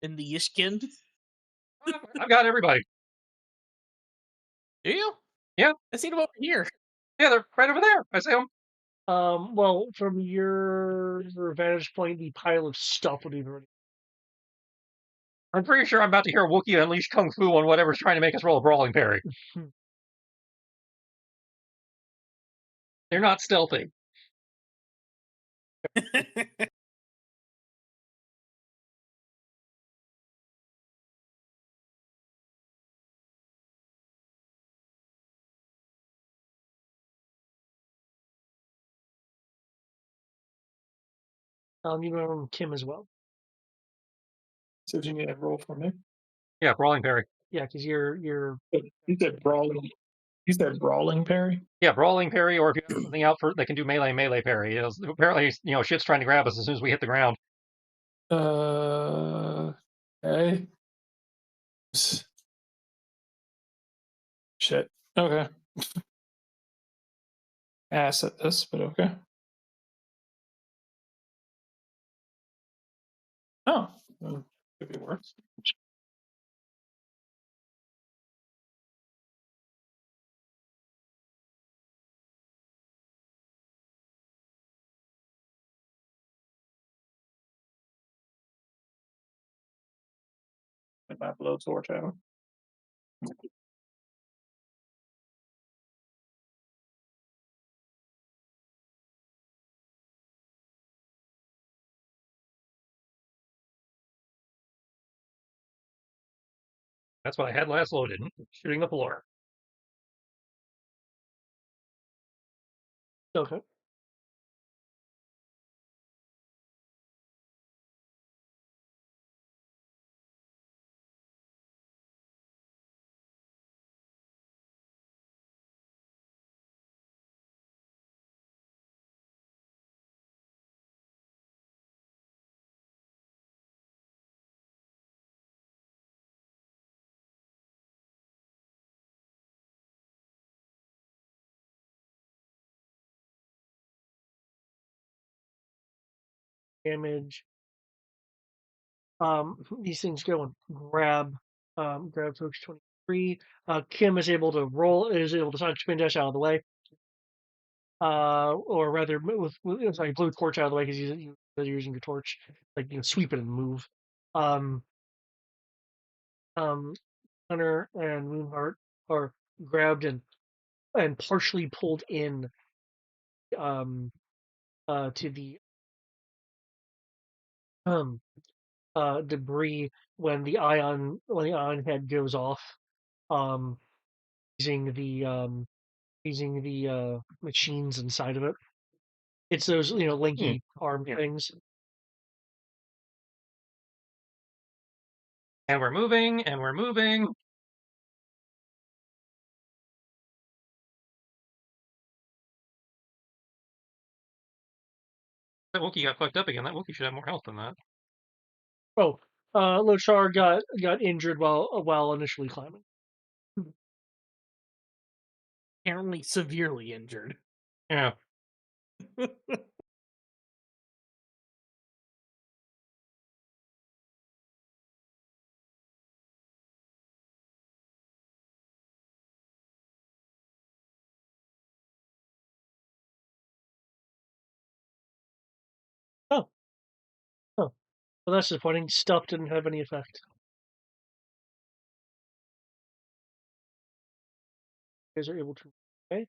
in the Yishkin? I've got everybody. Do you? Yeah. I see them over here. Yeah, they're right over there. I see them. Well, from your vantage point, the pile of stuff would be very. I'm pretty sure I'm about to hear a Wookiee unleash Kung Fu on whatever's trying to make us roll a brawling parry. They're not stealthy. You know Kim as well. So did you need a roll for me? Yeah, brawling parry. Yeah, because you're You said brawling. You said brawling parry. Yeah, brawling parry, or if you have something out for that can do melee parry. Apparently, shit's trying to grab us as soon as we hit the ground. Okay. Shit. Okay. Ass at this, but okay. Oh, could be worse. If I blow torch out. That's what I had last loaded. Shooting the floor. okay. Damage. These things go and grab folks 23. Kim is able to side spin dash out of the way. Or rather, blew torch out of the way because you're using your torch, sweep it and move. Hunter and Moonheart are grabbed and partially pulled in to the debris when the ion head goes off, um, using the machines inside of it. It's those linky arm things. And we're moving, and we're moving. That Wookiee got fucked up again. That Wookiee should have more health than that. Oh, Lochar got injured while initially climbing. Apparently severely injured. Yeah. Oh. Well, that's disappointing. Stuff didn't have any effect. You guys are able to. Okay.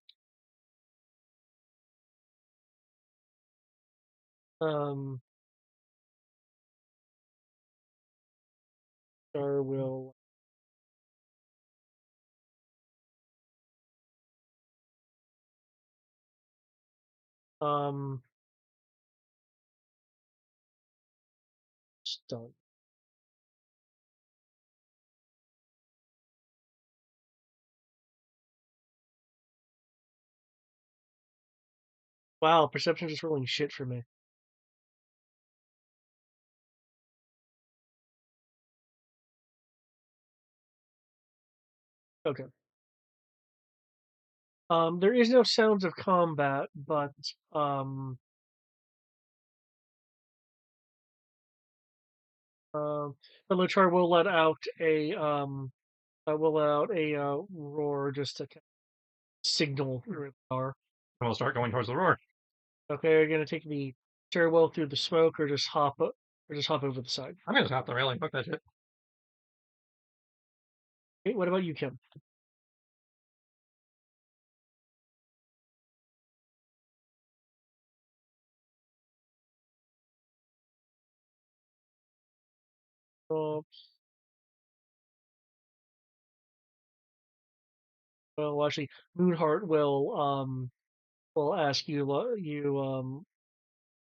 Star will. Stun. Wow, perception just rolling shit for me. Okay. There is no sounds of combat, but the Lochar will let out a roar just to signal where they are. And we'll start going towards the roar. Okay, are you gonna take the stairwell through the smoke, or just hop over the side? I'm gonna top the railing. Fuck that shit. Okay, what about you, Kim? Oh, well, actually, Moonheart will ask you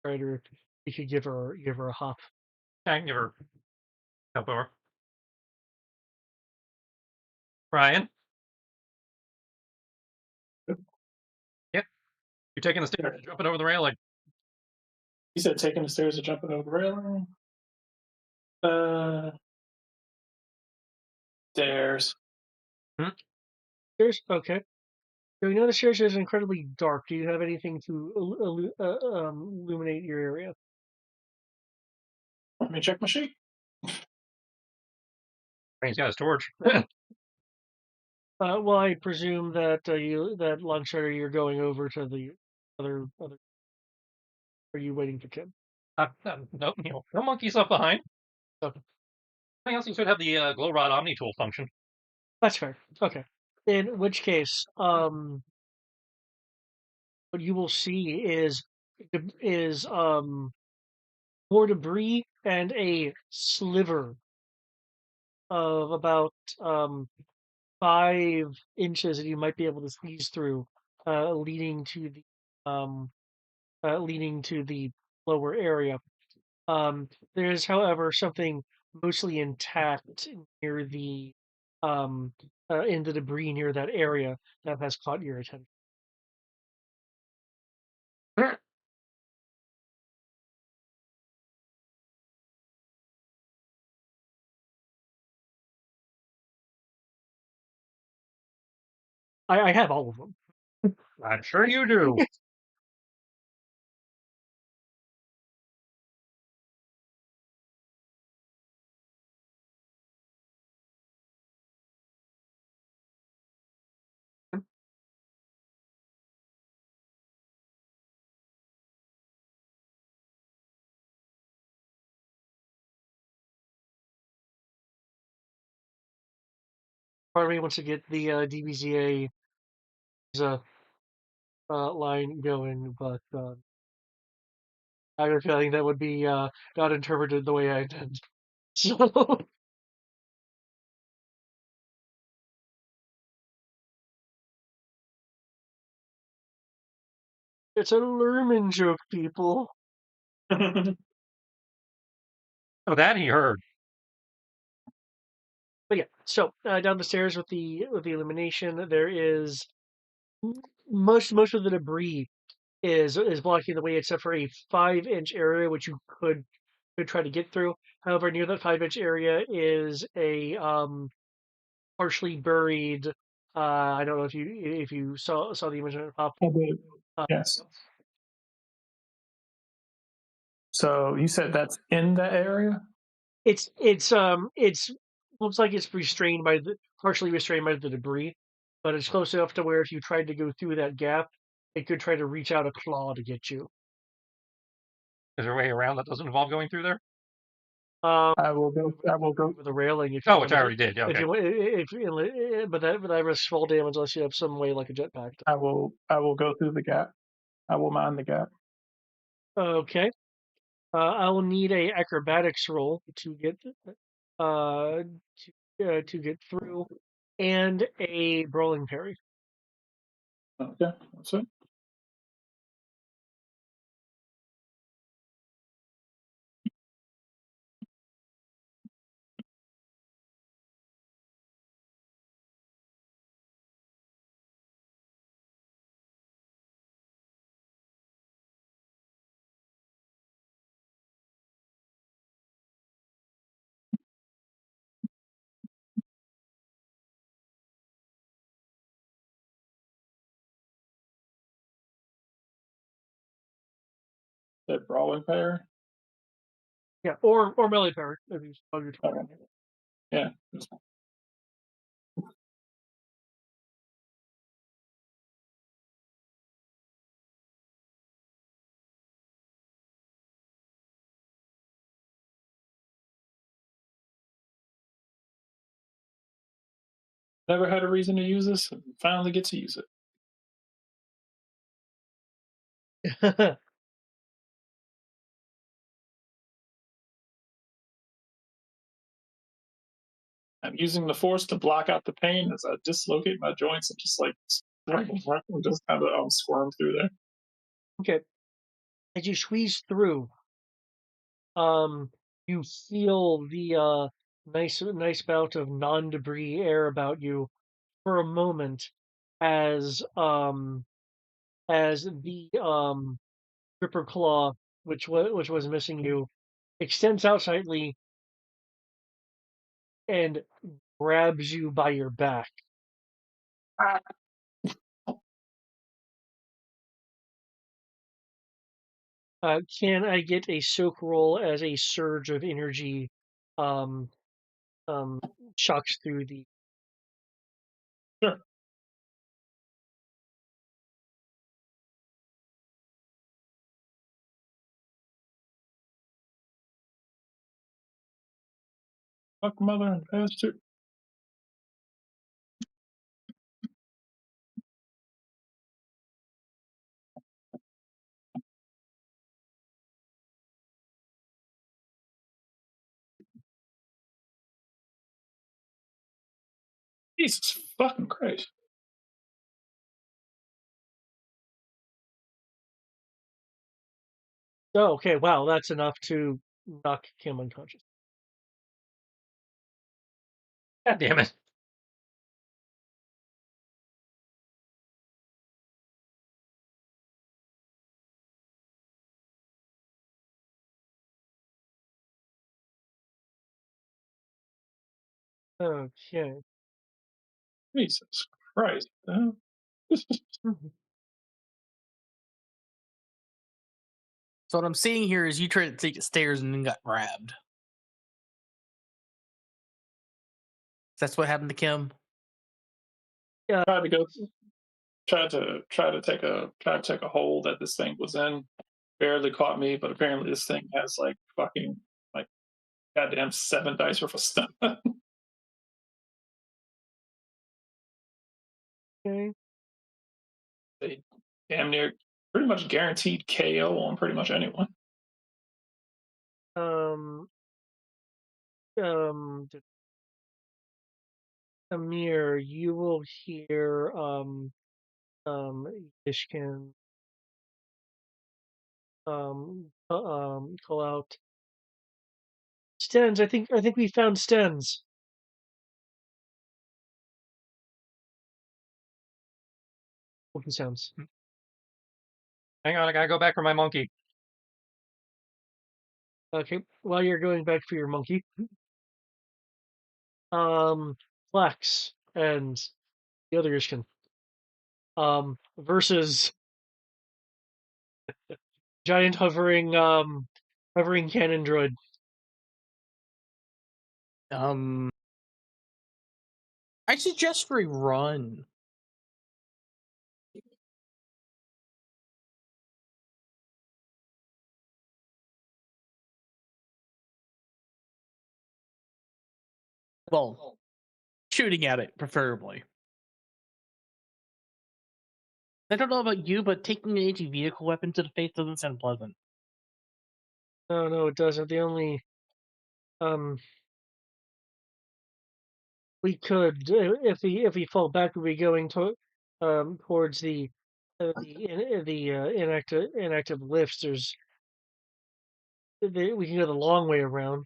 Ryder, if you could give her a hop. I can give her help over. Ryan? Yep. You're taking the stairs, jumping over the railing. You said taking the stairs or jumping over the railing? Stairs. Stairs? Okay. So you know the stairs is incredibly dark. Do you have anything to illuminate your area? Let me check my sheet. He's got his torch. Well, I presume that that Longstrider, you're going over to the other. Are you waiting for Kim? Nope, no monkey stuff behind. Okay, Everything else seems to have the glow rod omni tool function. that's fair. Okay. In which case, what you will see is more debris and a sliver of about 5 inches that you might be able to squeeze through, leading to um the lower area. There is, however, something mostly intact near the in the debris near that area that has caught your attention. I have all of them. I'm sure you do. Part of me wants to get the DBZA line going, but I have a feeling that would be not interpreted the way I intend. So it's a Lerman joke, people. Oh, that he heard. But yeah, so down the stairs with the illumination, there is most of the debris is blocking the way, except for a 5 inch area which you could try to get through. However, near that 5 inch area is a partially buried. I don't know if you saw the image when it popped. I did. Yes. So you said that's in that area? It's looks like it's restrained by the partially restrained by the debris, but it's close enough to where if you tried to go through that gap, it could try to reach out a claw to get you. Is there a way around that doesn't involve going through there? I will go. I will go. With a railing if you Oh, which I wanted already did. Yeah, if okay. you but that risks fall damage unless you have some way like a jetpack. I will. I will go through the gap. I will mind the gap. Okay. I will need a acrobatics roll to get to get through, and a brawling parry. Okay, that's it. That brawling pair. Yeah, or melee parry if you saw your Okay. Yeah. Never had a reason to use this, and finally get to use it. I'm using the force to block out the pain as I dislocate my joints and just like just kind of squirm through there. Okay. As you squeeze through, you feel the nice bout of non-debris air about you for a moment as the Ripper Claw, which was missing you, extends out slightly and grabs you by your back. Can I get a soak roll as a surge of energy um, um, shocks through the. Sure. Fuck mother and bastard. Jesus fucking Christ. Oh, okay, wow, that's enough to knock Kim unconscious. God damn it. Okay. Jesus Christ. Mhm. So what I'm seeing here is you tried to take the stairs and then got grabbed. That's what happened to Kim. Tried to go try to take a hole that this thing was in. Barely caught me, but apparently this thing has like fucking like goddamn 7 dice worth of stuff. Okay. They damn near pretty much guaranteed KO on pretty much anyone. Um. D- Amir, you will hear Ishkin call out Stens. I think we found Stens. Monkey sounds. Hang on, I gotta go back for my monkey. Okay, while you're going back for your monkey, Flex and the other Ishkin, versus giant hovering cannon droid. I suggest we run. Well, shooting at it, preferably. I don't know about you, but taking an AT vehicle weapon to the face doesn't sound pleasant. No, it doesn't. The only we could if we fall back, we'd be going towards the inactive lifts. We can go the long way around.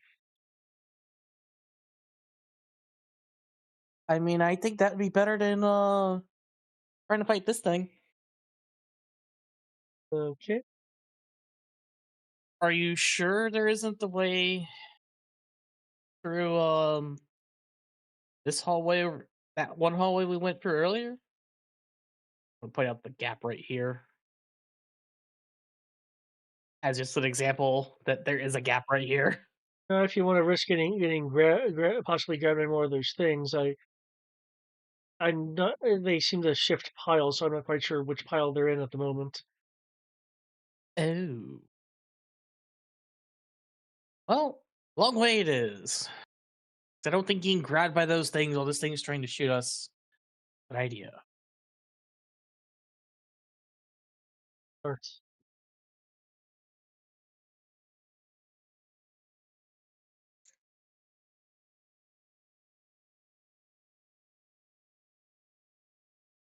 I mean, I think that'd be better than trying to fight this thing. Okay. Are you sure there isn't the way through this hallway or that one hallway we went through earlier? I'll point out the gap right here as just an example that there is a gap right here. If you want to risk getting possibly grabbing more of those things, I'm not. They seem to shift piles, so I'm not quite sure which pile they're in at the moment. Oh. Well, long way it is. I don't think getting grabbed by those things while this thing's trying to shoot us. Good idea. Starts.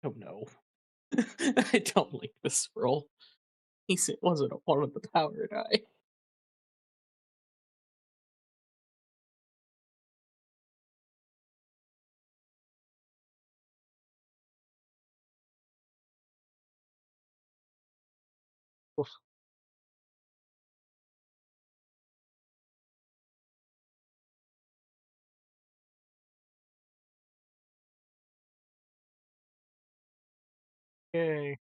Oh no. I don't like this roll. It wasn't a one with the power die. Oof. Yay.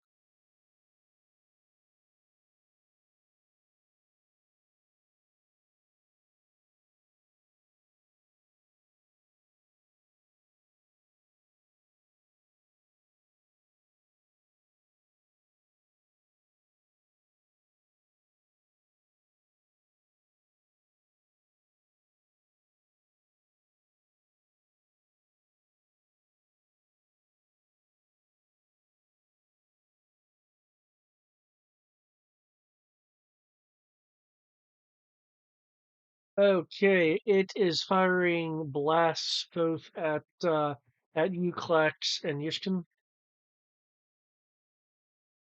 Okay, it is firing blasts both at you, Klax, and Yishkin.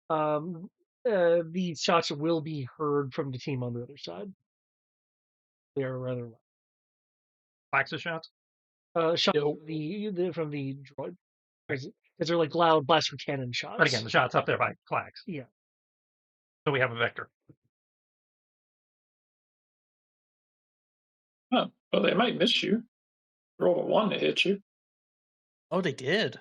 The shots will be heard from the team on the other side. They are rather loud. Klax's shots? Shots Nope. from the droid. Because they're like loud blaster cannon shots. But again, the shot's up there by Klax. Yeah. So we have a vector. Huh. Well, they might miss you. Roll a 1 to hit you. Oh, they did.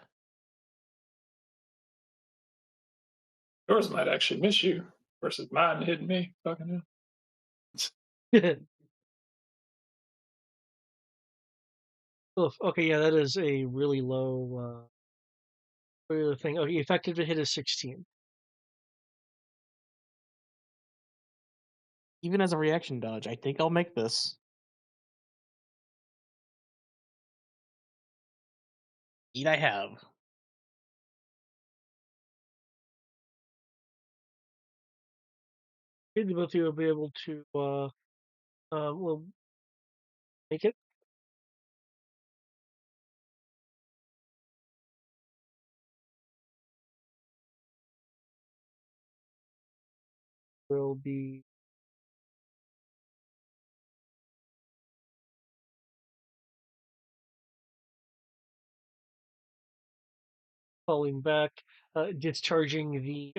Yours might actually miss you versus mine hitting me. Fucking hell. Oof, okay, yeah, that is a really low thing. Okay, effective to hit is 16. Even as a reaction dodge, I think I'll make this. Indeed, I have. Maybe both of you will be able to will make it. Will be falling back, discharging the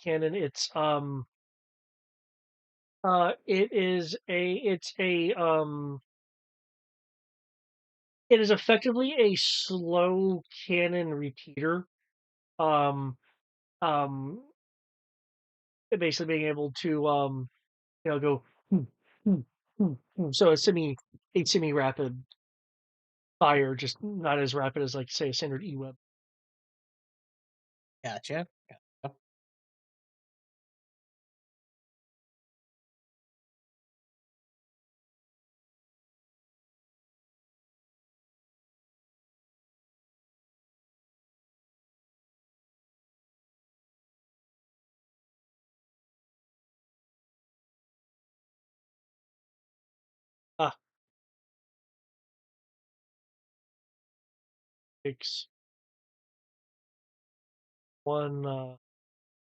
cannon. It is effectively a slow cannon repeater. Um Basically being able to go "Hmm, hmm, hmm, hmm." So a semi rapid fire, just not as rapid as like say a standard E-web. Gotcha. Ah, takes one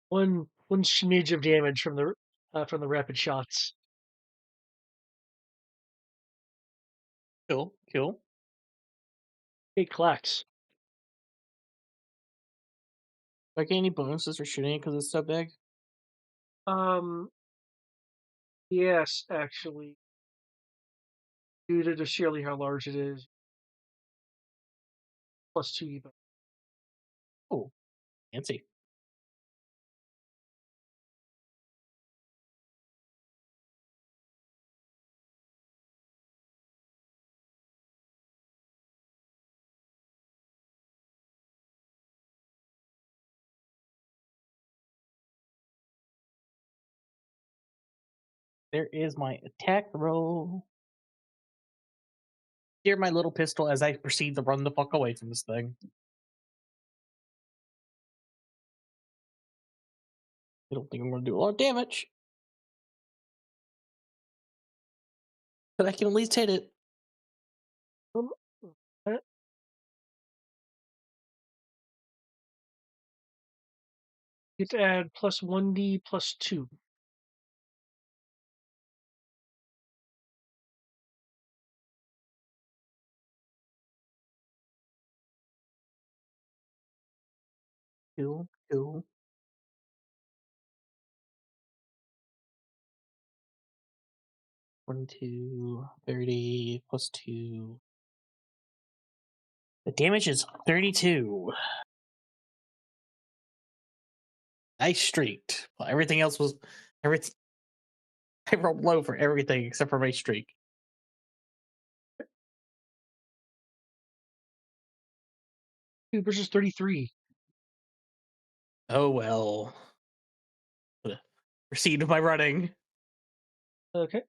one smidge of damage from the rapid shots. Cool. It clacks. Do I get any bonuses for shooting it because it's so big? Um, yes, actually, due to just sheerly how large it is, +2 even. Oh, fancy. There is my attack roll. hear my little pistol as I proceed to run the fuck away from this thing. I don't think I'm going to do a lot of damage. But I can at least hit it. You get to add plus 1d plus 2. Cool. 22, 30, plus 2. The damage is 32. I streaked. Well, everything else was everything. I rolled low for everything except for my streak. 2 versus 33. Oh well. Proceed with my running. Okay.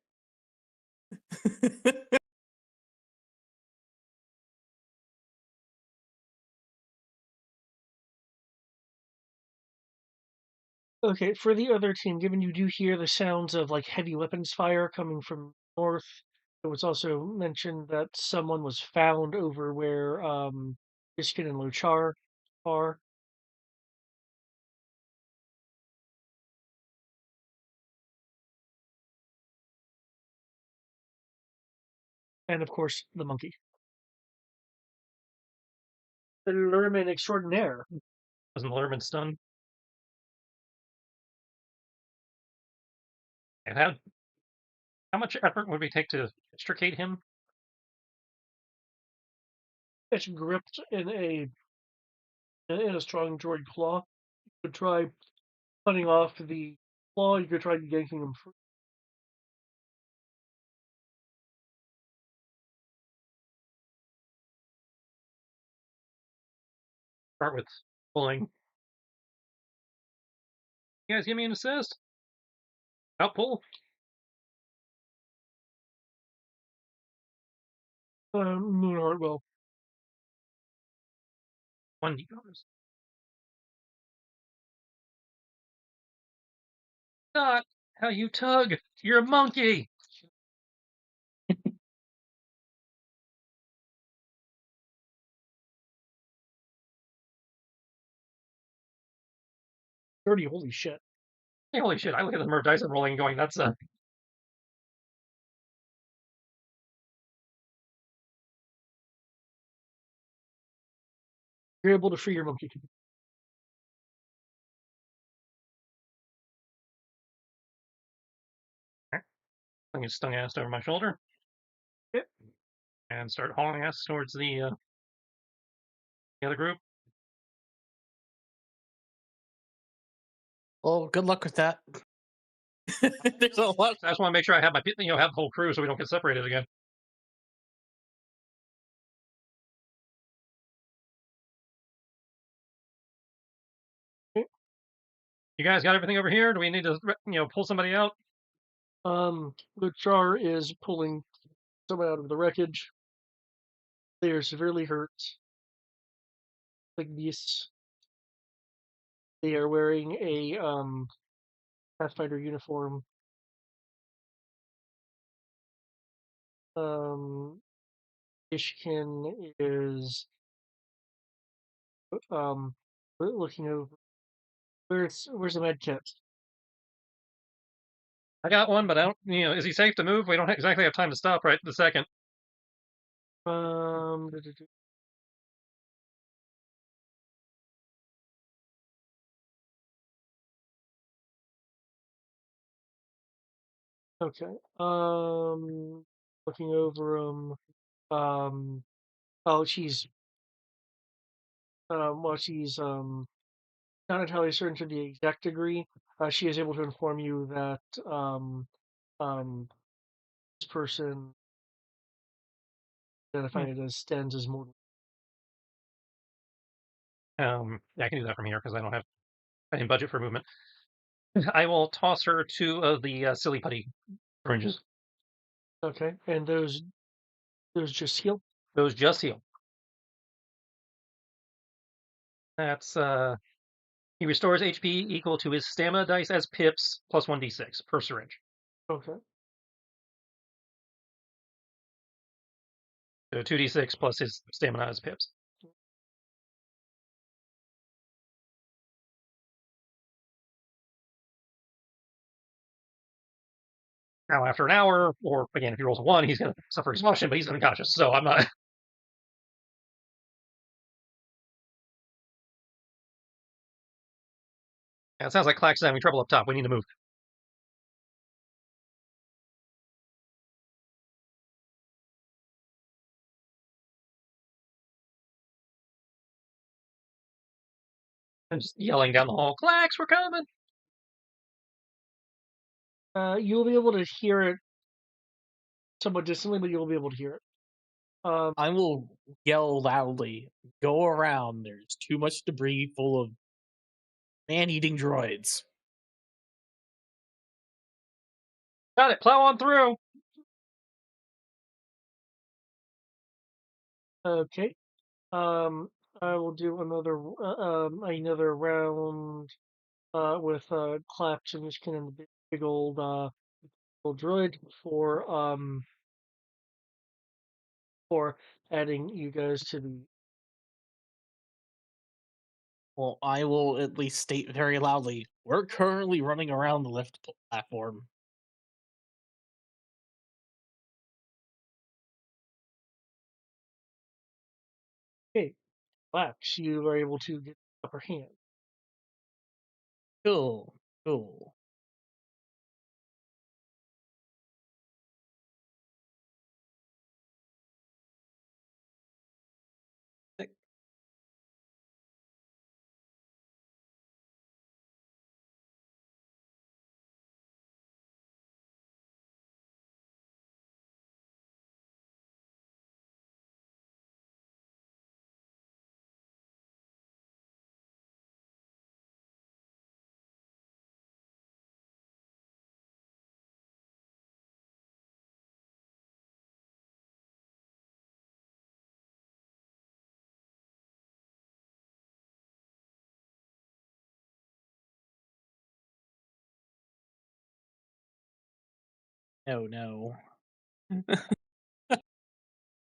Okay, for the other team, given you do hear the sounds of like heavy weapons fire coming from north, it was also mentioned that someone was found over where Biscuit and Lochar are. And of course, the monkey. The Lurman extraordinaire. Wasn't Lerman stunned? And how much effort would we take to extricate him? It's gripped in a strong droid claw. You could try cutting off the claw. You could try yanking him free. Start with pulling. You guys give me an assist? I'll pull. Moonheart will. 1d bonus. Not how you tug. You're a monkey. Holy shit. Hey, holy shit! I look at the number of dice I'm rolling, going, "That's a." You're able to free your monkey. I'm gonna stung ass over my shoulder. Yep. And start hauling ass towards the other group. Well, good luck with that. There's a lot. I just want to make sure I have my have the whole crew so we don't get separated again. You guys got everything over here? Do we need to pull somebody out? Luchar is pulling someone out of the wreckage. They are severely hurt. Like beasts. They are wearing a Pathfinder uniform. Ishkin is looking over. Where's the med kit? I got one, but I don't. Is he safe to move? We don't exactly have time to stop right the second. Okay. Looking over him. Oh, she's not entirely certain to the exact degree. She is able to inform you that this person identified as Stens is mortal. Yeah, I can do that from here because I didn't budget for movement. I will toss her two of the silly putty syringes. Okay, and those just heal. Those just heal. That's he restores HP equal to his stamina dice as pips plus 1d6 per syringe. Okay. So 2d6 plus his stamina as pips. Now, after an hour, or again, if he rolls a 1, he's going to suffer exhaustion, but he's unconscious, so I'm not. Yeah, it sounds like Clack's having trouble up top. We need to move. And just yelling down the hall, Clacks, we're coming! You'll be able to hear it somewhat distantly, but you'll be able to hear it. I will yell loudly, go around. There's too much debris full of man-eating droids. Got it, plow on through! Okay. I will do another round with claps and just kind of big old droid for adding you guys to the. Well, I will at least state very loudly, we're currently running around the lift platform. Okay, claps. You are able to get the upper hand. Cool, cool. Oh no.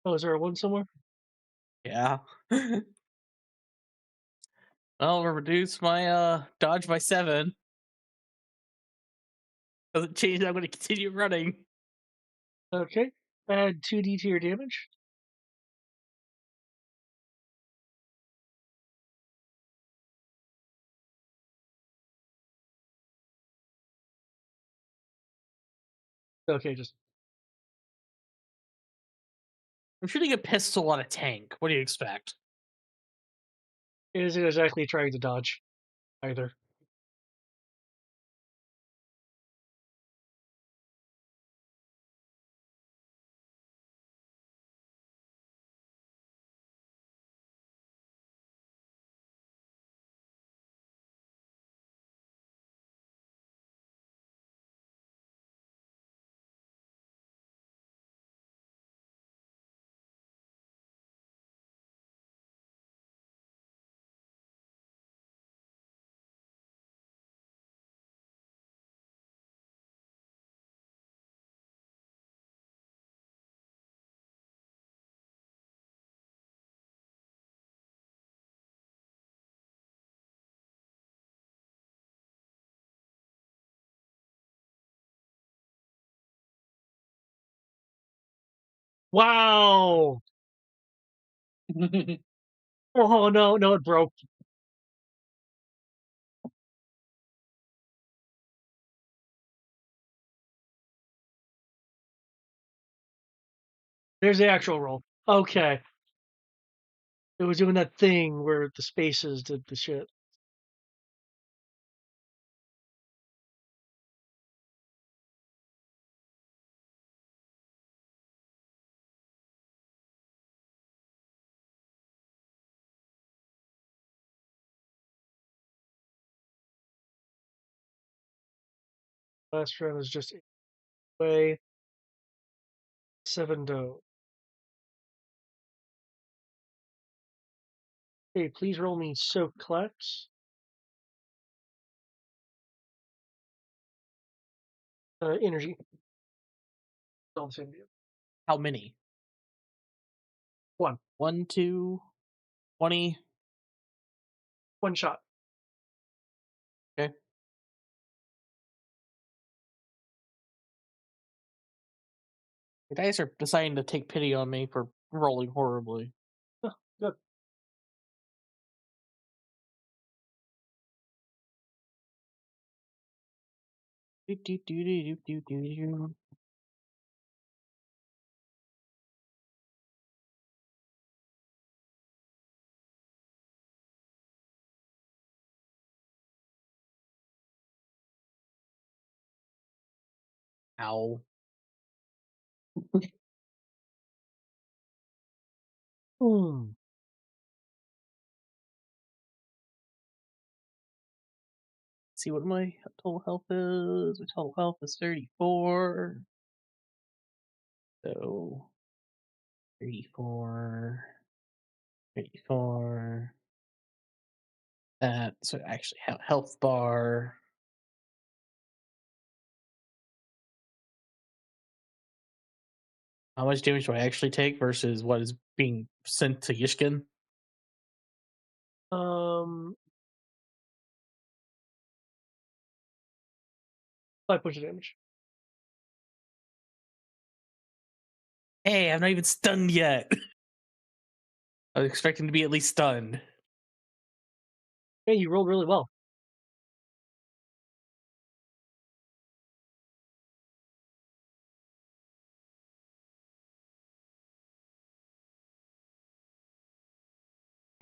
Oh, is there a one somewhere? Yeah. I'll reduce my dodge by 7. Doesn't change, I'm gonna continue running. Okay. Add 2d to your damage. Okay, just I'm shooting a pistol on a tank. What do you expect? it isn't exactly trying to dodge either. Wow! Oh no, no, it broke. There's the actual roll. Okay. It was doing that thing where the spaces did the shit. Last round is just way 7 dough. Okay, please roll me soak collect. Energy. All the same deal. How many? 1. 1, 2, 20. 1 shot. Okay. The dice are deciding to take pity on me for rolling horribly. Oh, good. Do, do, do, do, do, do, do. Ow. Hmm. See what my total health is. My total health is 34. So 34. 34. That so I actually have a health bar. How much damage do I actually take versus what is being sent to Yishkin? 5 points of damage. Hey, I'm not even stunned yet. I was expecting to be at least stunned. Hey, you rolled really well.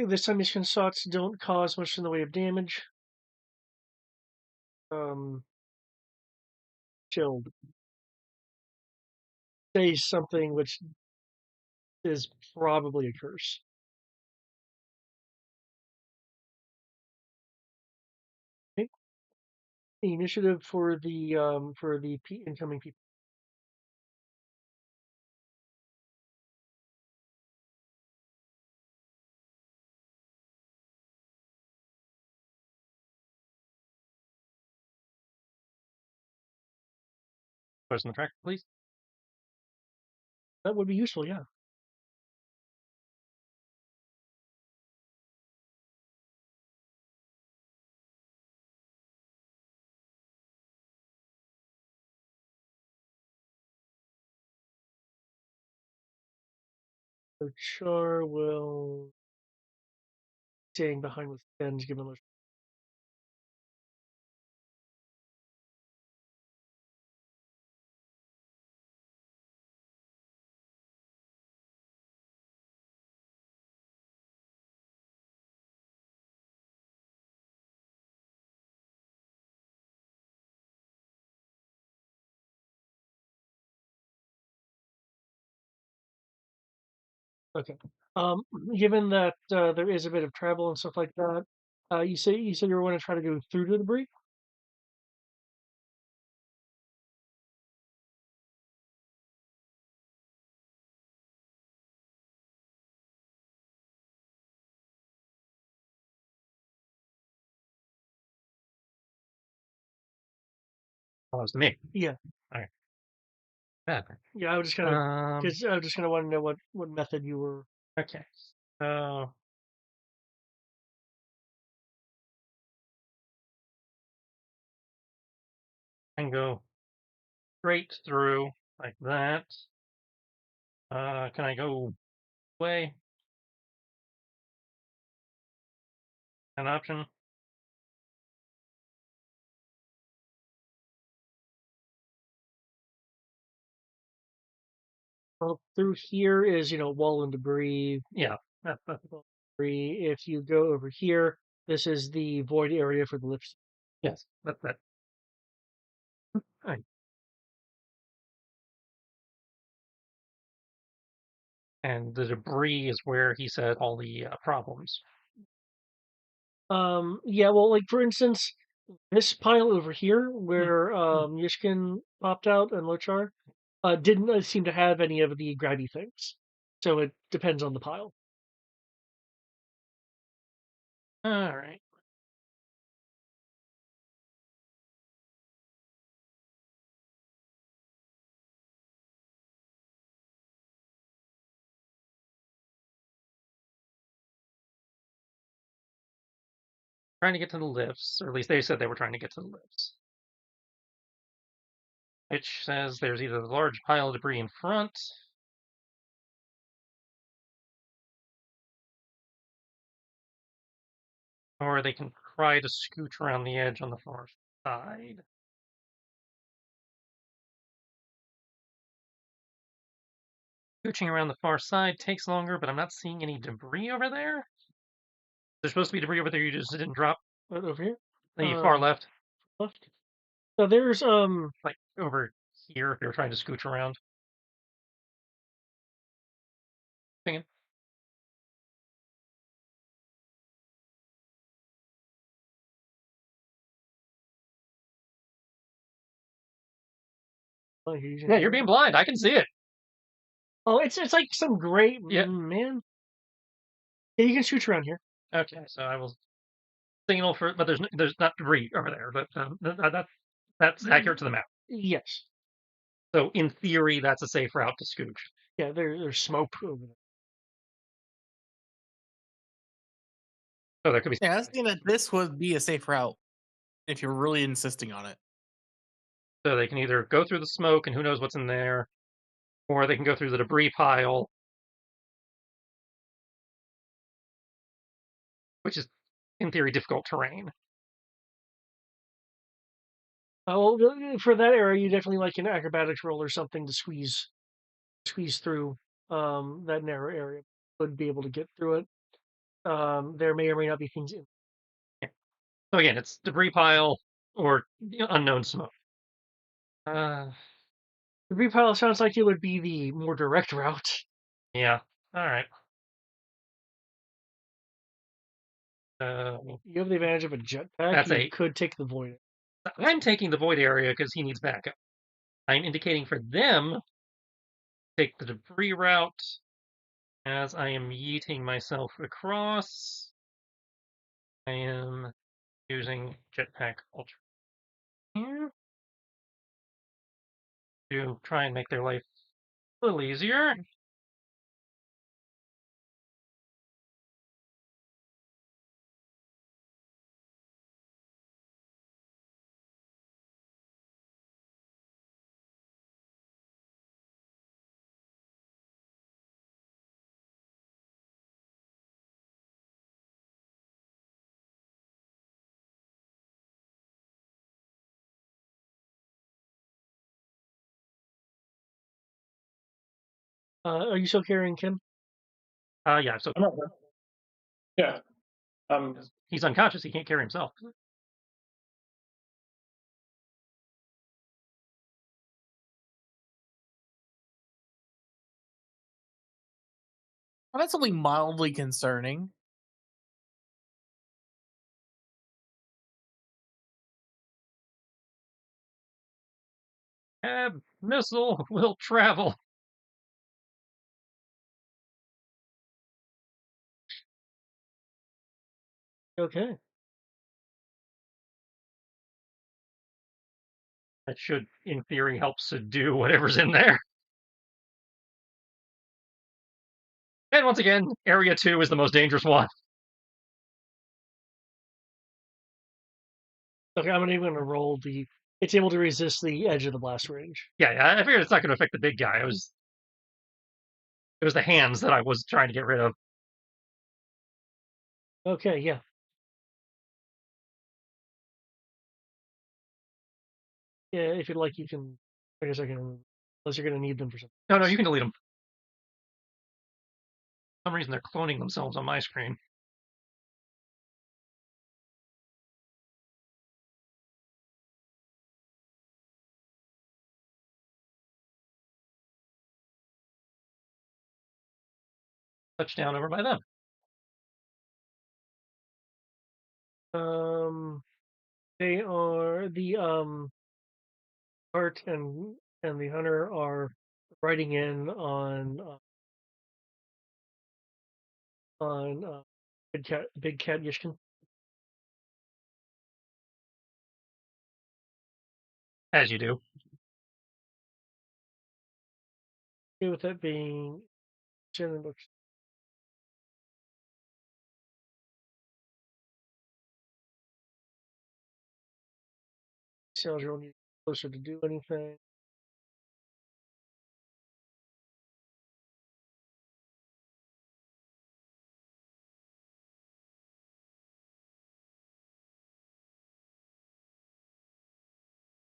Okay, this time these consorts don't cause much in the way of damage. Chilled. Say something which is probably a curse. Okay. The initiative for the incoming people. Person the track, please. That would be useful, yeah. So Char will staying behind with Ben's given those. Okay. Um, Given that there is a bit of travel and stuff like that, you said you were going to try to go through the debris. Oh, it's me. Yeah. All right. Bad. Yeah, I was just kind of because I was just gonna want to know what method you were. Okay. So I can go straight through like that. Can I go away? An option? Well, through here is wall and debris. Yeah. That's Debris. If you go over here, this is the void area for the lift. yes. That's that. Fine. And the debris is where he said all the problems. Yeah. Well, like for instance, this pile over here where Yishkin popped out and Lochar, didn't seem to have any of the grabby things. So it depends on the pile. All right. Trying to get to the lifts, or at least they said they were trying to get to the lifts. Which says there's either a large pile of debris in front, or they can try to scooch around the edge on the far side. Scooching around the far side takes longer, but I'm not seeing any debris over there. There's supposed to be debris over there you just didn't drop. Right over here. The far left, Left. So there's like over here if you're trying to scooch around. Thinking. Yeah, you're being blind. I can see it. Oh, it's like some great Yeah. man. Yeah, you can shoot around here. Okay, so I will signal for, but there's not debris over there. But that's accurate to the map. Yes. So in theory, that's a safe route to scooch. Yeah, there's smoke over there. So there could be. Yeah, I was thinking that this would be a safe route if you're really insisting on it. So they can either go through the smoke and who knows what's in there, or they can go through the debris pile, which is in theory difficult terrain. Well, for that area, you definitely like an acrobatics roll or something to squeeze through that narrow area. Would be able to get through it. There may or may not be things in. Yeah. So again, it's debris pile or unknown smoke. Debris pile sounds like it would be the more direct route. Yeah. All right. You have the advantage of a jetpack. That's you could take the void. I'm taking the void area because he needs backup. I'm indicating for them take the debris route as I am yeeting myself across. I am using jetpack ultra here to try and make their life a little easier. Are you still carrying Kim? Yeah, so Yeah. he's unconscious. He can't carry himself. Well, that's only mildly concerning. Missile will travel. Okay. That should, in theory, help subdue whatever's in there. And once again, Area 2 is the most dangerous one. Okay, I'm even going to roll the. It's able to resist the edge of the blast range. Yeah, I figured it's not going to affect the big guy. It was the hands that I was trying to get rid of. Okay, yeah. Yeah, if you'd like, you can. I guess I can remove. Unless you're going to need them for something. No, you can delete them. For some reason, they're cloning themselves on my screen. Touchdown over by them. They are the Art and the Hunter are riding in on Big Cat Yishkin. As you do. Okay, with that being general books. Sales roll need closer to do anything.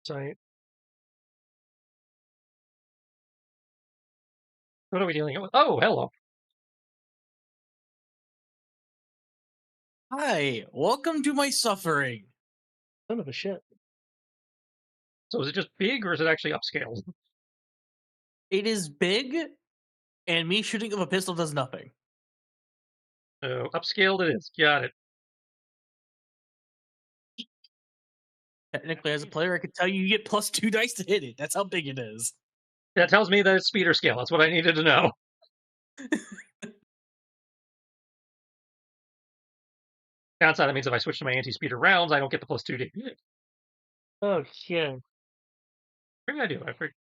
Science. What are we dealing with? Oh, hello. Hi, welcome to my suffering. Son of a shit. So is it just big or is it actually upscaled? It is big, and me shooting with a pistol does nothing. Oh, upscaled it is. Got it. Technically, as a player, I could tell you get +2 dice to hit it. That's how big it is. That tells me that it's speed or scale. That's what I needed to know. Downside, that means if I switch to my anti-speeder rounds, I don't get the +2D. Okay. Maybe I do. I forget.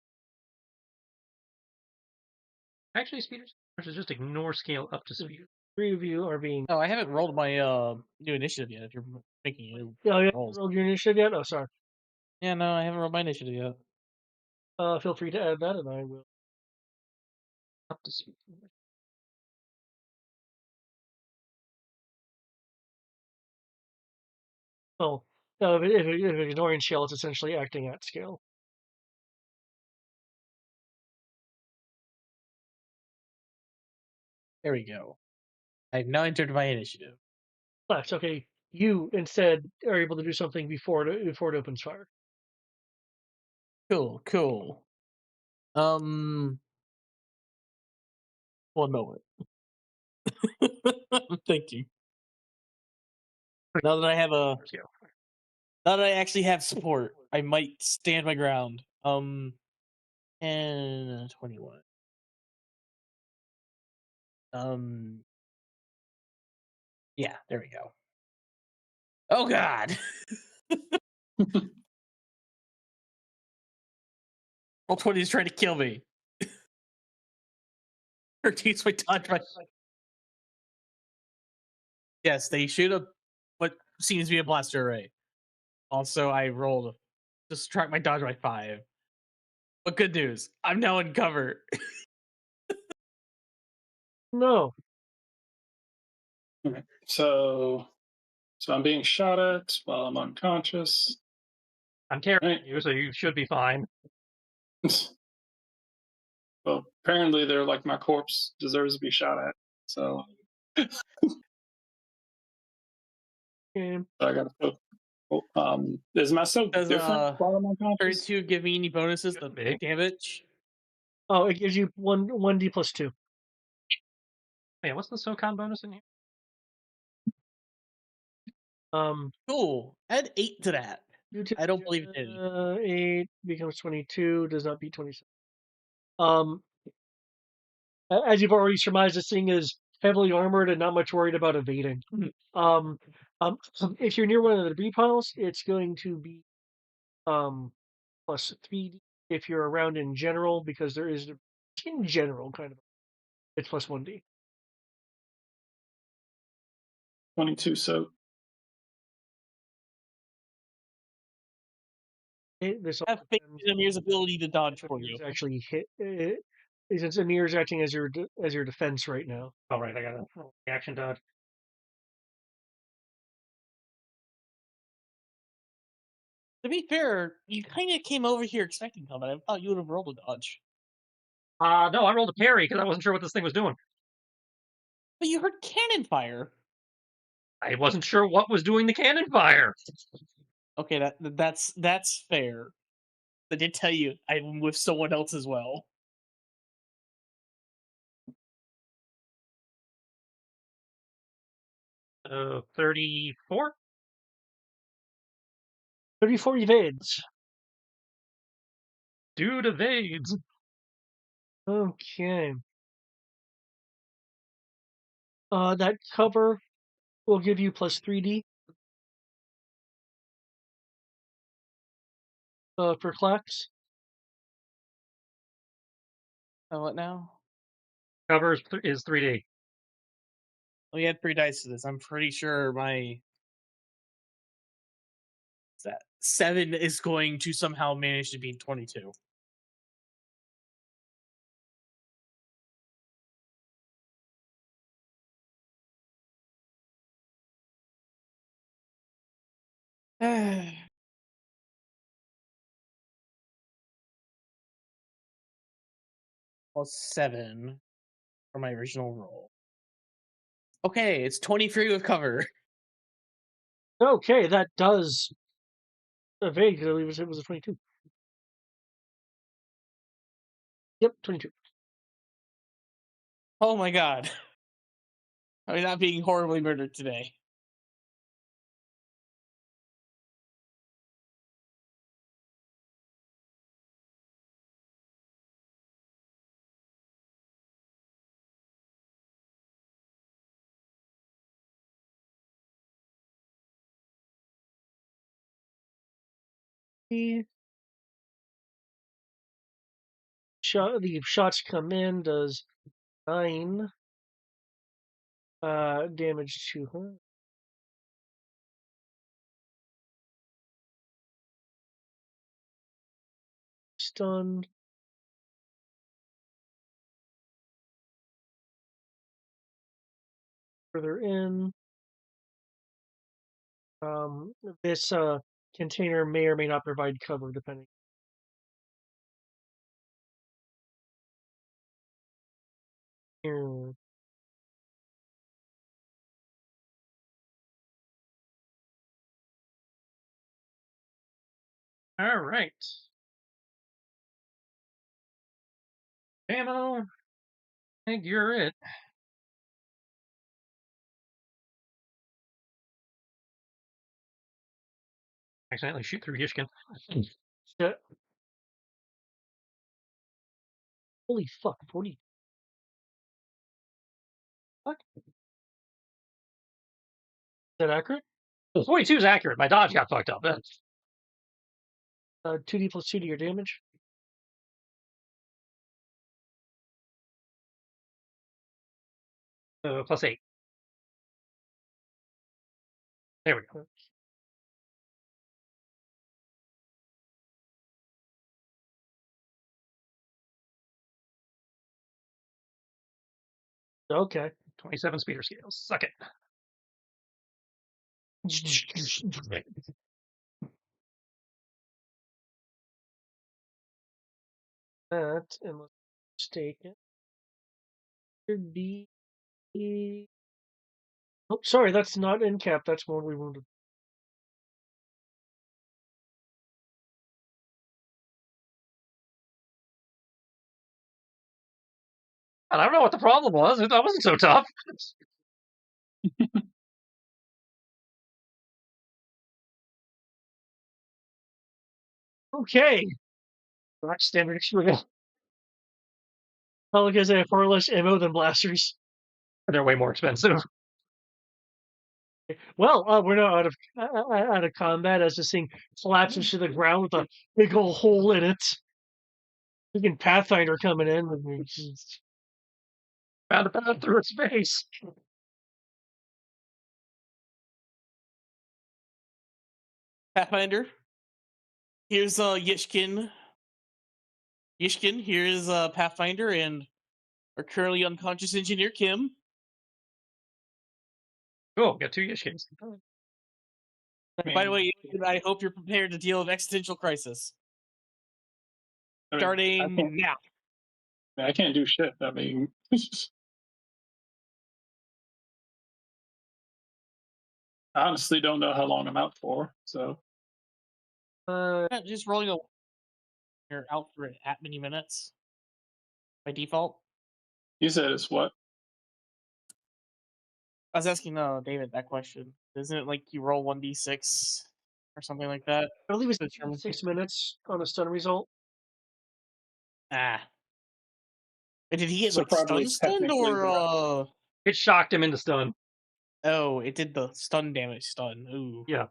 Actually, speeder versus just ignore scale up to speed. 3 of you are being. Oh, I haven't rolled my new initiative yet. If you're making new Oh, you haven't rolls. rolled your initiative yet? Oh, sorry. Yeah, no, I haven't rolled my initiative yet. Feel free to add that, and I will. Up to speed. Oh, no, if ignoring scale, it's essentially acting at scale. There we go. I've now entered my initiative. Left. Okay. You instead are able to do something before it opens fire. Cool, cool. 1 moment. I'm thinking. Now that I have Scale. now that I actually have support, I might stand my ground. And 21. Yeah, there we go. Oh God. Roll 20 is trying to kill me. 13 my dodge my. Yes, they shoot a what seems to be a blaster array. Also, I rolled just track my dodge by 5. But good news, I'm now in cover. No. Okay. So I'm being shot at while I'm unconscious. I'm carrying Right. you, so you should be fine. Well, apparently they're like my corpse deserves to be shot at. So Okay. I got to. Is my soak Does different while I'm unconscious? 32 give me any bonuses to Big. damage? Oh, it gives you one D plus 2. Hey, what's the SOCON bonus in here? Cool. Add 8 to that. You I don't believe it did. 8 becomes 22. Does not beat 27. As you've already surmised, this thing is heavily armored and not much worried about evading. If you're near one of the debris piles, it's going to be plus 3D. If you're around in general, because there is in general kind of, it's plus 1D. 22 soak. This Have faith in Amir's ability to dodge for you. actually hit. Since Amir's acting as your defense right now. All right, I got a reaction dodge. To be fair, you kind of came over here expecting combat. I thought you would have rolled a dodge. No, I rolled a parry because I wasn't sure what this thing was doing. But you heard cannon fire. I wasn't sure what was doing the cannon fire. Okay, that's fair. I did tell you I'm with someone else as well. Uh, 34? 34 evades. Dude evades. Okay. That cover will give you plus 3D. For Clax. Oh, what now? Cover is 3D. We had 3 dice to this. I'm pretty sure my 7 is going to somehow manage to beat 22. Plus 7 for my original roll. Okay, it's 23 with cover. Okay, that does evade because it was a 22. Yep, 22. Oh my god. I'm not being horribly murdered today. The shots come in, does 9 damage to her. Stunned. Further in. This container may or may not provide cover, depending. Hmm. All right. Ammo. I think you're it. Accidentally shoot through Yishkin. Shit. Holy fuck, 40. Fuck. Is that accurate? 42 is accurate. My dodge got fucked up. 2d plus 2 to your damage. Plus 8. There we go. Okay. 27 speeder scales. Suck it. That, unless I'm mistaken, should be. Oh, sorry, that's not in cap. That's mortally wounded. And I don't know what the problem was. That wasn't so tough. Okay. Rock standard experience. Probably because they have far less ammo than blasters. They're way more expensive. Well, we're now out of combat as this thing collapses to the ground with a big old hole in it. Freaking Pathfinder coming in. Found a path through its face. Pathfinder. Here's Yishkin. Yishkin, here's Pathfinder and our currently unconscious engineer Kim. Cool, got 2 Yishkins. By the way, I hope you're prepared to deal with existential crisis. I mean, Starting now. I can't do shit. I mean, I honestly don't know how long I'm out for. So Just rolling a. You're out for at many minutes by default. you said it's what? I was asking David that question. Isn't it like you roll 1d6 or something like that? I believe it's to determine- 6 minutes on a stun result. Ah. And did he get So like probably stunned technically or It shocked him into stun. Oh, it did the stun damage stun. Ooh. Yeah.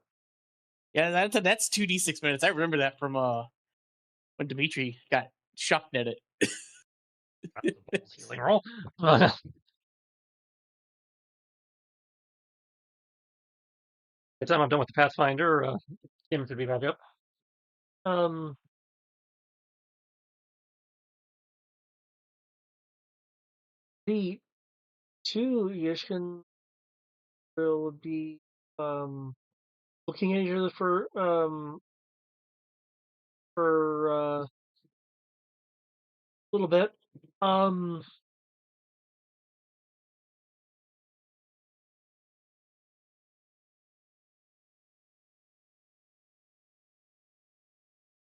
Yeah, that's 2d6 minutes. I remember that from when Dimitri got shock netted. That's a balls healing roll. By the time I'm done with the Pathfinder, Kim should be back up. The two Yishkin will be looking at each other for a little bit.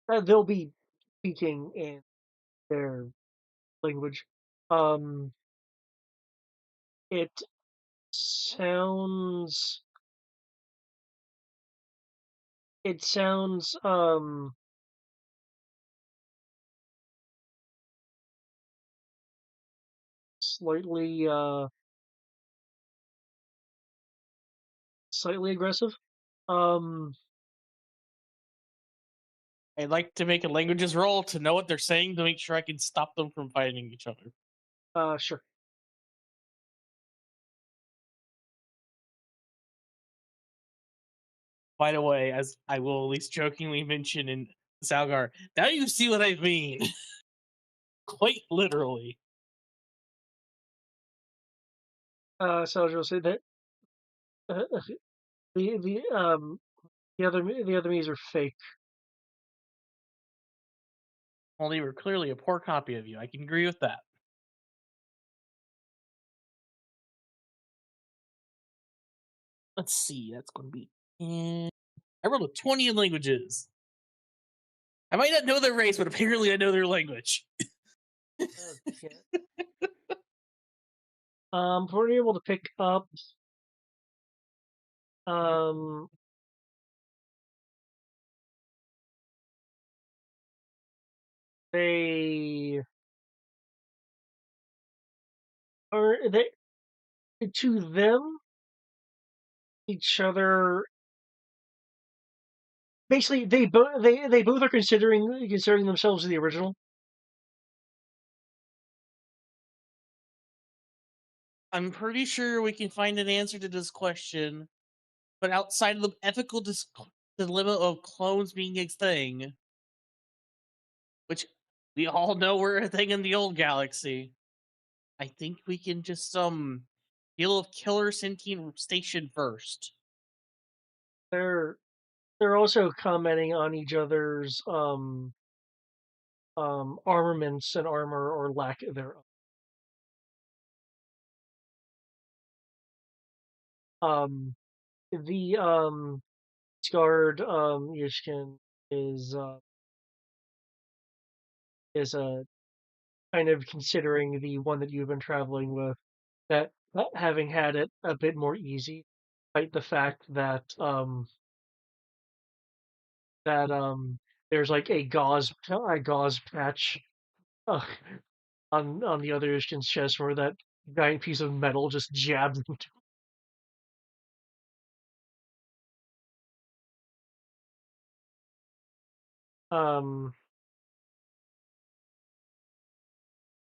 They'll be speaking in their language. It sounds. It sounds slightly slightly aggressive. I'd like to make a languages roll to know what they're saying to make sure I can stop them from fighting each other. Sure. By the way, as I will at least jokingly mention in Salgar, now you see what I mean. Quite literally. So I'll say that the other me's are fake. Well, they were clearly a poor copy of you. I can agree with that. Let's see. That's going to be. I rolled a 20 in languages. I might not know their race, but apparently I know their language. Okay. We're able to pick up. They are they to them each other. Basically, they both are considering themselves the original. I'm pretty sure we can find an answer to this question, but outside of the ethical dilemma of clones being a thing, which we all know were a thing in the old galaxy, I think we can just deal with killer sentient station first. They're also commenting on each other's armaments and armor or lack thereof. The scarred Yishkin is kind of considering the one that you've been traveling with, that having had it a bit more easy, despite the fact that there's like a gauze patch uh, on the other Ishkin's chest where that giant piece of metal just jabs into.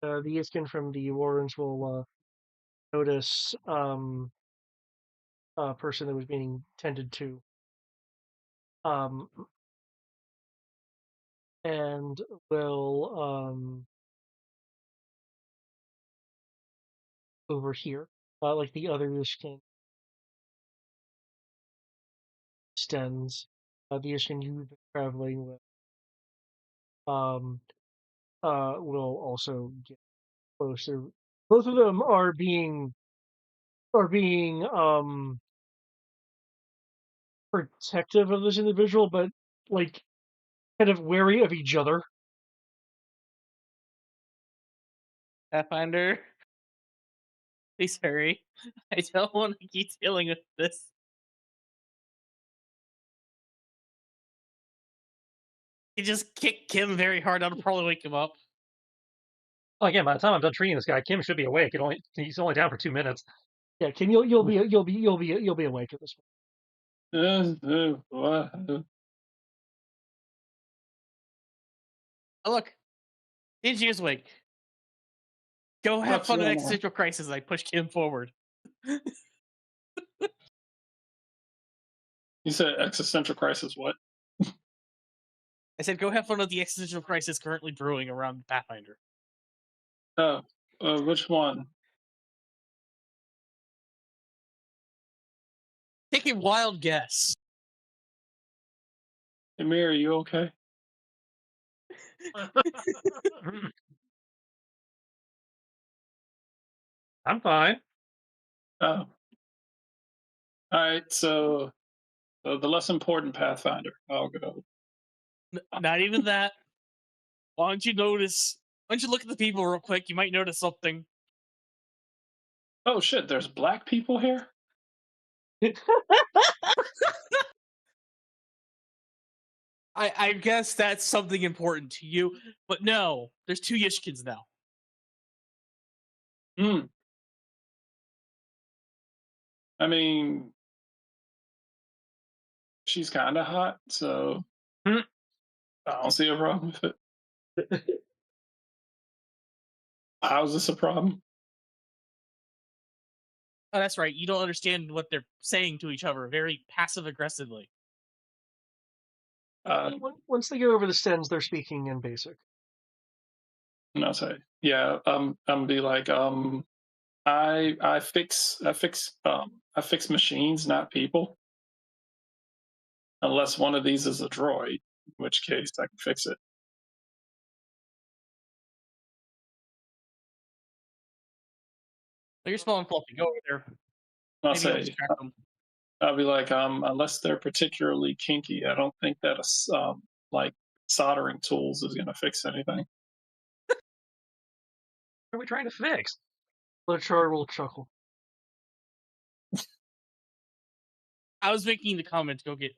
The Ishkin from the Warrens will notice a person that was being tended to, and will over here, like the other Ishkin extends. The Ishkin you've been traveling with will also get closer. Both of them are being protective of this individual, but like kind of wary of each other. Pathfinder, please hurry. I don't want to keep dealing with this. You just kick Kim very hard. That'll probably wake him up. Oh, again, by the time I'm done treating this guy, Kim should be awake. He's only down for 2 minutes. Yeah, Kim, you'll be awake at this point. What? Oh, look, Engineer's Wake. Go have What's fun at going on? Existential Crisis. I pushed Kim forward. You said existential crisis. What? I said, go have fun with the existential crisis currently brewing around Pathfinder. Oh, which one? Take a wild guess. Amir, are you okay? I'm fine. Oh, all right. So the less important Pathfinder. I'll go. Not even that. Why don't you notice? Why don't you look at the people real quick? You might notice something. Oh shit! There's black people here. I guess that's something important to you, but no, there's 2 Yishkins now. Hmm. I mean, she's kind of hot, so Hmm. I don't see a problem with it. How's this a problem? Oh, that's right. You don't understand what they're saying to each other very passive aggressively. Once they go over the stems, they're speaking in basic. No, say, yeah. I'm be like, I fix machines, not people. Unless one of these is a droid, in which case I can fix it. So you're small and fluffy. Go over there. I'll Maybe you'll say, distract them. I'll be like, unless they're particularly kinky, I don't think that like soldering tools is going to fix anything. What are we trying to fix? Lachar will chuckle. I was making the comment to go get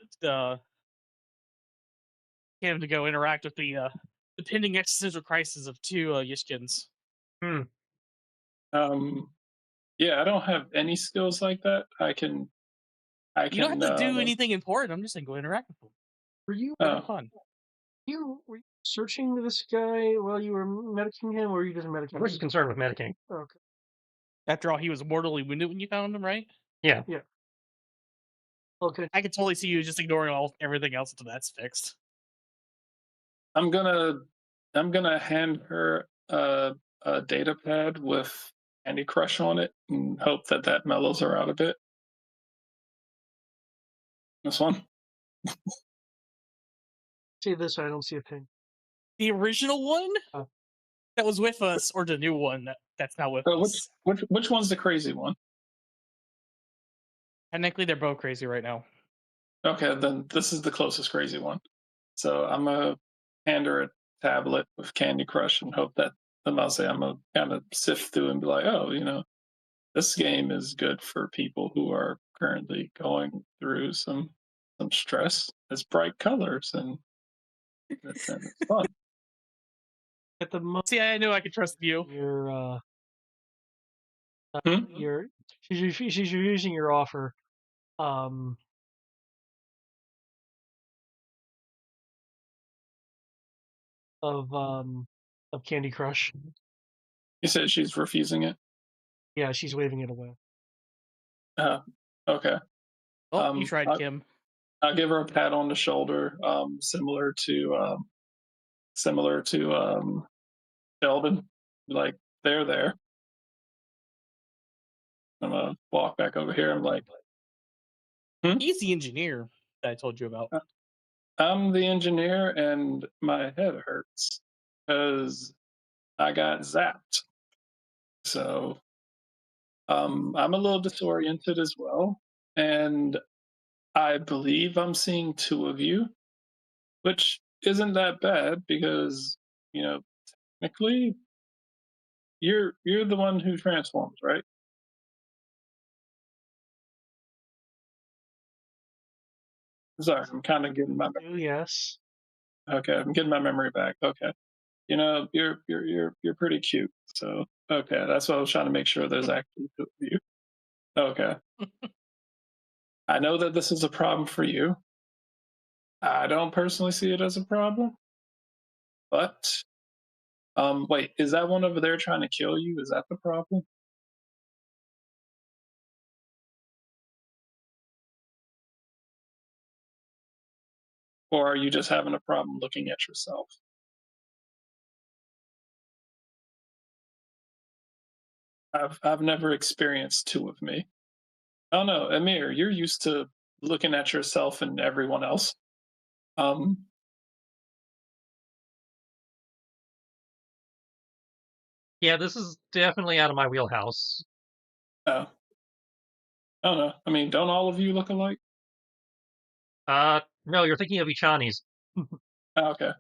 him to go interact with the pending existential crisis of 2 Yishkins. Yeah, I don't have any skills like that. I can. You don't have to do anything important. I'm just saying go interact with them. Were you Have fun. were you searching this guy while you were medicing him, or were you just medicating? I was just concerned with medicing. Okay. After all, he was mortally wounded when you found him, right? Yeah. Okay. I could totally see you just ignoring everything else until that's fixed. I'm gonna hand her a data pad with Candy Crush on it and hope that that mellows her out a bit. This one. See this? I don't see a ping. The original one Oh. that was with us, or the new one that's not with us. Which one's the crazy one? Technically, they're both crazy right now. Okay, then this is the closest crazy one. So I'm gonna hand her a tablet with Candy Crush and hope that I'm gonna kind of sift through and be like, oh, this game is good for people who are currently going through some stress. It's bright colors and it's fun. At the moment, See, I knew I could trust you. she's using your offer. Of Candy Crush. You said she's refusing it? Yeah, she's waving it away. Okay. Oh, you tried, Kim. I'll give her a pat on the shoulder, similar to Sheldon. Like, they're there. I'm gonna walk back over here. I'm like, He's the engineer that I told you about. I'm the engineer, and my head hurts because I got zapped. So I'm a little disoriented as well, and I believe I'm seeing 2 of you, which isn't that bad because technically you're the one who transforms, right? Sorry, I'm kind of getting my yes. Okay, I'm getting my memory back. Okay, you're pretty cute. So okay, that's what I was trying to make sure. There's actually 2 of you. Okay. I know that this is a problem for you. I don't personally see it as a problem, but wait, is that one over there trying to kill you? Is that the problem? Or are you just having a problem looking at yourself? I've never experienced two of me. Oh no, Amir, you're used to looking at yourself and everyone else. Um, Yeah, this is definitely out of my wheelhouse. oh, I don't know. I mean, don't all of you look alike? No, you're thinking of Ichani's. Oh, okay,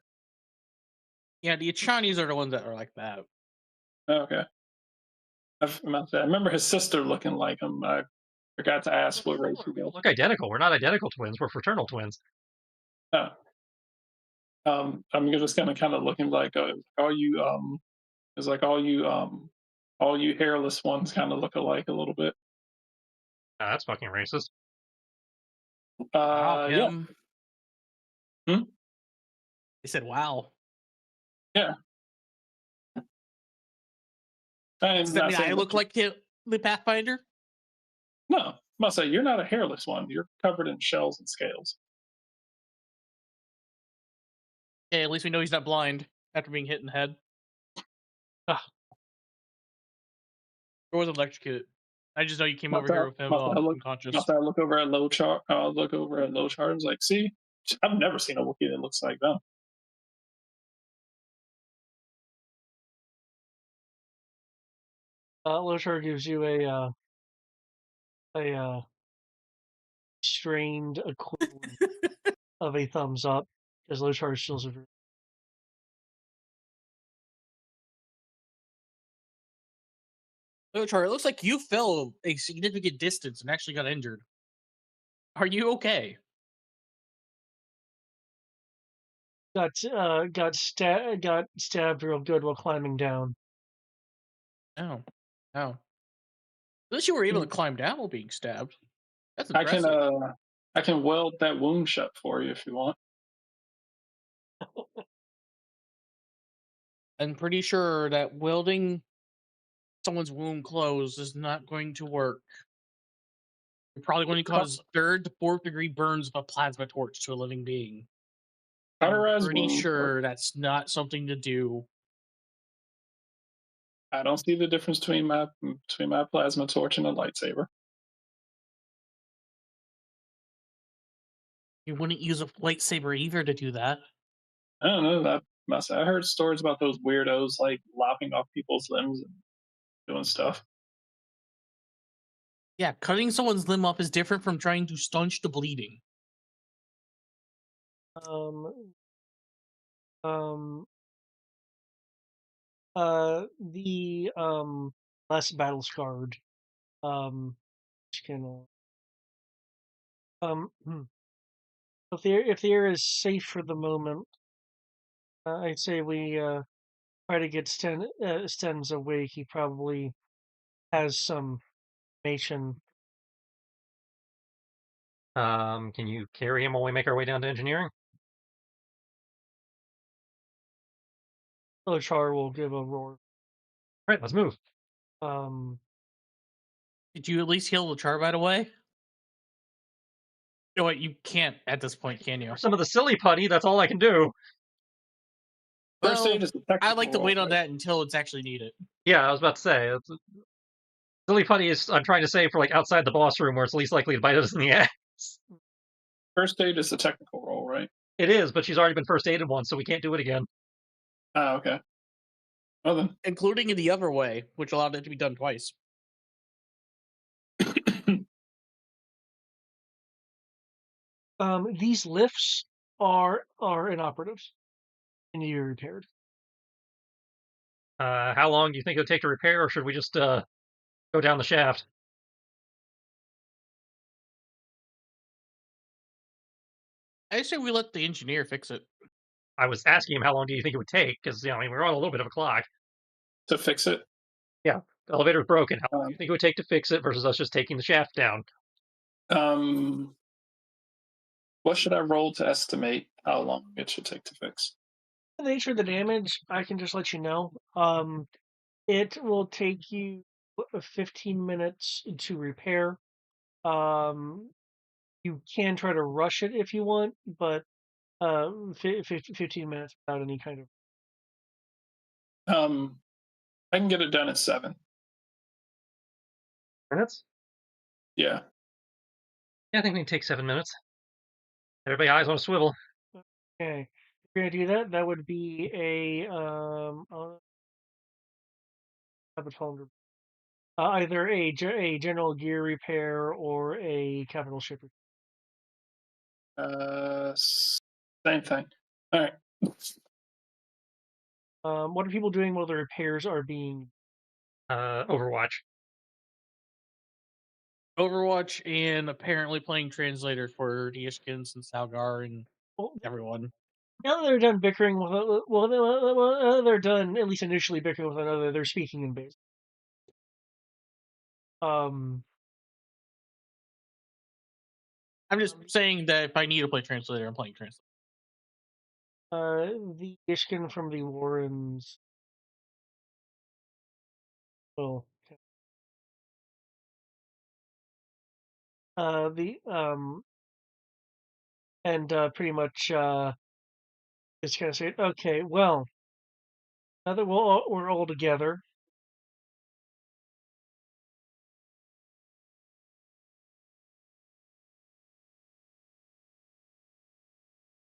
Yeah, the Chinese are the ones that are like that. okay. I remember his sister looking like him. I forgot to ask what race he We was. look identical. We're not identical twins. We're fraternal twins. Oh, I'm just gonna kind of looking like all you it's like all you hairless ones kind of look alike a little bit. That's fucking racist. Wow, Yeah, Kim. Hmm? They said, "Wow." yeah. I'm Does that not mean I saying look that like the Pathfinder? no. I must say you're not a hairless one. You're covered in shells and scales. Yeah, at least we know he's not blind after being hit in the head. Ah. Or was electrocuted. I just know you came Must over here I, with him must I look unconscious. must I look over at low chart? Look over at low chart. And like, see, I've never seen a Wookiee that looks like them. Lothar gives you a strained equivalent of a thumbs up because Lothar still a Oh, Charlie, it looks like you fell a significant distance and actually got injured. Are you okay? got stabbed real good while climbing down. No. No. At least you were able to Hmm. climb down while being stabbed. That's I can impressive. I can weld that wound shut for you if you want. I'm pretty sure that welding someone's wound closed is not going to work. You're probably going to cause 3rd to 4th degree burns of a plasma torch to a living being. I'm Cauterized pretty wound. sure that's not something to do. I don't see the difference between my plasma torch and a lightsaber. You wouldn't use a lightsaber either to do that. I don't know. I heard stories about those weirdos like lopping off people's limbs and doing stuff. Yeah, cutting someone's limb off is different from trying to staunch the bleeding. Um, the less battle scarred, which can hmm. If the air is safe for the moment, I'd say we try to get Sten's awake. He probably has some information. Can you carry him while we make our way down to engineering? Lochar will give a roar. All right, let's move. Did you at least heal the Charbite away? You know what? You can't at this point, can you? For some of the silly putty, that's all I can do. First Well, aid is the technical I'd like to role, wait on right? that until it's actually needed. Yeah, I was about to say. Silly putty is, I'm trying to say, for like outside the boss room where it's least likely to bite us in the ass. First aid is the technical role, right? It is, but she's already been first aided once, so we can't do it again. Ah, okay. Well then. Including in the other way, which allowed it to be done twice. These lifts are inoperative and need to be repaired. How long do you think it would take to repair, or should we just go down the shaft? I say we let the engineer fix it. I was asking him how long do you think it would take, because I mean we're on a little bit of a clock. To fix it. Yeah, the elevator's broken. How long do you think it would take to fix it versus us just taking the shaft down? What should I roll to estimate how long it should take to fix? The nature of the damage, I can just let you know. It will take you 15 minutes to repair. You can try to rush it if you want, but 15 minutes without any kind of. I can get it done at 7. Minutes? Yeah. Yeah, I think we can take 7 minutes. Everybody eyes on a swivel. Okay, if you're gonna do that, that would be a either a general gear repair or a capital ship repair. Same thing. All right. What are people doing while the repairs are being? Overwatch. Overwatch and apparently playing translator for Diashkins and Salgar and Well, everyone. now that they're done bickering with, they're done at least initially bickering with another. They're speaking in base. I'm just saying that if I need to play translator, I'm playing translator. The Ishkin from the Warrens. Well, the and pretty much just kind of say, okay, well, now that we're all together,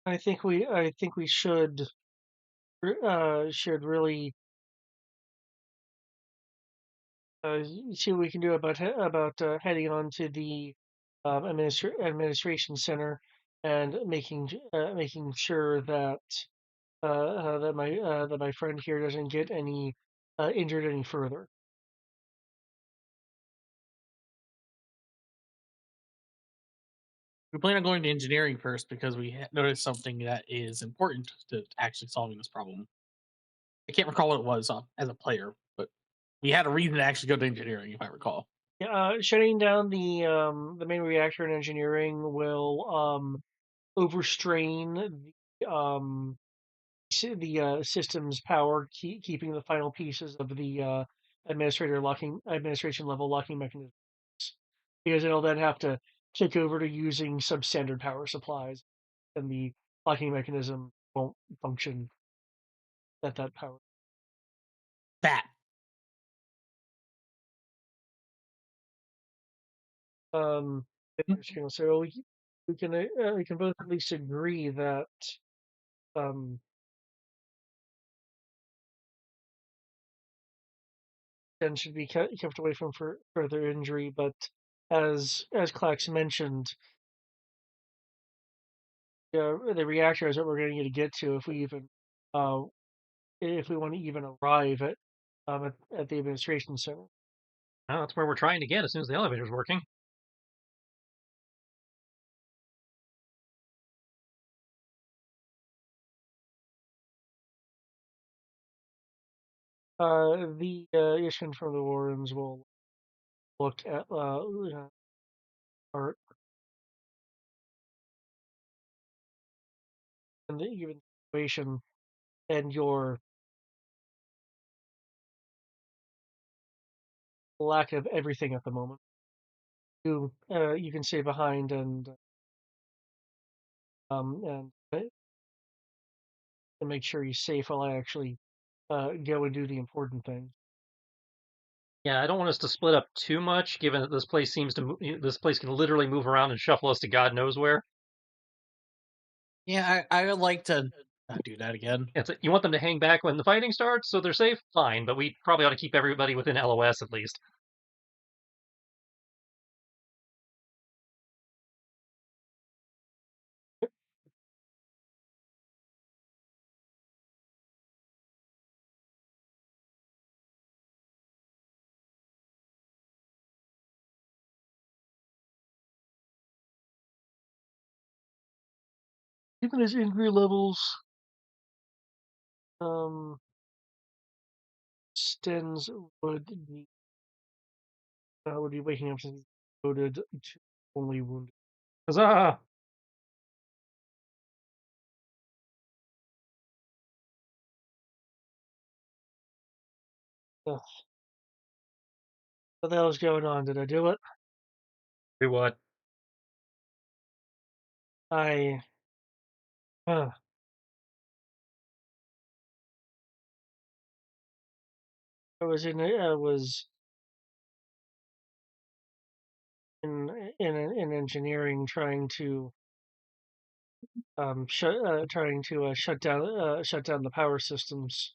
I think we should really see what we can do about heading on to the administration center and making sure that that my friend here doesn't get any injured any further. We plan on going to engineering first because we noticed something that is important to actually solving this problem. I can't recall what it was as a player, but we had a reason to actually go to engineering, if I recall. Yeah, shutting down the main reactor in engineering will overstrain the system's power, keeping the final pieces of the administration level locking mechanism, because it'll then have to kick over to using substandard power supplies, and the locking mechanism won't function at that power. That. So we can both at least agree that Jen should be kept away from further injury. But as Clax mentioned, the reactor is what we're going to get to if we even if we want to even arrive at the administration center. Oh, that's where we're trying to get as soon as the elevator's working. The Ishin from the Warrens will look at art and the even situation and your lack of everything at the moment. You can stay behind and and make sure he's safe while I actually go and do the important thing. Yeah, I don't want us to split up too much, given that this place this place can literally move around and shuffle us to God knows where. Yeah, I would like to not do that again. You want them to hang back when the fighting starts, so they're safe. Fine, but we probably ought to keep everybody within LOS at least. Even his injury levels, Stens would be waking up since he's devoted to only wounded. Huzzah! Ugh. What the hell is going on? Did I do it? Do what? I. Uh, I was in engineering trying to shut down the power systems.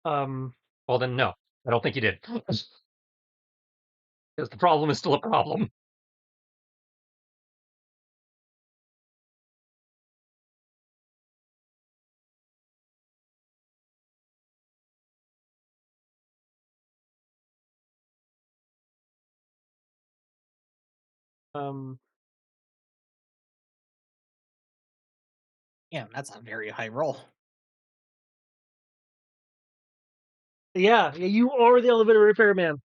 Well, then no. I don't think you did. Because the problem is still a problem. Um, Yeah, that's a very high roll. yeah, you are the elevator repairman.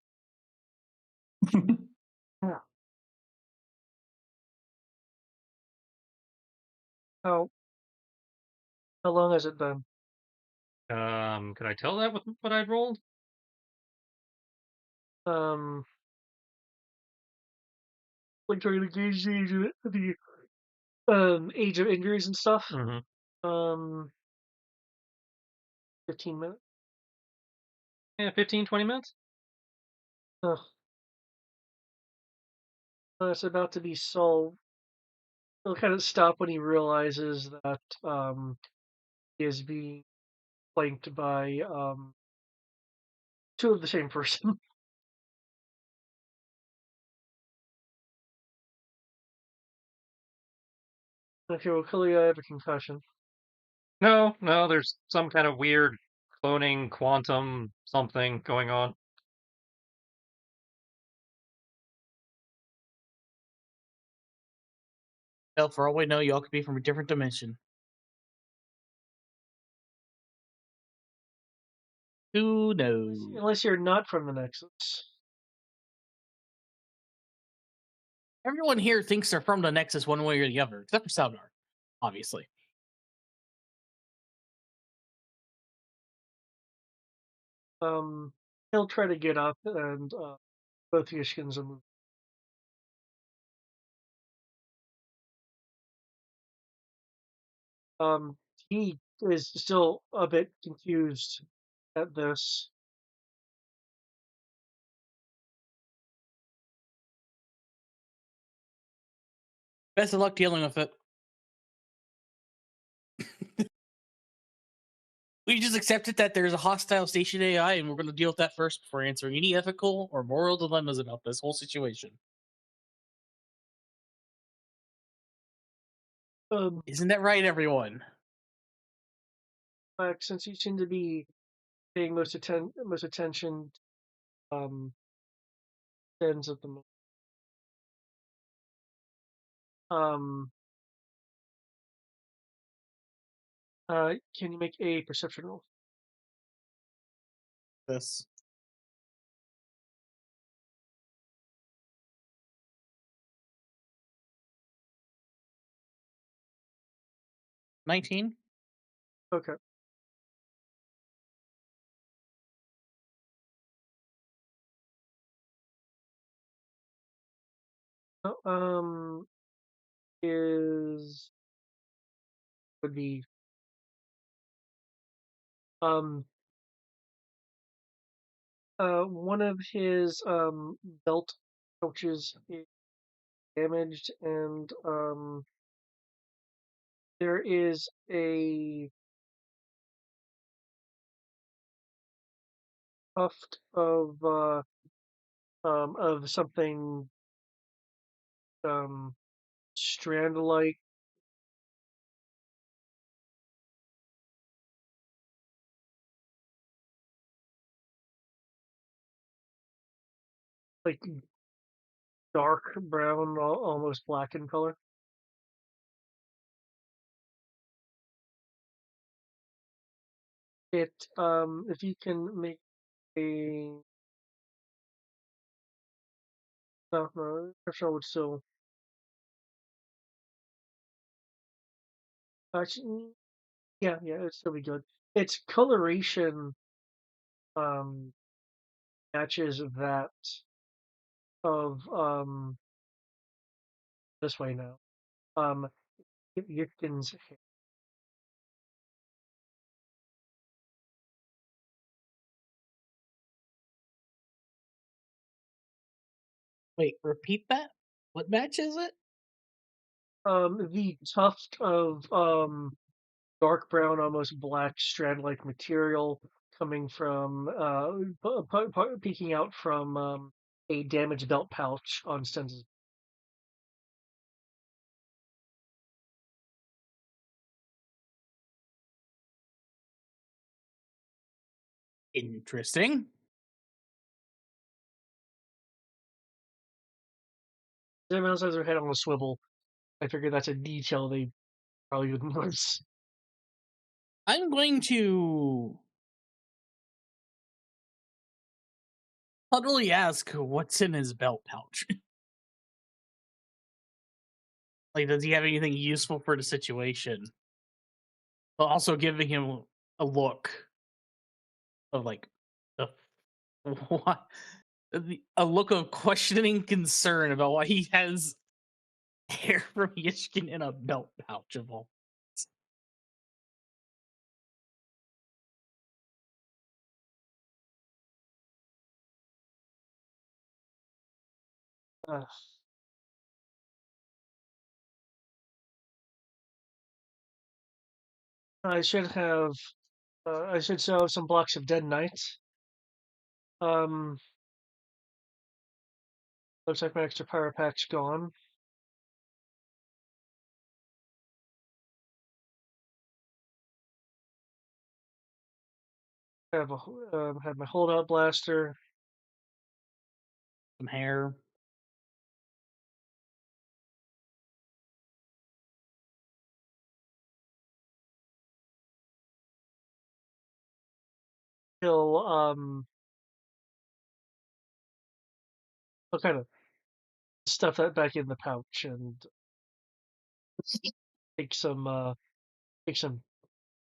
How how long has it been? Could I tell that with what I'd rolled? Um, like trying to gauge the age of injuries and stuff. Mm-hmm. 15 minutes. Yeah, 15, 20 minutes? Ugh. It's about to be solved. He'll kind of stop when he realizes that he is being flanked by two of the same person. Okay, well, clearly I have a concussion. No, there's some kind of weird cloning quantum something going on. Hell, for all we know, y'all could be from a different dimension. Who knows? Unless you're not from the Nexus. Everyone here thinks they're from the Nexus one way or the other, except for Salgar, obviously. He'll try to get up and both your skins are moved. He is still a bit confused at this. Best of luck dealing with it. We just accepted that there's a hostile station AI, and we're going to deal with that first before answering any ethical or moral dilemmas about this whole situation. Isn't that right, everyone? Since you seem to be paying most attention, ends at the moment. Um, can you make a perception roll? This. $19? Okay. Is would be um one of his belt pouches is damaged, and there is a tuft of something strand like. Like dark brown, almost black in color. It if you can make a No, Exceptional would still. Actually, yeah, it'd still be good. Its coloration matches that of this way now. Yipkin's hair. Wait, repeat that? What match is it? The tuft of dark brown, almost black strand-like material coming from peeking out from a damaged belt pouch on Stenz's. Interesting. Everyone else has their head on a swivel. I figured that's a detail they probably wouldn't notice. I'm going to subtly ask what's in his belt pouch. Like, does he have anything useful for the situation? But also giving him a look of like, the what? A look of questioning concern about why he has hair from Yishkin in a belt pouch of all. Uh, I should have. I should sell some blocks of Dead Knight. Um, Looks like my extra power pack's gone. Have my holdout blaster. Some hair. He'll I'll kind of stuff that back in the pouch and take some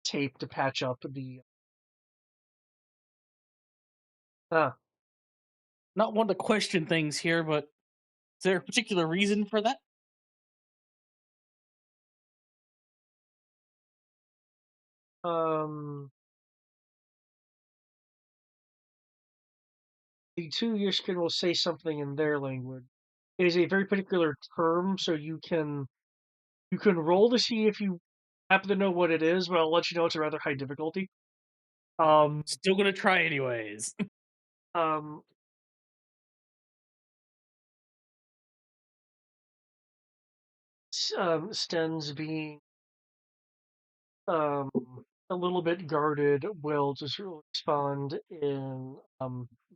tape to patch up the. Ah, Not one to question things here, but is there a particular reason for that? um, the two Yishkin will say something in their language. It is a very particular term, so you can roll to see if you happen to know what it is, but I'll let you know it's a rather high difficulty. Still gonna try anyways. Um, Stens being a little bit guarded will just respond in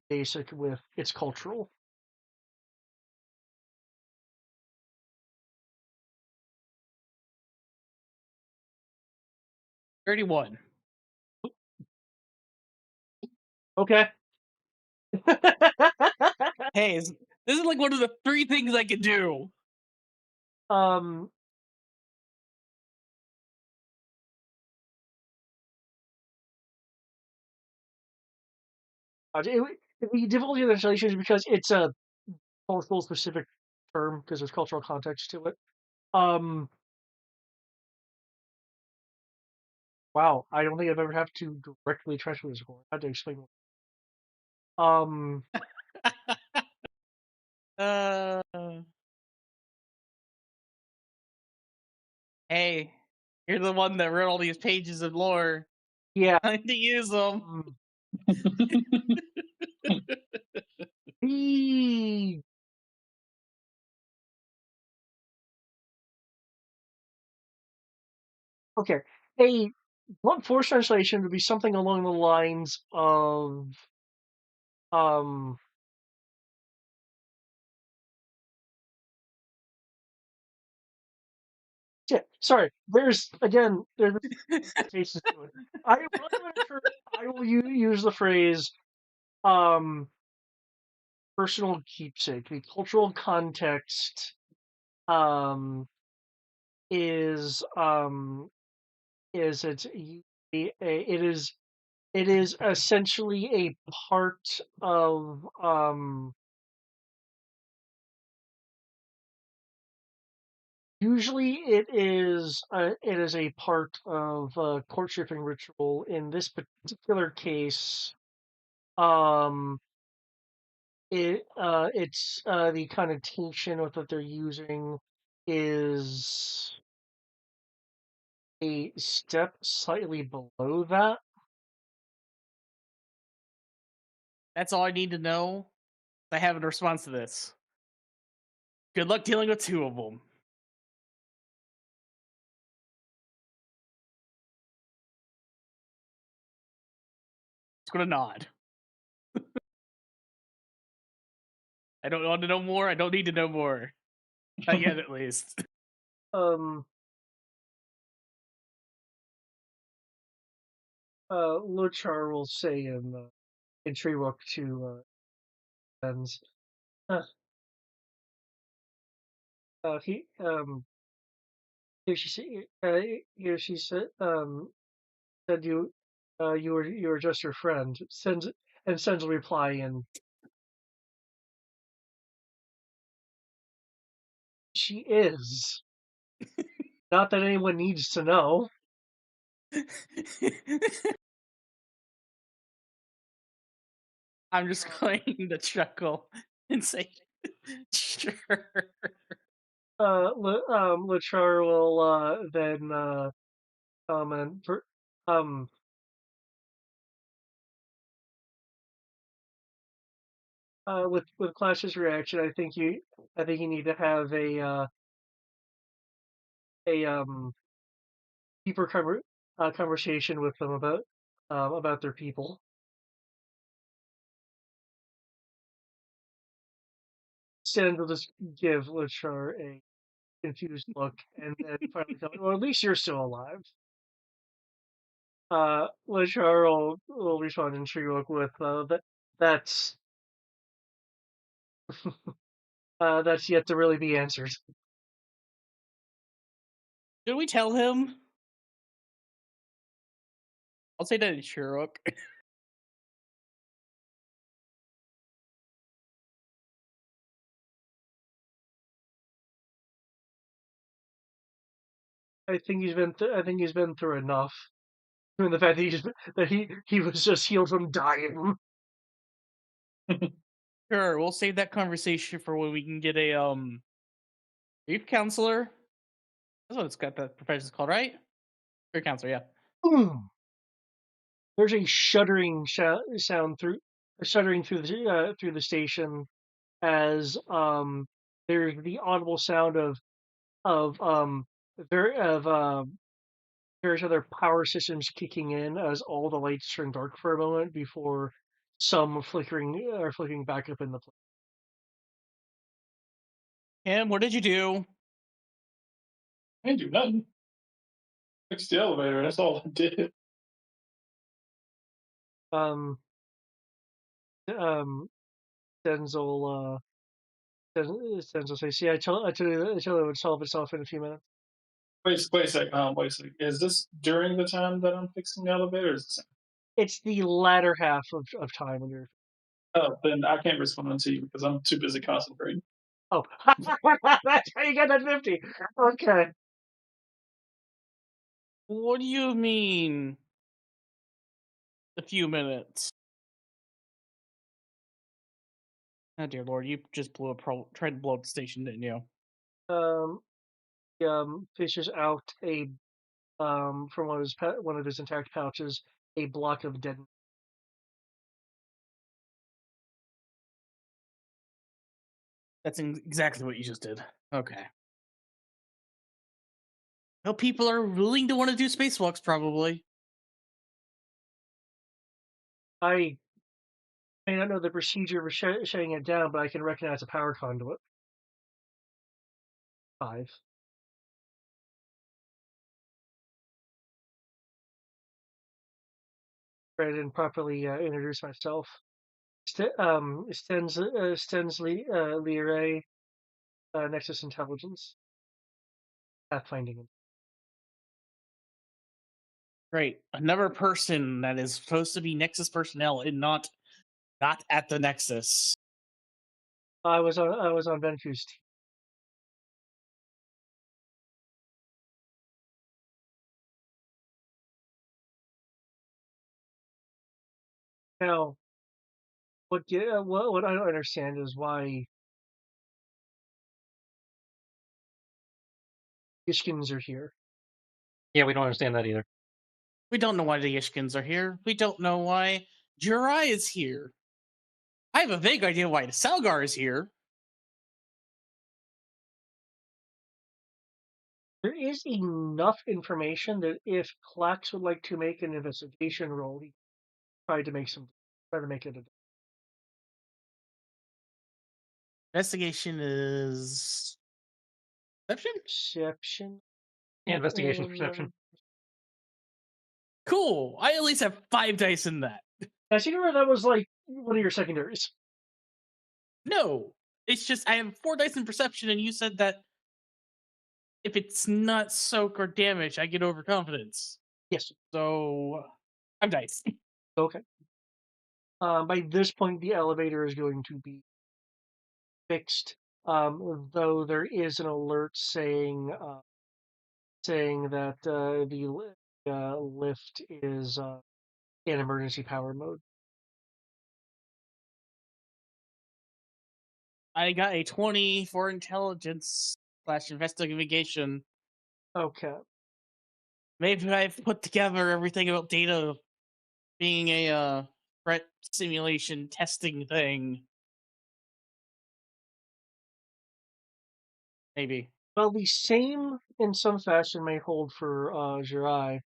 basic with its cultural. 31. Okay. Hey, this is like one of the 3 things I could do. um the difficulty of the translation is because it's a cultural specific term because there's cultural context to it. Wow, I don't think I've ever had to directly translate this before. I had to explain. Um, Uh, hey, you're the one that wrote all these pages of lore. yeah. Time to use them. The Okay, a blunt force translation would be something along the lines of um. Yeah, sorry. There's cases to it. I will use the phrase personal keepsake. The cultural context um, is it is essentially a part of usually it is a part of courtshiping ritual. In this particular case, um, it's the connotation with what they're using is a step slightly below that. That's all I need to know. I have a response to this. Good luck dealing with two of them. Just gonna nod. I don't want to know more. I don't need to know more. Not yet, at least. Um, Lochar will say in Treewook to Benz. Uh, he here she said here she said you were just her friend. Sends a reply in. She is. Not that anyone needs to know. I'm just going to chuckle and say, sure. Lochar will then comment for with Clash's reaction. I think you need to have a deeper conversation with them about their people. Sand will just give Lochar a confused look and then finally tell him, well, at least you're still alive. Lochar will respond in Treewook with that's that's yet to really be answered. Did we tell him? I'll say that in Shuruk. I think I think he's been through enough. Given the fact that he was just healed from dying. Sure, we'll save that conversation for when we can get a grief counselor. That's what it's got. The profession's called, right? Grief counselor, yeah. There's a shuddering sound shuddering through the station as there's the audible sound of various other power systems kicking in as all the lights turn dark for a moment before some flickering back up in the place. Kim, what did you do? I didn't do nothing. Fixed the elevator. That's all I did. Um, um, Denzel Denzel say, "See, I told you it would solve itself in a few minutes." Wait a sec. Wait a sec. Is this during the time that I'm fixing the elevator? Or is this... It's the latter half of time when you're. Oh, then I can't respond to you because I'm too busy concentrating. Oh, that's how you got that 50. Okay. What do you mean? A few minutes. Oh dear lord, you just tried to blow up the station, didn't you? Fishes out a from one of his intact pouches a block of dead. That's exactly what you just did. Okay. Well, people are willing to want to do spacewalks, probably. I may not know the procedure for shutting it down, but I can recognize a power conduit. 5. I didn't properly introduce myself. Lyrae, Nexus Intelligence, pathfinding. Great. Another person that is supposed to be Nexus personnel and not at the Nexus. I was on Venku's team. Now, what I don't understand is why Ishkins are here. Yeah, we don't understand that either. We don't know why the Ishkins are here. We don't know why Jirai is here. I have a vague idea why the Salgar is here. There is enough information that if Klax would like to make an investigation roll, he try to make it a Investigation is perception. perception. Yeah, investigation's And, perception. Cool. I at least have 5 dice in that. I think that was like one of your secondaries. No, it's just I have 4 dice in perception, and you said that if it's not soak or damage, I get overconfidence. Yes. So 5 dice. Okay. By this point, the elevator is going to be fixed. Though there is an alert saying that the lift is in emergency power mode. I got a 20 for intelligence / investigation. Okay. Maybe I've put together everything about data being a threat simulation testing thing. Maybe. Well, the same in some fashion may hold for Jirai.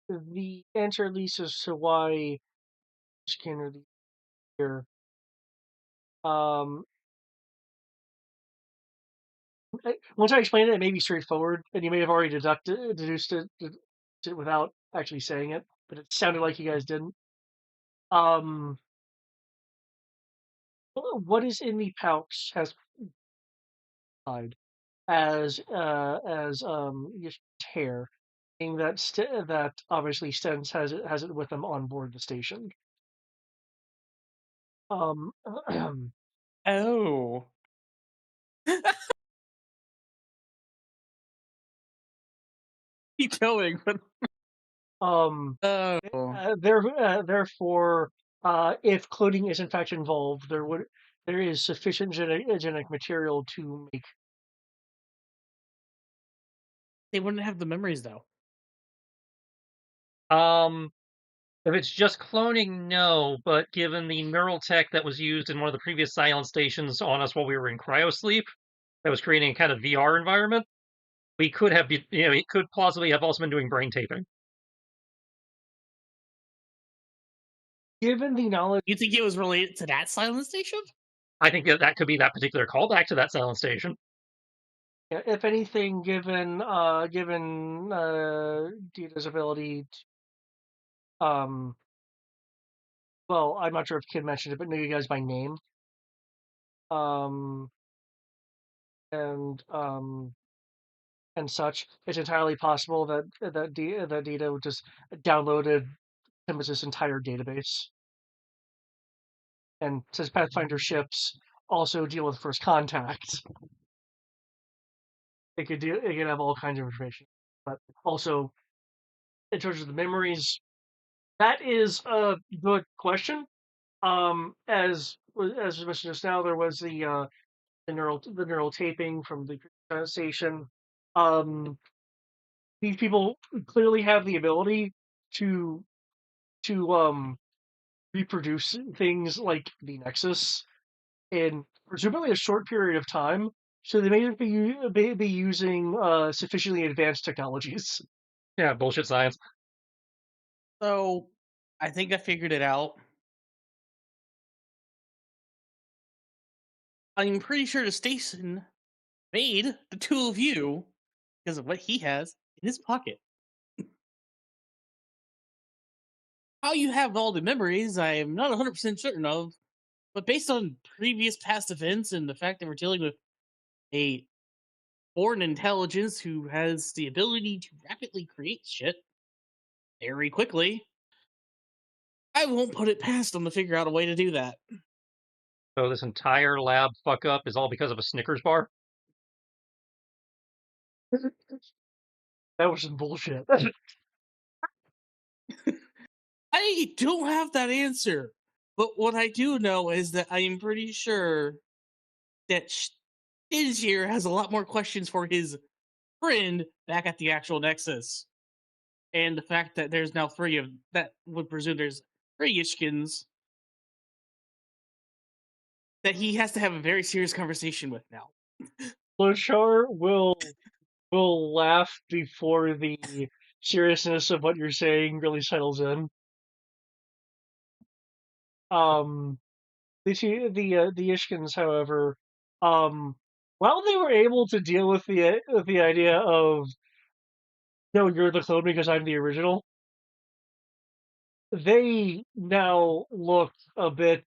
The answer, at least, as to why Skinner here. Once I explain it, it may be straightforward, and you may have already deduced it without actually saying it, but it sounded like you guys didn't. What is in the pouch has died as hair, being that that obviously Stens has it with them on board the station. Oh. Keep going. Oh. Therefore, if clothing is in fact involved, there is sufficient genetic material to make. They wouldn't have the memories though. If it's just cloning, no. But given the neural tech that was used in one of the previous silent stations on us while we were in cryosleep, that was creating a kind of VR environment, we could have, it could plausibly have also been doing brain taping. Given the knowledge, You think it was related to that silent station? I think that could be that particular callback to that silent station. if anything, given Dita's ability to, well, I'm not sure if Kid mentioned it, but knew you guys by name. And such, it's entirely possible that Dita just downloaded Tempest's entire database. And since Pathfinder ships also deal with first contact, it could have all kinds of information. But also, in terms of the memories, that is a good question. As mentioned just now, there was the neural taping from the station. These people clearly have the ability to reproduce things like the Nexus in presumably a short period of time. So they may be using sufficiently advanced technologies. Yeah, bullshit science. So, I think I figured it out. I'm pretty sure the station made the 2 of you because of what he has in his pocket. how you have all the memories, I am not 100% certain of. But based on previous past events and the fact that we're dealing with a foreign intelligence who has the ability to rapidly create shit very quickly, I won't put it past them to figure out a way to do that. So this entire lab fuck up is all because of a Snickers bar? That was some bullshit. I don't have that answer. But what I do know is that I am pretty sure that Shinjir has a lot more questions for his friend back at the actual Nexus. And the fact that there's now three of that would presume there's three Ishkins that he has to have a very serious conversation with now. Loshar will laugh before the seriousness of what you're saying really settles in. The Ishkins, however, while they were able to deal with the idea of no, you're the clone because I'm the original, they now look a bit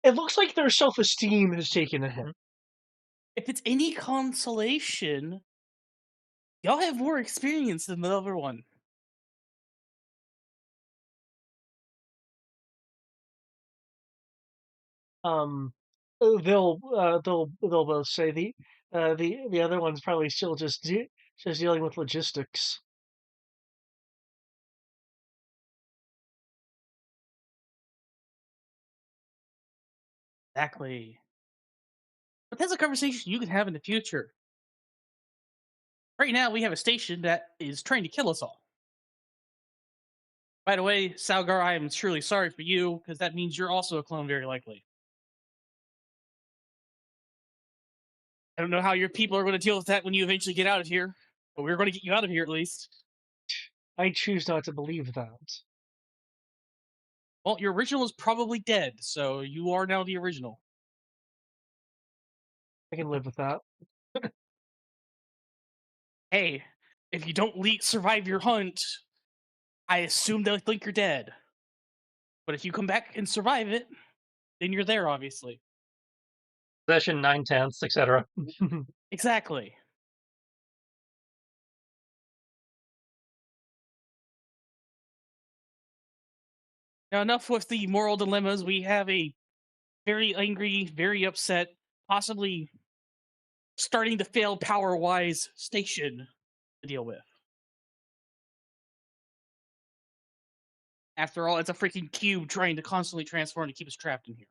it looks like their self-esteem has taken a hit. If it's any consolation, y'all have more experience than the other one. They'll both say the other one's probably still just dealing with logistics. Exactly. But that's a conversation you can have in the future. Right now, we have a station that is trying to kill us all. By the way, Salgar, I am truly sorry for you, because that means you're also a clone, very likely. I don't know how your people are going to deal with that when you eventually get out of here, but we're going to get you out of here at least. I choose not to believe that. Well, your original is probably dead, so you are now the original. I can live with that. Hey, if you don't survive your hunt, I assume they'll think you're dead. But if you come back and survive it, then you're there, obviously. Possession 9/10, etc. Exactly. Now, enough with the moral dilemmas. We have a very angry, very upset, possibly starting to fail power-wise station to deal with. After all, it's a freaking cube trying to constantly transform to keep us trapped in here.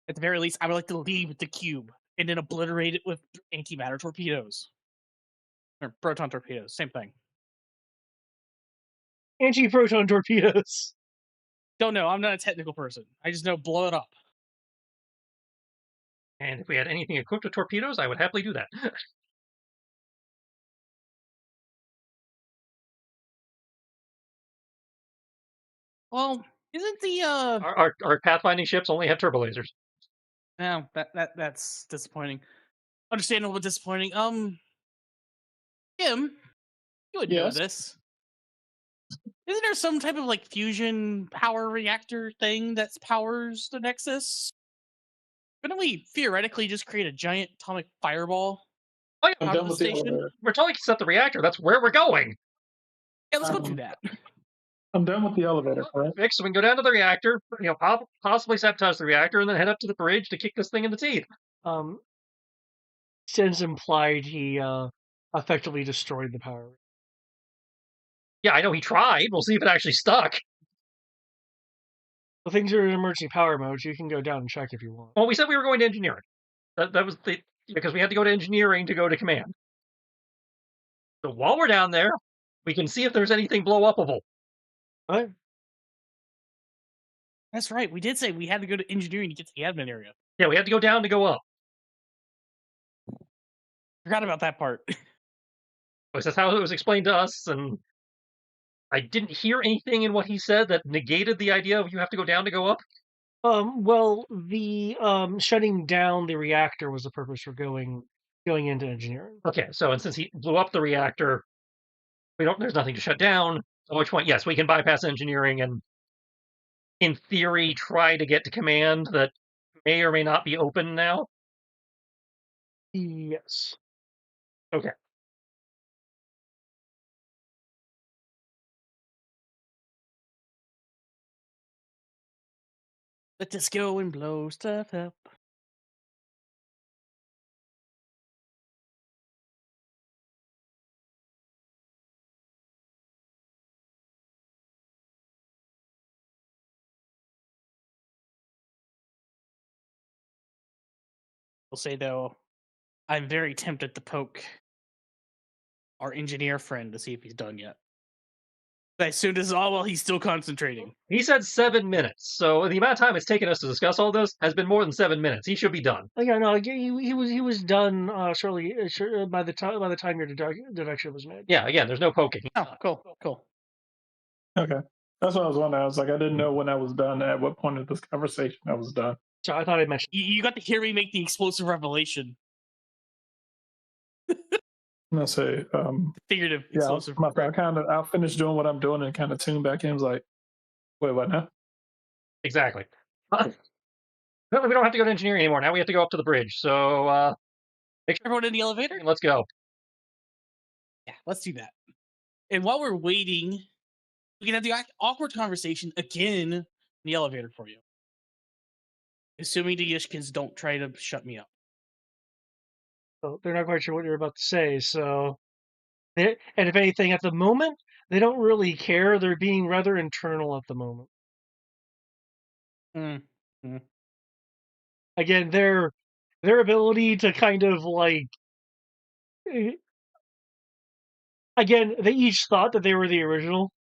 At the very least, I would like to leave the cube and then obliterate it with antimatter torpedoes. Or proton torpedoes, same thing. Anti-proton torpedoes. Don't know, I'm not a technical person. I just know blow it up. And if we had anything equipped with torpedoes, I would happily do that. Well, isn't the Our pathfinding ships only have turbo lasers. no, that's disappointing. Understandable but disappointing. Kim, you would know Yes. this. Isn't there some type of like fusion power reactor thing that powers the Nexus? Couldn't we theoretically just create a giant atomic fireball Oh, yeah, I'm out done of the with the station? elevator. we're telling you to set the reactor. That's where we're going. Yeah, let's go do that. I'm done with the elevator, right? Fix, so we can go down to the reactor, possibly sabotage the reactor, and then head up to the bridge to kick this thing in the teeth. Since implied he effectively destroyed the power. Yeah, I know he tried. We'll see if it actually stuck. Well, things are in emergency power mode, so you can go down and check if you want. Well, we said we were going to engineering. That was because we had to go to engineering to go to command. So while we're down there, we can see if there's anything blow upable. What? That's right. We did say we had to go to engineering to get to the admin area. Yeah, we had to go down to go up. Forgot about that part. That's how it was explained to us, and I didn't hear anything in what he said that negated the idea of you have to go down to go up. Well, the shutting down the reactor was the purpose for going into engineering. Okay, so and since he blew up the reactor, there's nothing to shut down. At which point, yes, we can bypass engineering and, in theory, try to get to command that may or may not be open now. Yes. Okay. Let us go and blow stuff up. I'll say though, I'm very tempted to poke our engineer friend to see if he's done yet. But as soon as he's still concentrating. He said 7 minutes, so the amount of time it's taken us to discuss all this has been more than 7 minutes. He should be done. Yeah, no, he was done shortly by the time your deduction was made. Yeah, again, there's no poking. Oh, cool. Okay. That's what I was wondering. I was like, I didn't know when I was done, at what point of this conversation I was done. So I thought I mentioned. You got to hear me make the explosive revelation. I'm gonna say, Figurative yeah, explosive. I'll finish doing what I'm doing and kind of tune back in. I was like, wait, what now? Exactly. Apparently, we don't have to go to engineering anymore. Now we have to go up to the bridge. So, make sure Everyone in the elevator? let's go. Yeah, let's do that. And while we're waiting, we can have the awkward conversation again in the elevator for you. Assuming the Yishkins don't try to shut me up. So they're not quite sure what you're about to say. So, and if anything, at the moment, they don't really care. They're being rather internal at the moment. Again, their ability to kind of like. Again, they each thought that they were the original.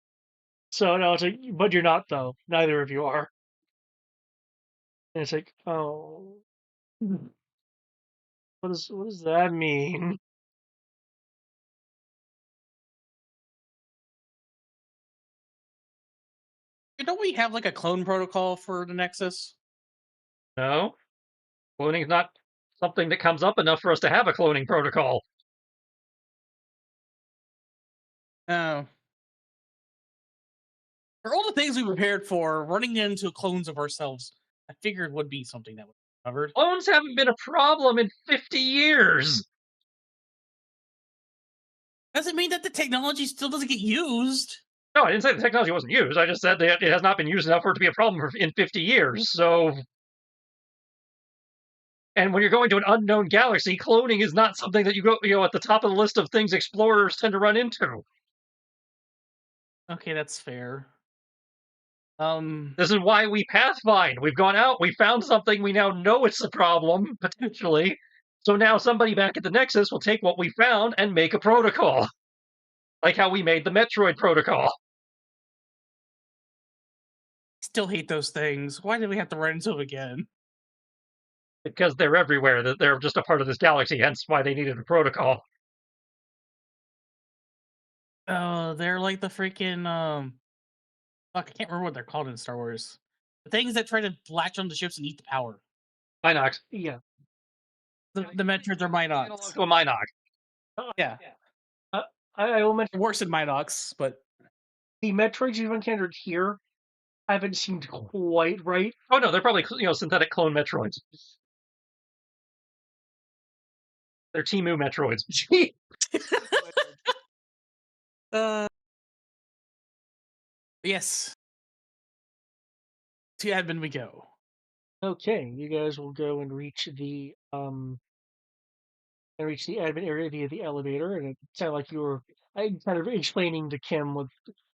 So no, it's like, but you're not though. Neither of you are. And it's like, oh, what does that mean? Don't we have like a clone protocol for the Nexus? No, cloning is not something that comes up enough for us to have a cloning protocol. Oh. For all the things we prepared for, running into clones of ourselves, I figured would be something that was covered. Clones haven't been a problem in 50 years. Doesn't mean that the technology still doesn't get used. No, I didn't say the technology wasn't used. I just said that it has not been used enough for it to be a problem in 50 years. So, and when you're going to an unknown galaxy, cloning is not something that you go, at the top of the list of things explorers tend to run into. Okay, that's fair. This is why we pathfind. We've gone out, we found something, we now know it's a problem, potentially. So now somebody back at the Nexus will take what we found and make a protocol. Like how we made the Metroid protocol. Still hate those things. Why did we have to run into them again? Because they're everywhere. They're just a part of this galaxy, hence why they needed a protocol. Oh, they're like the freaking fuck, I can't remember what they're called in Star Wars. The things that try to latch onto ships and eat the power. Minox. Yeah. The Metroids are Minox. To a Minox. Yeah. I will mention Worse than Minox, but the Metroids you've encountered here haven't seemed quite right. Oh no, they're probably synthetic clone Metroids. They're Timu Metroids. yes. To admin we go. Okay, you guys will go and reach the admin area via the elevator, and it sounded like you were kind of explaining to Kim what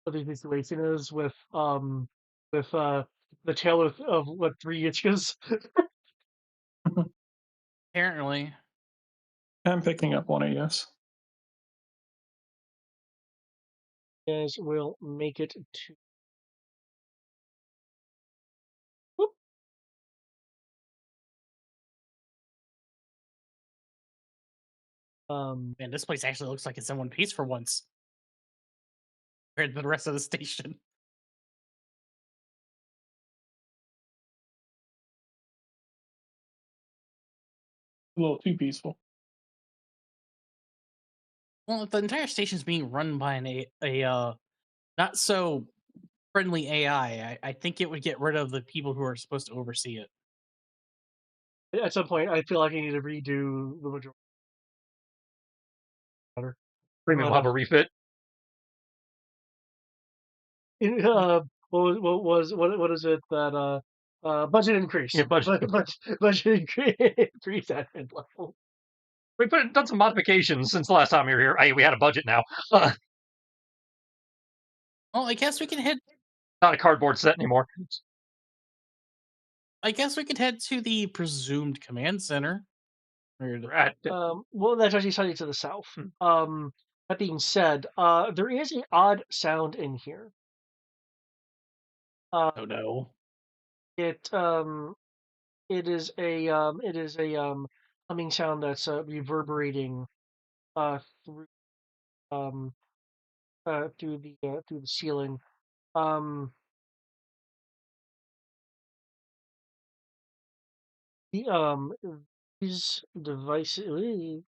the situation is with the tale of what three Ichkas. Apparently. I'm picking up one, yes. You guys will make it to. Man, this place actually looks like it's in one piece for once. Compared to the rest of the station. A little too peaceful. Well, if the entire station's being run by not so friendly AI, I think it would get rid of the people who are supposed to oversee it. At some point, I feel like I need to redo the majority. Premium will have a refit. What is it that budget increase? Yeah, budget. Budget increase admin level. We done some modifications since the last time you were here. Hey, we had a budget now. Well, I guess we can head. Not a cardboard set anymore. I guess we could head to the presumed command center. Right. Well, that's actually slightly to the south. That being said, there is an odd sound in here. Oh no! It is a humming sound that's reverberating through through the ceiling. These devices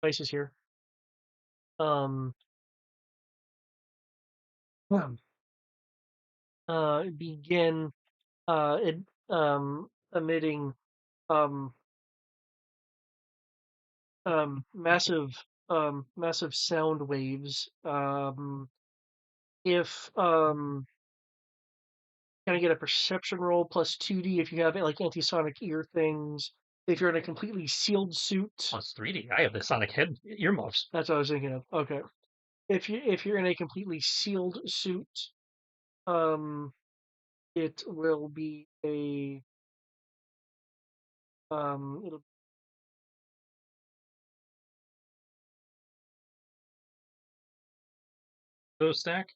devices here begin emitting massive sound waves. If Can I get a perception roll plus 2D if you have like anti-sonic ear things? If you're in a completely sealed suit. Plus 3D. I have the sonic head earmuffs. That's what I was thinking of. Okay. If you're in a completely sealed suit, it will be a it'll Those stack?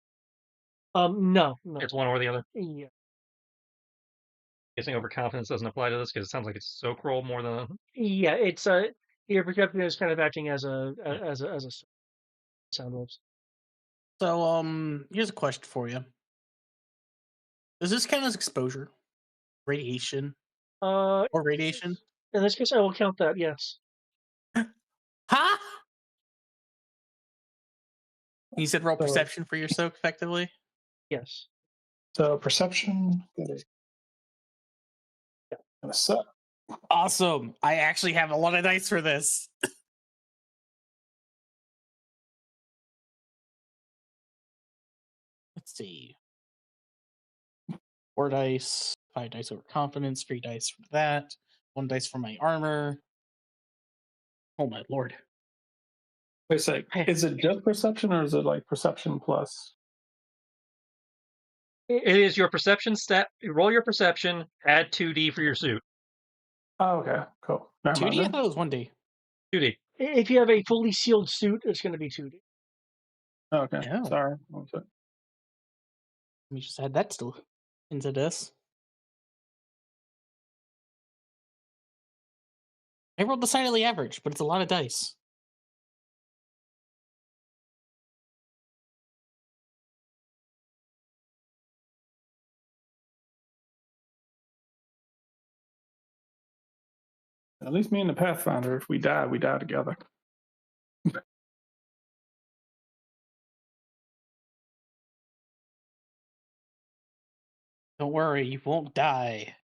no. It's one or the other. Yeah. Guessing overconfidence doesn't apply to this because it sounds like it's soak roll more than. Yeah, it's your perception is kind of acting as a sound waves. So, here's a question for you. Does this count as exposure, radiation, or radiation? In this case, I will count that. Yes. Ha! You said roll So- perception for your soak effectively. Yes. So perception. Gonna suck. Awesome! I actually have a lot of dice for this. Let's see. 4 dice, 5 dice over confidence, 3 dice for that, 1 dice for my armor. Oh my lord! Wait a sec. Is it just perception or is it like perception plus? It is your perception stat. You roll your perception, add 2D for your suit. Oh, okay, cool. Never 2D? I mind. thought it was 1D. 2D. If you have a fully sealed suit, it's going to be 2D. Okay, Oh. sorry. One sec. Let me just add that still into this. I rolled decidedly average, but it's a lot of dice. At least me and the Pathfinder, if we die together. Don't worry, you won't die.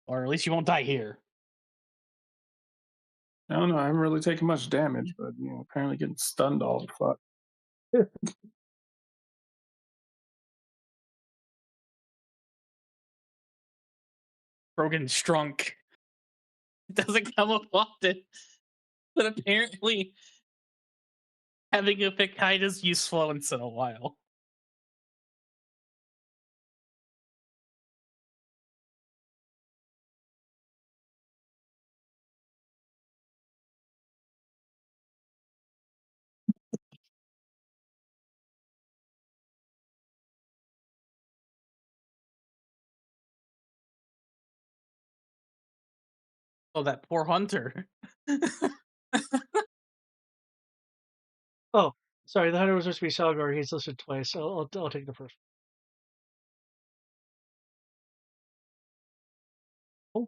Or at least you won't die here. I don't know. I haven't really taken much damage, but apparently getting stunned all the fuck. Brogan Strunk. It doesn't come up often. But apparently having a pick hide is useful once in a while. Oh, that poor hunter. Oh, sorry. The hunter was supposed to be Salgar. He's listed twice. I'll take the first. Oh.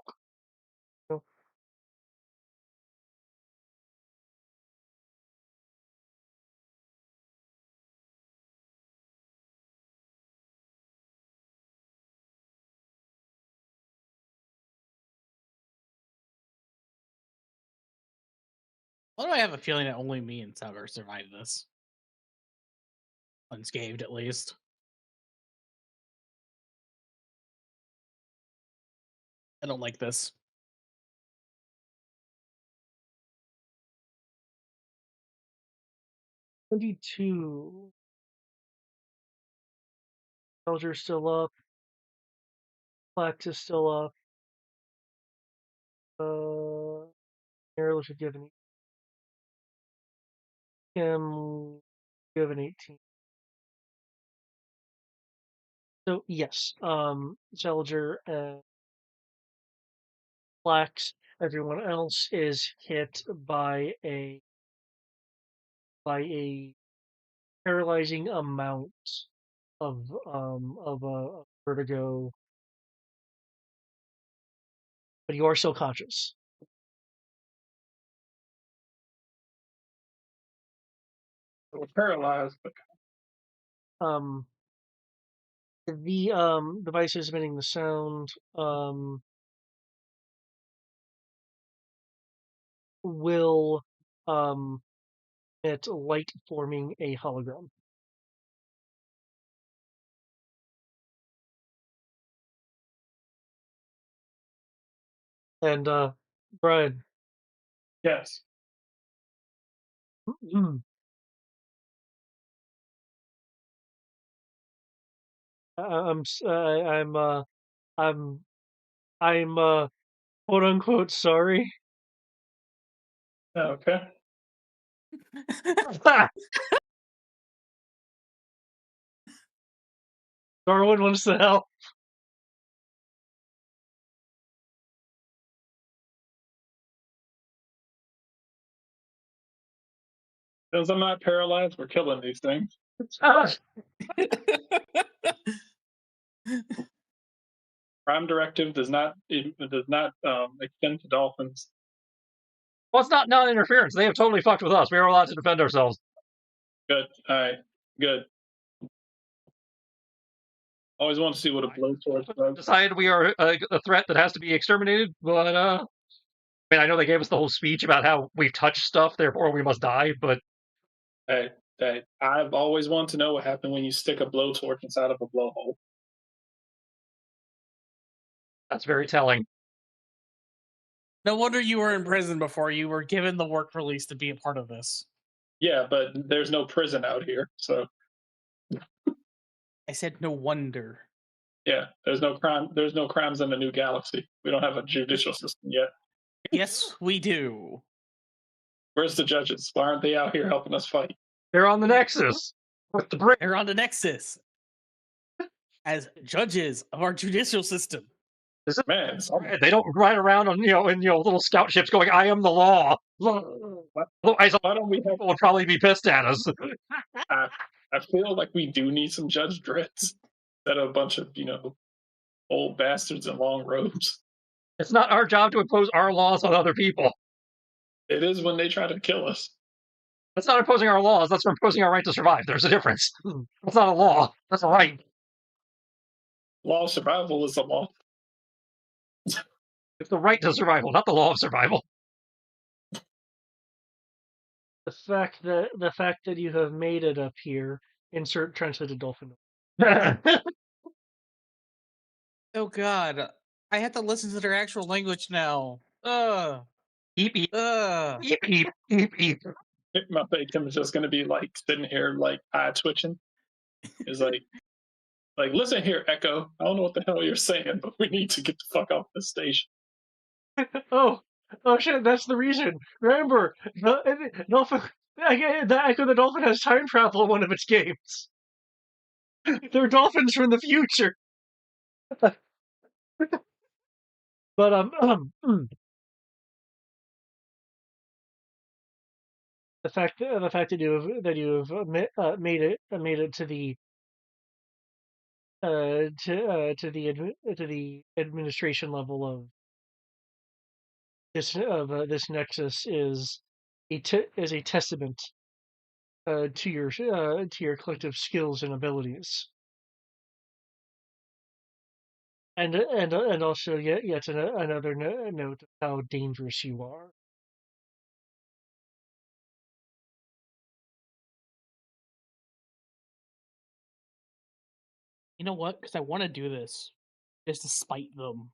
Why do I have a feeling that only me and Sever survived this? Unscathed, at least. I don't like this. $22. Soldier's still up. Flex is still up. Mirror should give an Kim give an 18. So yes, Zelger and Flax, everyone else is hit by a paralyzing amount of vertigo, but you are still conscious. We're paralyzed, but The device is emitting the sound will emit light forming a hologram. And Brian, yes. I'm quote unquote sorry. Okay. Darwin wants to help. Since I'm not paralyzed, we're killing these things. Prime directive does not extend to dolphins. Well, it's not non-interference. They have totally fucked with us. We are allowed to defend ourselves. Good. All right. Good. Always want to see what a blowtorch does. Decided we are a threat that has to be exterminated, but I mean, I know they gave us the whole speech about how we've touched stuff, therefore we must die, but Hey, I've always wanted to know what happened when you stick a blowtorch inside of a blowhole. that's very telling. No wonder you were in prison before you were given the work release to be a part of this. Yeah, but there's no prison out here, so I said no wonder. yeah, there's no crime. There's no crimes in the new galaxy. We don't have a judicial system yet. Yes, we do. Where's the judges? Why aren't they out here helping us fight? They're on the Nexus with the bridge. They're on the Nexus as judges of our judicial system. Man, They don't ride around on in little scout ships going, "I am the law." Otherwise, why don't we have? people would probably be pissed at us. I feel like we do need some Judge Dretts instead of a bunch of old bastards in long robes. It's not our job to impose our laws on other people. It is when they try to kill us. That's not imposing our laws. That's imposing our right to survive. There's a difference. That's not a law. That's a right. Law of survival is a law. It's the right to survival, not the law of survival. The fact that you have made it up here, insert translated dolphin. Oh God, I have to listen to their actual language now. Eep, eep, Ugh. eep, eep, eep, eep. My Tim is just going to be like sitting here, like eye twitching. Is like, listen here, Echo. I don't know what the hell you're saying, but we need to get the fuck off this station. Oh shit! That's the reason. Remember, the dolphin. The Echo the Dolphin has time travel in one of its games. They're dolphins from the future. But the fact that you have made it to the to the administration level of this nexus is a testament to your collective skills and abilities, and also yet another note of how dangerous you are. You know what? Because I want to do this just to spite them.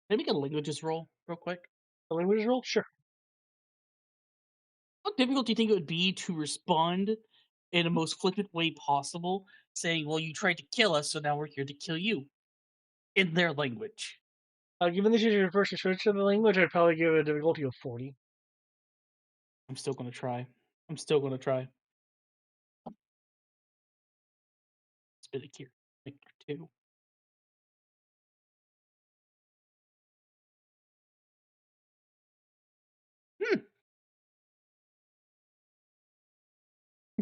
Can I make a languages roll real quick? A language roll? Sure. How difficult do you think it would be to respond in the most flippant way possible, saying, "Well, you tried to kill us, so now we're here to kill you," in their language? Given this is your first switch to the language, I'd probably give it a difficulty of 40. I'm still gonna try. I'm still gonna try. Spit a cure. Like 2.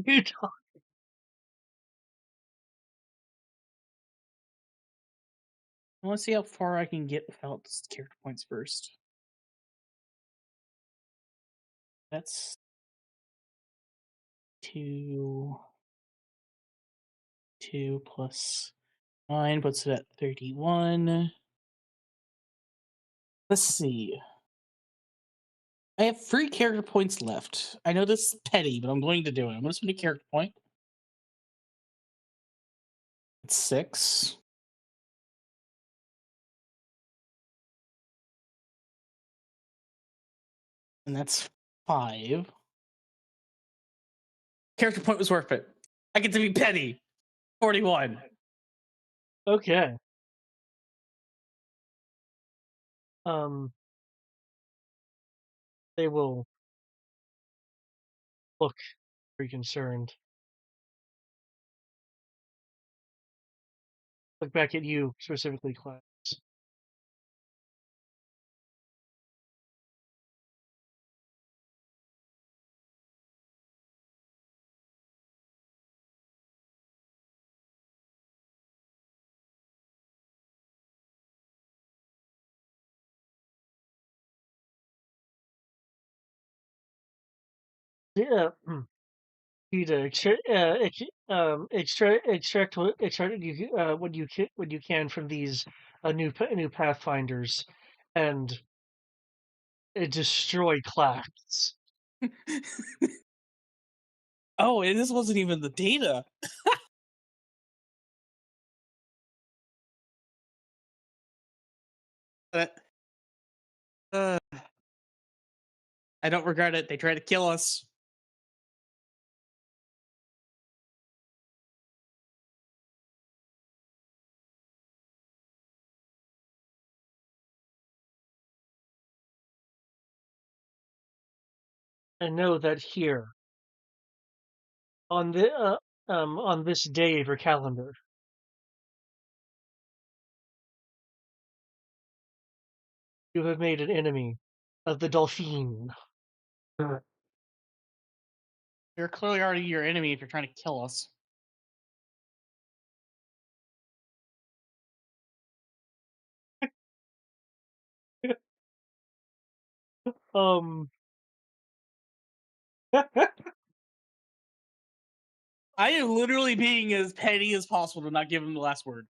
Good talk. I want to see how far I can get without character points first. That's 2 plus 9 puts it at 31. Let's see. I have 3 character points left. I know this is petty, but I'm going to do it. I'm going to spend a character point. It's 6. And that's 5. Character point was worth it. I get to be petty. 41. Okay. They will look very concerned. Look back at you, specifically, class. Yeah. You to extract what you can from these new pathfinders, and destroy class. Oh, and this wasn't even the data. Uh, I don't regret it. They tried to kill us. And know that here on this day of your calendar, you have made an enemy of the Dolphin. You're clearly already your enemy if you're trying to kill us. Um. I am literally being as petty as possible to not give him the last word.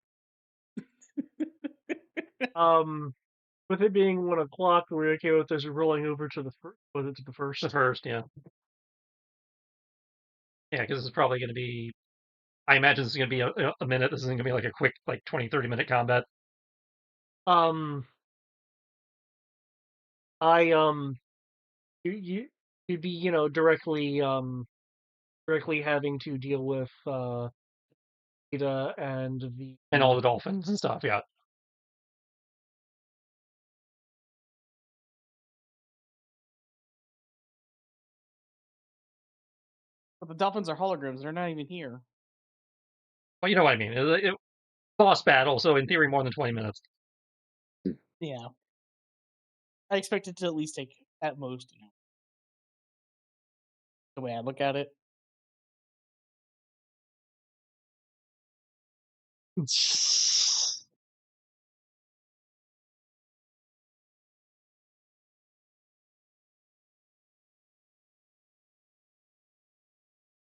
With it being 1 o'clock, we're okay with this rolling over to the first. Was it to the first? The first, yeah. Yeah, because this is probably going to be. I imagine this is going to be a minute. This isn't going to be like a quick, like 20, 30-minute combat. You'd be directly having to deal with Ada and the And all the dolphins and stuff, yeah. But the dolphins are holograms. They're not even here. Well, you know what I mean. Boss battle, so in theory, more than 20 minutes. Yeah. I expect it to at least take, at most, the way I look at it.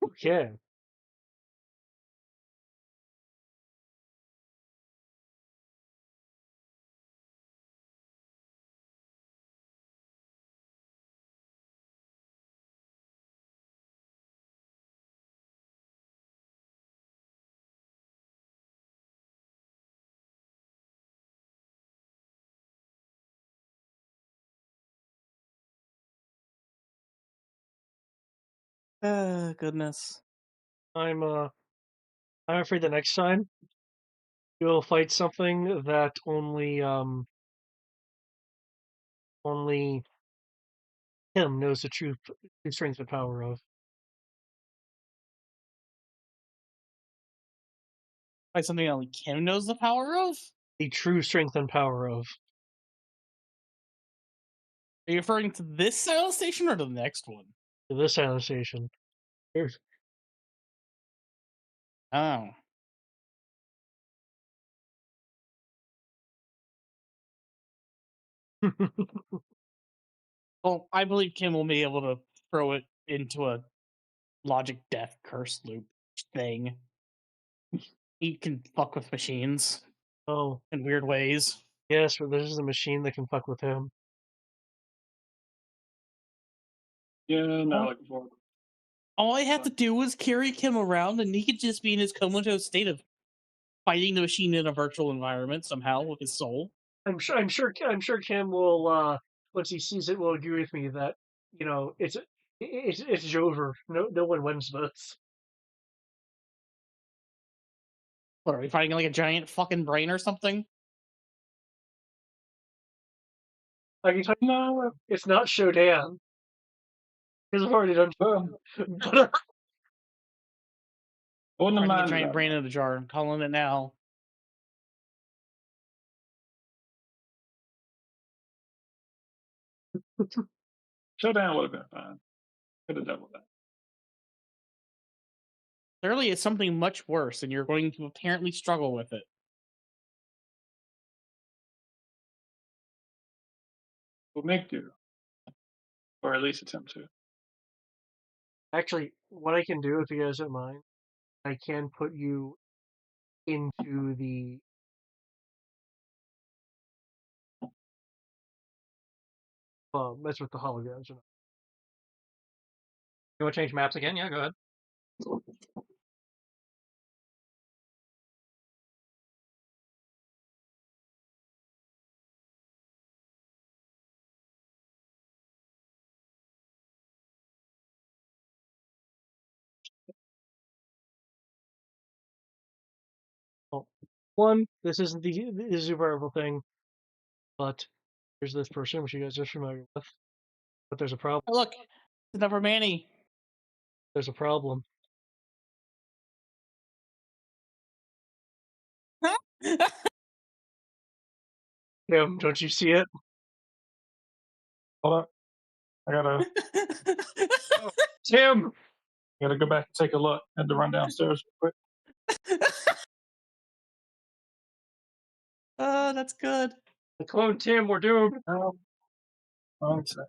Okay. Goodness. I'm afraid the next time you'll fight something that only him knows the true strength and power of. Like something only Kim knows the power of? The true strength and power of. Are you referring to this sail station or to the next one? To this annexation. Here's Oh. Well, I believe Kim will be able to throw it into a logic death curse loop thing. He can fuck with machines oh, in weird ways. yes, but this is a machine that can fuck with him. Yeah, no, What? looking forward. All I have to do is carry Kim around, and he could just be in his comatose state of fighting the machine in a virtual environment somehow with his soul. I'm sure Kim will once he sees it will agree with me that, it's over. No one wins this. What, are we fighting like a giant fucking brain or something? I can tell you, No, it's not Shodan. Because I've already done. But I wouldn't Trying to get mind giant that. brain in the jar. I'm calling it now. Showdown would have been fine. Could have doubled that. Clearly, it's something much worse, and you're going to apparently struggle with it. We'll make do, or at least attempt to. actually, what I can do, if you guys don't mind, I can put you into the mess with the holograms. You want to change maps again? Yeah, go ahead. Oh, one, this isn't the super thing, but there's this person which you guys are familiar with. But there's a problem. Oh, look, it's another Manny. There's a problem. Tim, don't you see it? Hold up. I gotta Tim! go back and take a look. Had to run downstairs real quick. Oh, that's good. The clone Tim, we're doomed. One second.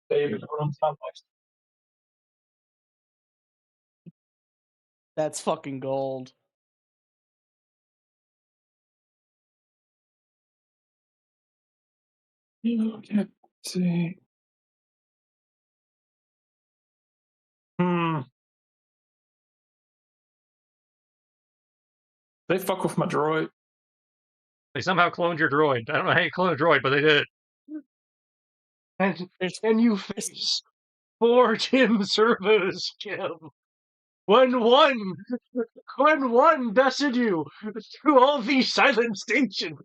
David, what on top next? That's fucking gold. Okay. Let's see. They fuck with my droid. They somehow cloned your droid. I don't know how you cloned a droid, but they did it. And you face 4 Tim servos, Kim. When one bested you through all these silent stations.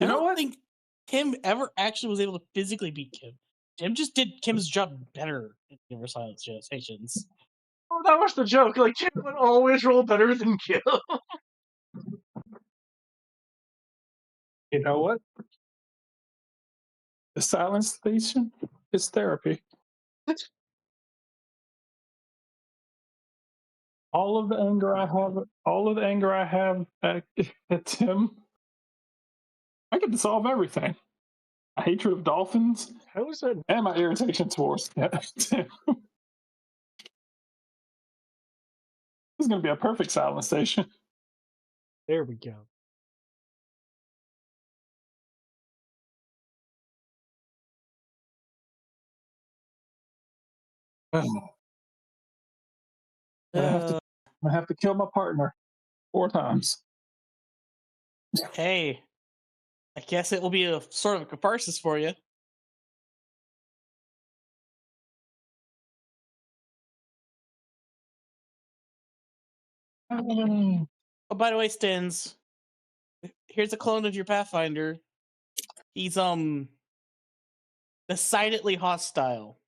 I You know don't what? think Kim ever actually was able to physically beat Kim. Kim just did Kim's job better in Universal Stations. Oh, that was the joke. Like, Kim would always roll better than Kim. You know what? The silent station is therapy. All of the anger I have at Tim, I get to solve everything. My hatred of dolphins How is that? and my irritation towards Tim. This is going to be a perfect silent station. There we go. I have to kill my partner 4 times. Hey, I guess it will be a sort of a catharsis for you. Oh, by the way, Stins, here's a clone of your Pathfinder. He's decidedly hostile.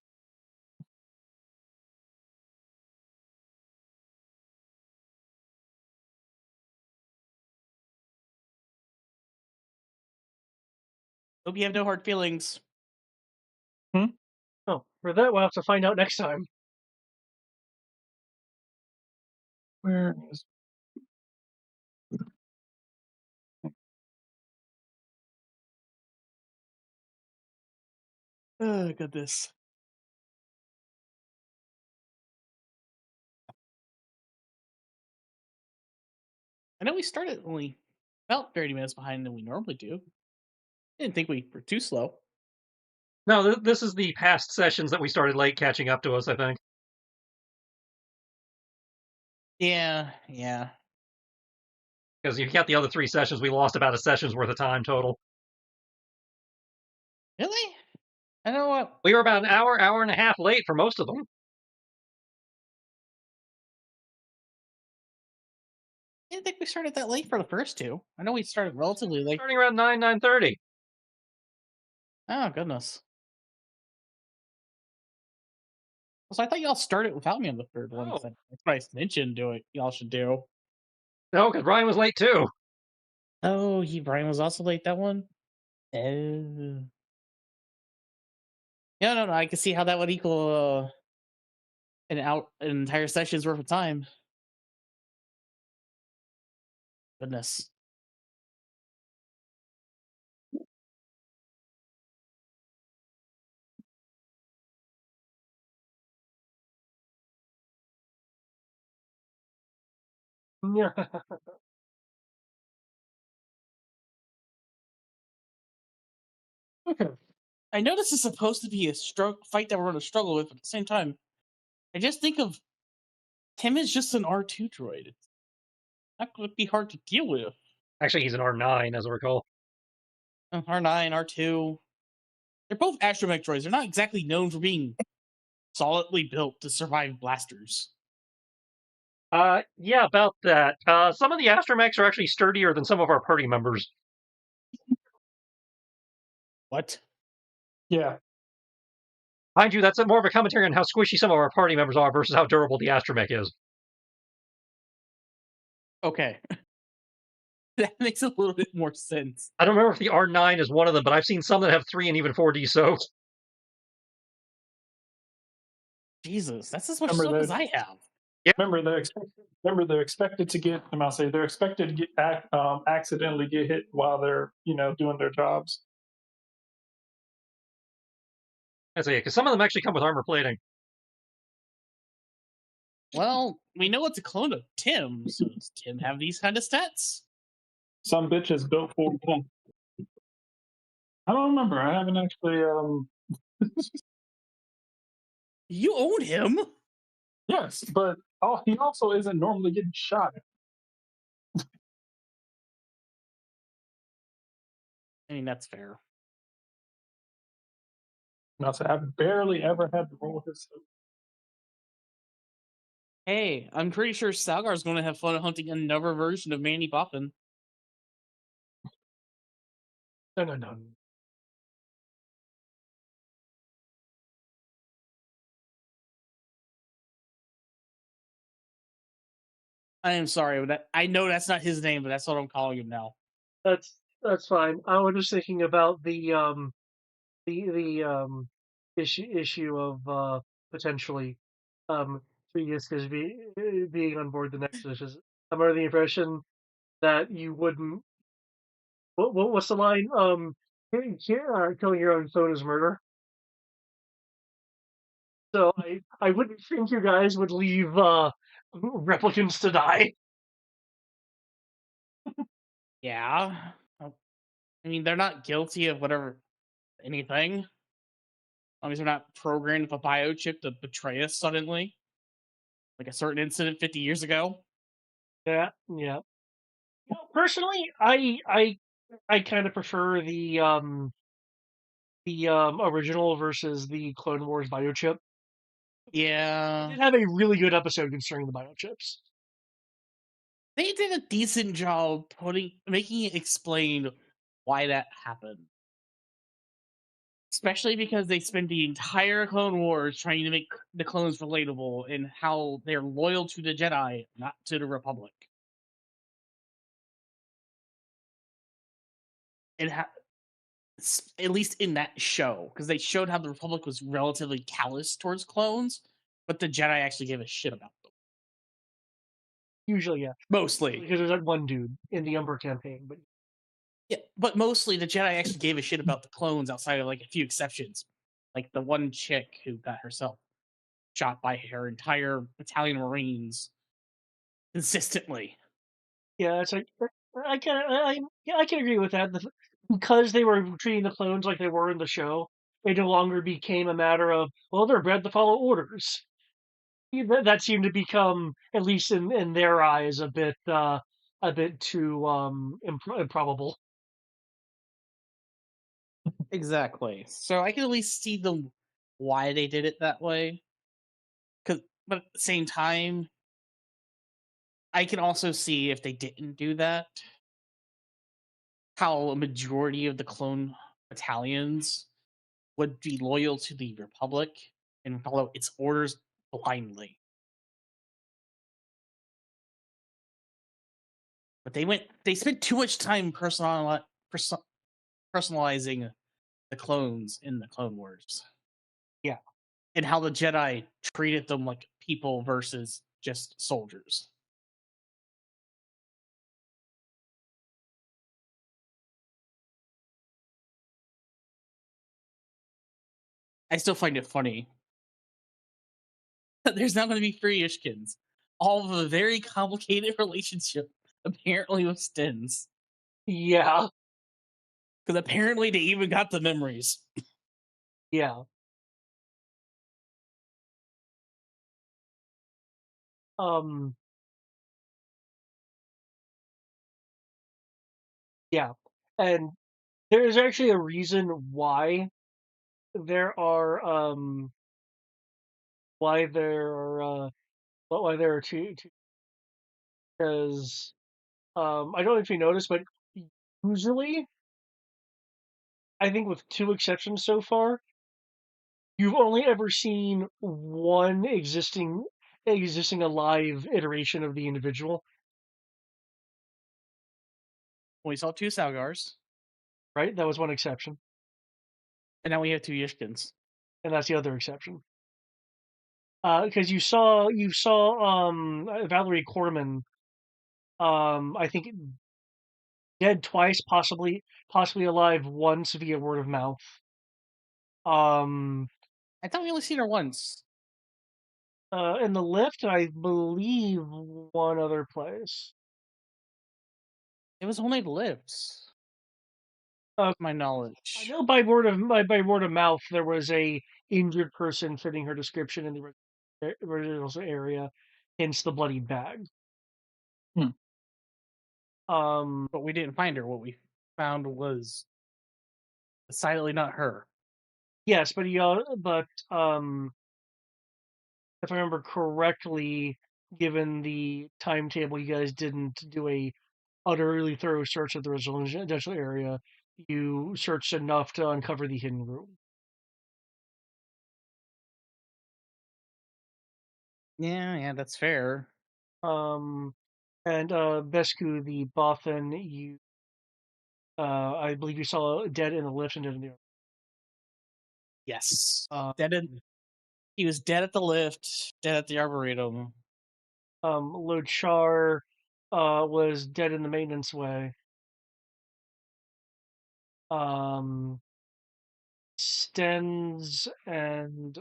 Hope you have no hard feelings. Oh, for that we'll have to find out next time. Where is? Oh, goodness. I know we started only about 30 minutes behind than we normally do. Didn't think we were too slow. No, this is the past sessions that we started late catching up to us, I think. Yeah. Because if you count the other 3 sessions, we lost about a session's worth of time total. Really? I know what. We were about an hour and a half late for most of them. I didn't think we started that late for the first 2. I know we started relatively late. Starting around 9:30. Oh, goodness. So I thought y'all started without me on the third one. Oh. That's what I mentioned y'all should do. No, because Brian was late too. Oh, Brian was also late that one? Oh. No, I can see how that would equal an entire session's worth of time. Goodness. Yeah. Okay. I know this is supposed to be a fight that we're going to struggle with, but at the same time, I just think of Tim as just an R2 droid. It's not going to be hard to deal with. Actually, he's an R9, as I recall. R9, R2. They're both astromech droids. They're not exactly known for being solidly built to survive blasters. Yeah, about that. Some of the astromechs are actually sturdier than some of our party members. What? Yeah. Mind you, that's more of a commentary on how squishy some of our party members are versus how durable the astromech is. Okay. That makes a little bit more sense. I don't remember if the R9 is one of them, but I've seen some that have 3 and even 4D soaks. Jesus, that's as much Remember soap that- as I have. Remember they're expected to get. They're expected to get accidentally get hit while they're doing their jobs. I say, because some of them actually come with armor plating. Well, we know it's a clone of Tim, so does Tim have these kind of stats? Some bitch is built for them. I don't remember. I haven't actually. You own him? Yes, but he also isn't normally getting shot. I mean, that's fair. Not to I've barely ever had to roll his. Hey, I'm pretty sure Salgar's going to have fun hunting another version of Manny Boffin. No. I am sorry, but I know that's not his name, but that's what I'm calling him now. That's fine. I was just thinking about the issue of potentially 3 Yiskas being on board the Nexus. I'm under the impression that you wouldn't. What's the line? Killing your own phone is murder. So I wouldn't think you guys would leave replicants to die. Yeah. I mean, they're not guilty of anything. As long as they're not programmed with a biochip to betray us suddenly. Like a certain incident 50 years ago. Yeah. Personally, I kind of prefer the original versus the Clone Wars biochip. Yeah. It did have a really good episode concerning the biochips. They did a decent job making it explain why that happened. Especially because they spent the entire Clone Wars trying to make the clones relatable and how they're loyal to the Jedi, not to the Republic. And at least in that show, because they showed how the Republic was relatively callous towards clones, but the Jedi actually gave a shit about them. Usually, yeah. Mostly. Because there's that one dude in the Umber campaign, but Yeah, but mostly the Jedi actually gave a shit about the clones outside of like a few exceptions. Like the one chick who got herself shot by her entire battalion of Marines consistently. yeah, it's like yeah, I can agree with that. Because they were treating the clones like they were in the show, it no longer became a matter of, well, they're bred to follow orders. That seemed to become, at least in their eyes, a bit too improbable. Exactly. So I can at least see why they did it that way. But at the same time, I can also see if they didn't do that, how a majority of the clone battalions would be loyal to the Republic and follow its orders blindly. But they spent too much time personalizing the clones in the Clone Wars. Yeah. And how the Jedi treated them like people versus just soldiers. I still find it funny that there's not going to be free Ishkins. All of a very complicated relationship, apparently, with Stins. Yeah, Because apparently they even got the memories. yeah. Um, yeah, and there is actually a reason why there are why there are why there are two because I don't know if you noticed, but usually I think with two exceptions so far, you've only ever seen one existing alive iteration of the individual, We saw 2 Salgars, right? That was one exception, and now we have 2 Yishkins. and that's the other exception. Because you saw Valerie Corman, I think dead twice, possibly alive once via word of mouth. Um, I thought we only seen her once. in the lift, I believe one other place. It was only lifts, Uh, my I knowledge. know by word of mouth there was a injured person fitting her description in the original area, hence the bloody bag. Hmm. But we didn't find her. What we found was decidedly not her. Yes, but if I remember correctly, given the timetable, you guys didn't do a utterly thorough search of the residential area. You searched enough to uncover the hidden room. Yeah, that's fair. Um, and Besku, the Bothan, I believe you saw dead in the lift and dead in the. Yes. Uh, He was dead at the lift, dead at the Arboretum. Lochar was dead in the maintenance way. Stens and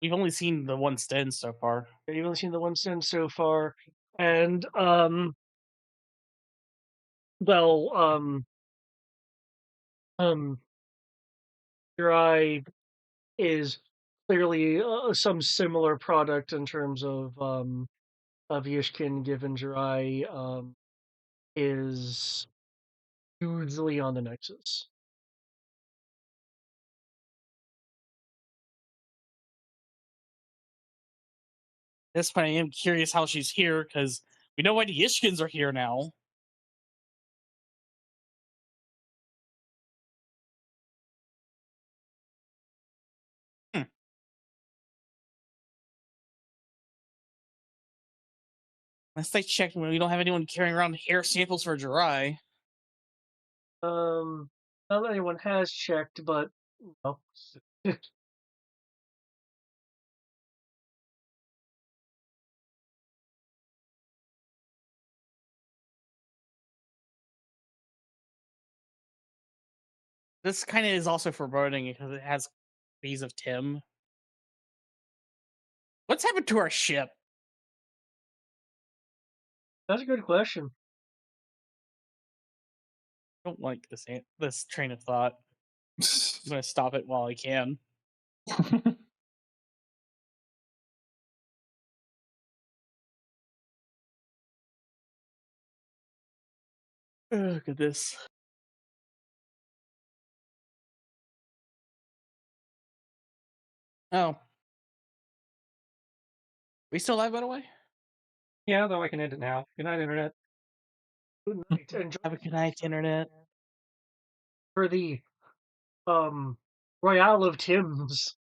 We've only seen the one Sten so far. you've only seen the one Stens so far, and well, um, your eye is clearly some similar product in terms of Yishkin, given Jirai is hugely on the Nexus. this point, I am curious how she's here because we know why the Ishkins are here now. Unless they check when we don't have anyone carrying around hair samples for Jirai. Not that anyone has checked, but no. This kind of is also foreboding because it has copies of Tim. What's happened to our ship? That's a good question. I don't like this train of thought. I'm gonna stop it while I can. Look at this. Oh. We still live, by the way? Yeah, though I can end it now. Good night, internet. Good night. Enjoy Have a good night, internet. for the Royale of Tims.